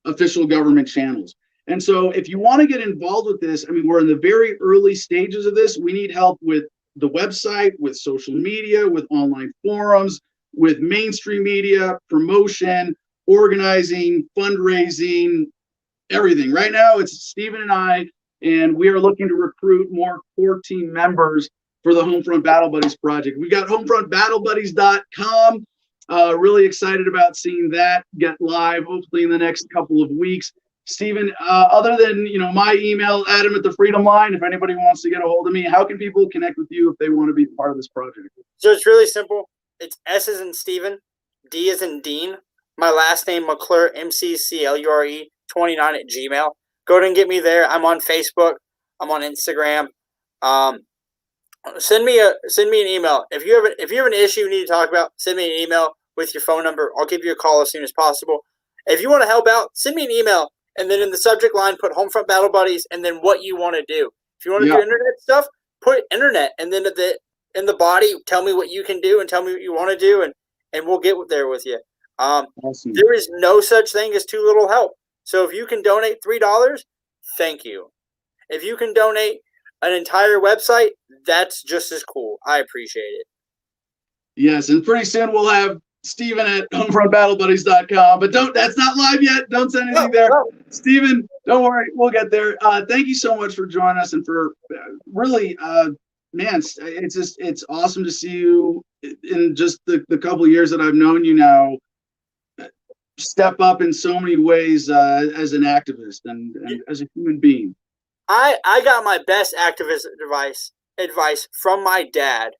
official government channels. And so if you want to get involved with this, I mean, we're in the very early stages of this. We need help with the website, with social media, with online forums, with mainstream media, promotion, organizing, fundraising, everything. Right now, it's Stephen and I, and we are looking to recruit more core team members for the Homefront Battle Buddies project. We got homefrontbattlebuddies.com. Really excited about seeing that get live, hopefully in the next couple of weeks. Stephen, other than my email, Adam at the Freedom Line, if anybody wants to get a hold of me, how can people connect with you if they want to be part of this project? So it's really simple. It's S as in Stephen, D as in Dean, my last name McClure, MCCLURE 29 at Gmail. Go ahead and get me there. I'm on Facebook. I'm on Instagram. Send me an email. If you have an issue you need to talk about, send me an email with your phone number. I'll give you a call as soon as possible. If you want to help out, send me an email, and then in the subject line put Homefront Battle Buddies, and then what you want to do. If you want to do internet stuff, put internet, and then in the body, tell me what you can do and tell me what you want to do, and we'll get there with you. Awesome. There is no such thing as too little help. So if you can donate $3, thank you. If you can donate an entire website, that's just as cool. I appreciate it. Yes, and pretty soon we'll have Stephen at homefrontbattlebuddies.com, but that's not live yet. Don't send anything there. No. Stephen, don't worry, we'll get there. Thank you so much for joining us and for really, man, it's awesome to see you in just the couple of years that I've known you now step up in so many ways as an activist and as a human being. I got my best activist advice from my dad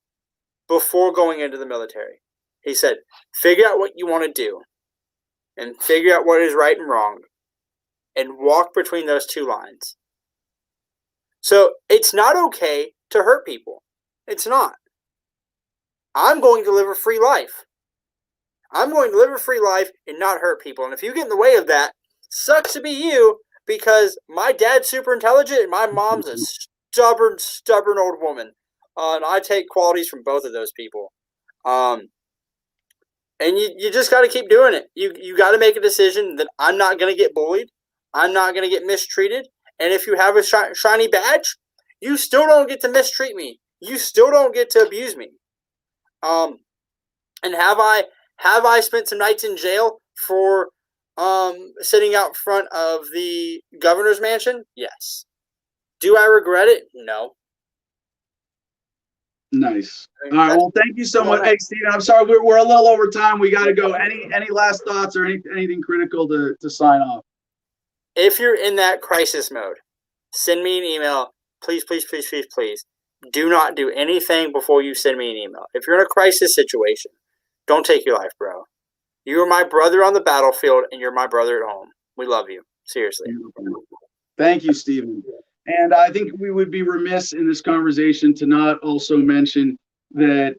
before going into the military. He said, figure out what you want to do and figure out what is right and wrong and walk between those two lines. So it's not okay to hurt people. It's not. I'm going to live a free life. I'm going to live a free life and not hurt people. And if you get in the way of that, sucks to be you, because my dad's super intelligent and my mom's a stubborn old woman. And I take qualities from both of those people. And you just got to keep doing it. You got to make a decision that I'm not going to get bullied. I'm not going to get mistreated. And if you have a shiny badge, you still don't get to mistreat me. You still don't get to abuse me. And have I spent some nights in jail for sitting out front of the governor's mansion? Yes. Do I regret it? No. Nice. All right. Well, thank you so much. Hey, Steven, I'm sorry we're a little over time. We got to go. Any last thoughts or anything critical to sign off? If you're in that crisis mode, send me an email. Please, please, please, please, please. Do not do anything before you send me an email. If you're in a crisis situation, don't take your life, bro. You are my brother on the battlefield, and you're my brother at home. We love you. Seriously. Thank you, Steven. And I think we would be remiss in this conversation to not also mention that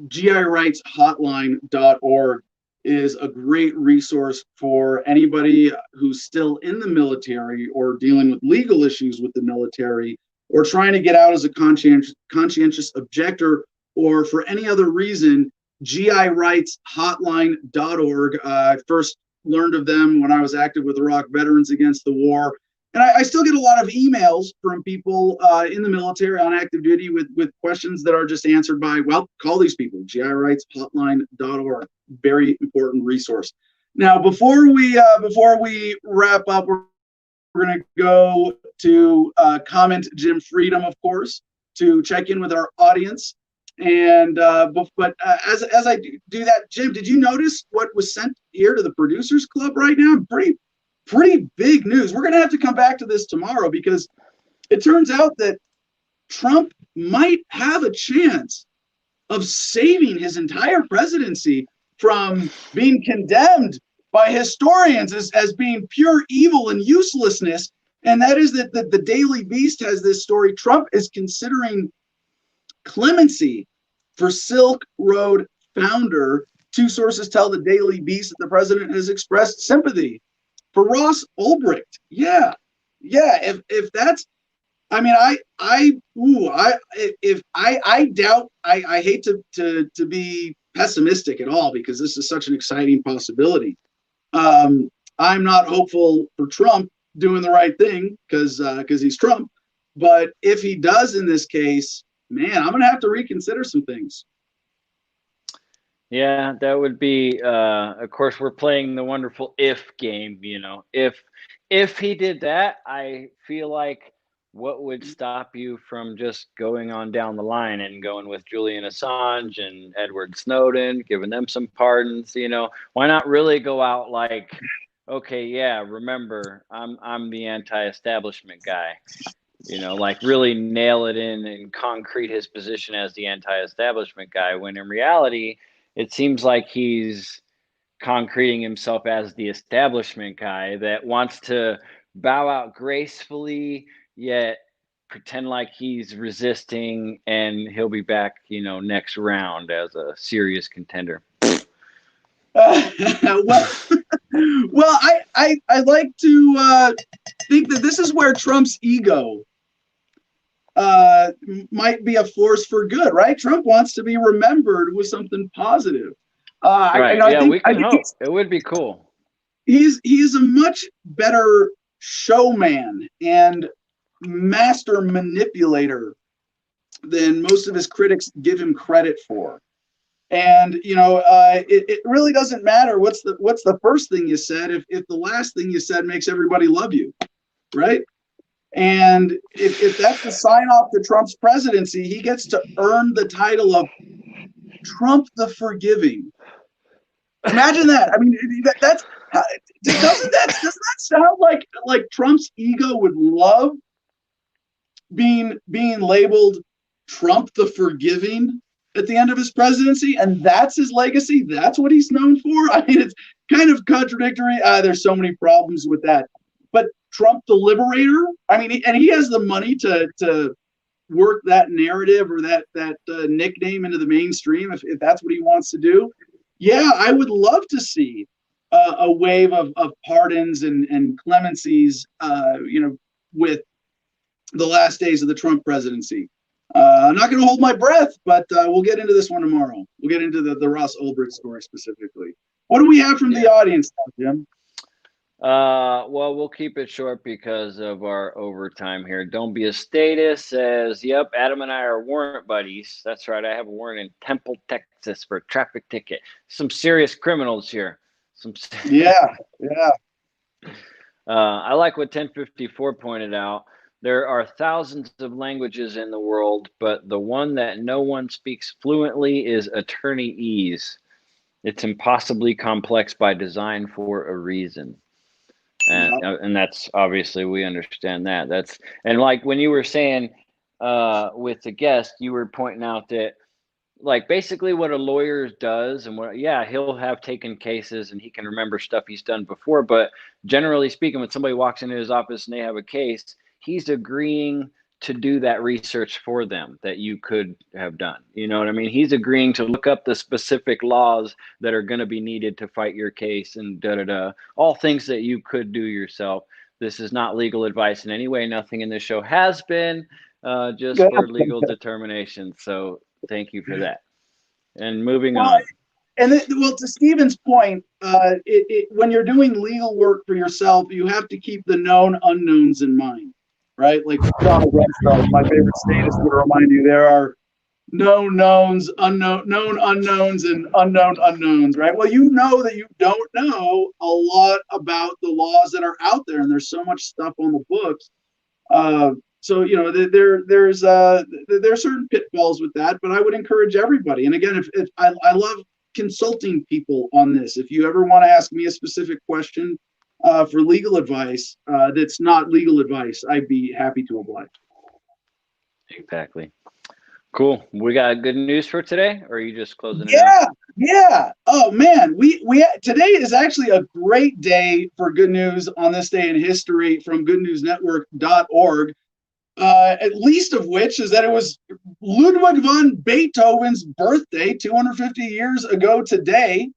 GIRightsHotline.org is a great resource for anybody who's still in the military or dealing with legal issues with the military or trying to get out as a conscientious objector or for any other reason. GIRightsHotline.org. I first learned of them when I was active with Iraq Veterans Against the War. And I still get a lot of emails from people in the military on active duty with questions that are just answered by, well, call these people, GIRightsHotline.org. Very important resource. Now, before we wrap up, we're going to go to Comment Jim Freedom, of course, to check in with our audience. And but as I do that, Jim, did you notice what was sent here to the Producers Club right now? Pretty big news. We're going to have to come back to this tomorrow because it turns out that Trump might have a chance of saving his entire presidency from being condemned by historians as being pure evil and uselessness. And that is that the Daily Beast has this story. Trump is considering clemency for Silk Road founder. Two sources tell the Daily Beast that the president has expressed sympathy for Ross Ulbricht. Yeah. If that's, I mean, I doubt. I hate to be pessimistic at all because this is such an exciting possibility. I'm not hopeful for Trump doing the right thing because he's Trump. But if he does in this case, man, I'm gonna have to reconsider some things. Yeah, that would be, of course, we're playing the wonderful if game, you know. If he did that, I feel like what would stop you from just going on down the line and going with Julian Assange and Edward Snowden, giving them some pardons, you know? Why not really go out like, okay, yeah, remember, I'm the anti-establishment guy. You know, like really nail it in and concrete his position as the anti-establishment guy, when in reality, it seems like he's concreting himself as the establishment guy that wants to bow out gracefully, yet pretend like he's resisting and he'll be back, you know, next round as a serious contender. Well, I like to think that this is where Trump's ego might be a force for good, right? Trump wants to be remembered with something positive. Right. I think hope. It would be cool. He's a much better showman and master manipulator than most of his critics give him credit for. And you know, it really doesn't matter what's the first thing you said if the last thing you said makes everybody love you, right? And if that's the sign off to Trump's presidency, he gets to earn the title of Trump the Forgiving. Imagine that. I mean, Doesn't that sound like Trump's ego would love being labeled Trump the Forgiving at the end of his presidency, and that's his legacy? That's what he's known for? I mean, it's kind of contradictory. There's so many problems with that. But Trump the Liberator, I mean, and he has the money to work that narrative or that nickname into the mainstream if that's what he wants to do. Yeah, I would love to see a wave of pardons and clemencies, with the last days of the Trump presidency. I'm not going to hold my breath, but we'll get into this one tomorrow. We'll get into the Ross Ulbricht story specifically. What do we have from the audience now, Jim? Well, we'll keep it short because of our overtime here. Don't Be a Status says, yep, Adam and I are warrant buddies. That's right. I have a warrant in Temple, Texas for a traffic ticket. Some serious criminals here. Yeah. I like what 1054 pointed out. There are thousands of languages in the world, but the one that no one speaks fluently is attorneyese. It's impossibly complex by design for a reason. And that's obviously, we understand that. And like when you were saying with the guest, you were pointing out that like basically what a lawyer does and he'll have taken cases and he can remember stuff he's done before. But generally speaking, when somebody walks into his office and they have a case, he's agreeing to do that research for them that you could have done. You know what I mean? He's agreeing to look up the specific laws that are going to be needed to fight your case and all things that you could do yourself. This is not legal advice in any way. Nothing in this show has been just for legal determination. So thank you for that. And moving on. And to Stephen's point, when you're doing legal work for yourself, you have to keep the known unknowns in mind. Right? Like Donald Rumsfeld, my favorite statist, would remind you there are known knowns, known unknowns, and unknown unknowns, right? Well, you know that you don't know a lot about the laws that are out there, and there's so much stuff on the books. So there's certain pitfalls with that, but I would encourage everybody. And again, if I love consulting people on this. If you ever want to ask me a specific question for legal advice that's not legal advice, I'd be happy to oblige. Exactly. Cool. We got good news for today, or are you just closing it out? Yeah. Oh man, we today is actually a great day for good news on this day in history from goodnewsnetwork.org. At least of which is that it was Ludwig van Beethoven's birthday 250 years ago today.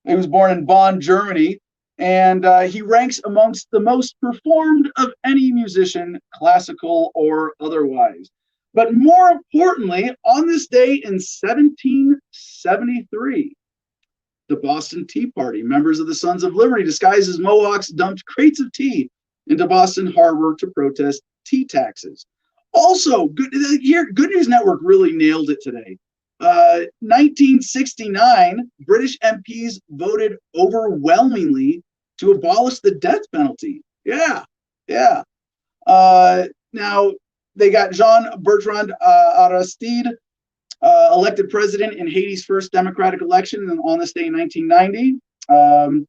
He was born in Bonn, Germany. And he ranks amongst the most performed of any musician, classical or otherwise. But more importantly, on this day in 1773, the Boston Tea Party, members of the Sons of Liberty disguised as Mohawks, dumped crates of tea into Boston Harbor to protest tea taxes. Also, Good News Network really nailed it today. 1969, British MPs voted overwhelmingly to abolish the death penalty. Yeah. Now, they got Jean-Bertrand Aristide elected president in Haiti's first democratic election on this day in 1990.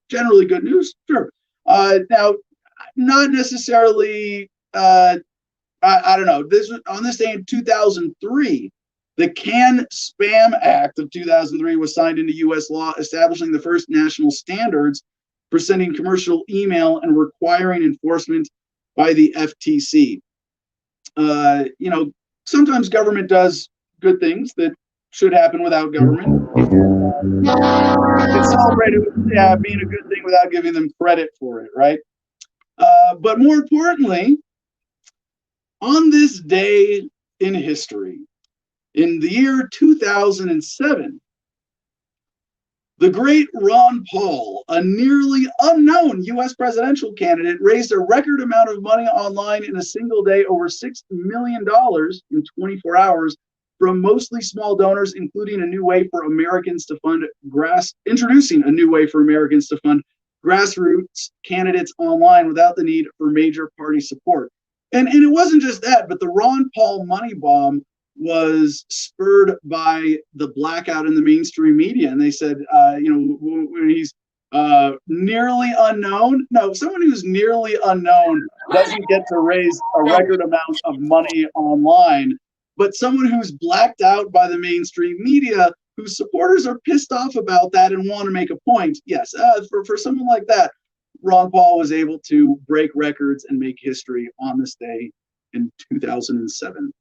Generally good news, sure. Now, not necessarily, I don't know. On this day in 2003, the CAN-SPAM Act of 2003 was signed into U.S. law, establishing the first national standards for sending commercial email and requiring enforcement by the FTC. Sometimes government does good things that should happen without government. It's celebrated with being a good thing without giving them credit for it, right? But more importantly, on this day in history, in the year 2007, the great Ron Paul, a nearly unknown U.S. presidential candidate, raised a record amount of money online in a single day, over $6 million in 24 hours, from mostly small donors, including introducing a new way for Americans to fund grassroots candidates online without the need for major party support. And it wasn't just that, but the Ron Paul money bomb was spurred by the blackout in the mainstream media. And they said, when he's nearly unknown. No, someone who's nearly unknown doesn't get to raise a record amount of money online, but someone who's blacked out by the mainstream media, whose supporters are pissed off about that and want to make a point. Yes, for someone like that, Ron Paul was able to break records and make history on this day in 2007.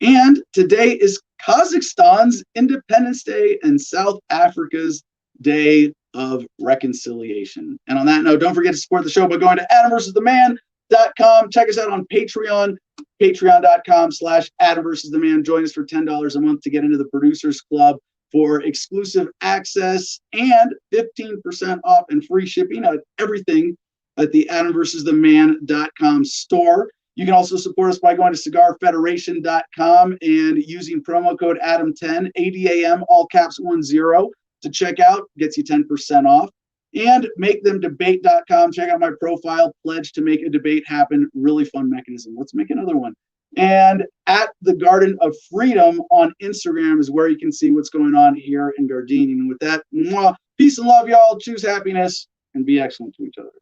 And today is Kazakhstan's Independence Day and South Africa's Day of Reconciliation. And on that note, don't forget to support the show by going to AdamVersusTheMan.com. Check us out on Patreon, patreon.com/AdamVersusTheMan. Join us for $10 a month to get into the Producers Club for exclusive access and 15% off and free shipping on everything at the AdamVersusTheMan.com store. You can also support us by going to CigarFederation.com and using promo code ADAM10, ADAM, all caps 10, to check out. Gets you 10% off. And MakeThemDebate.com. Check out my profile. Pledge to make a debate happen. Really fun mechanism. Let's make another one. And at the Garden of Freedom on Instagram is where you can see what's going on here in Gardenia. And with that, peace and love, y'all. Choose happiness and be excellent to each other.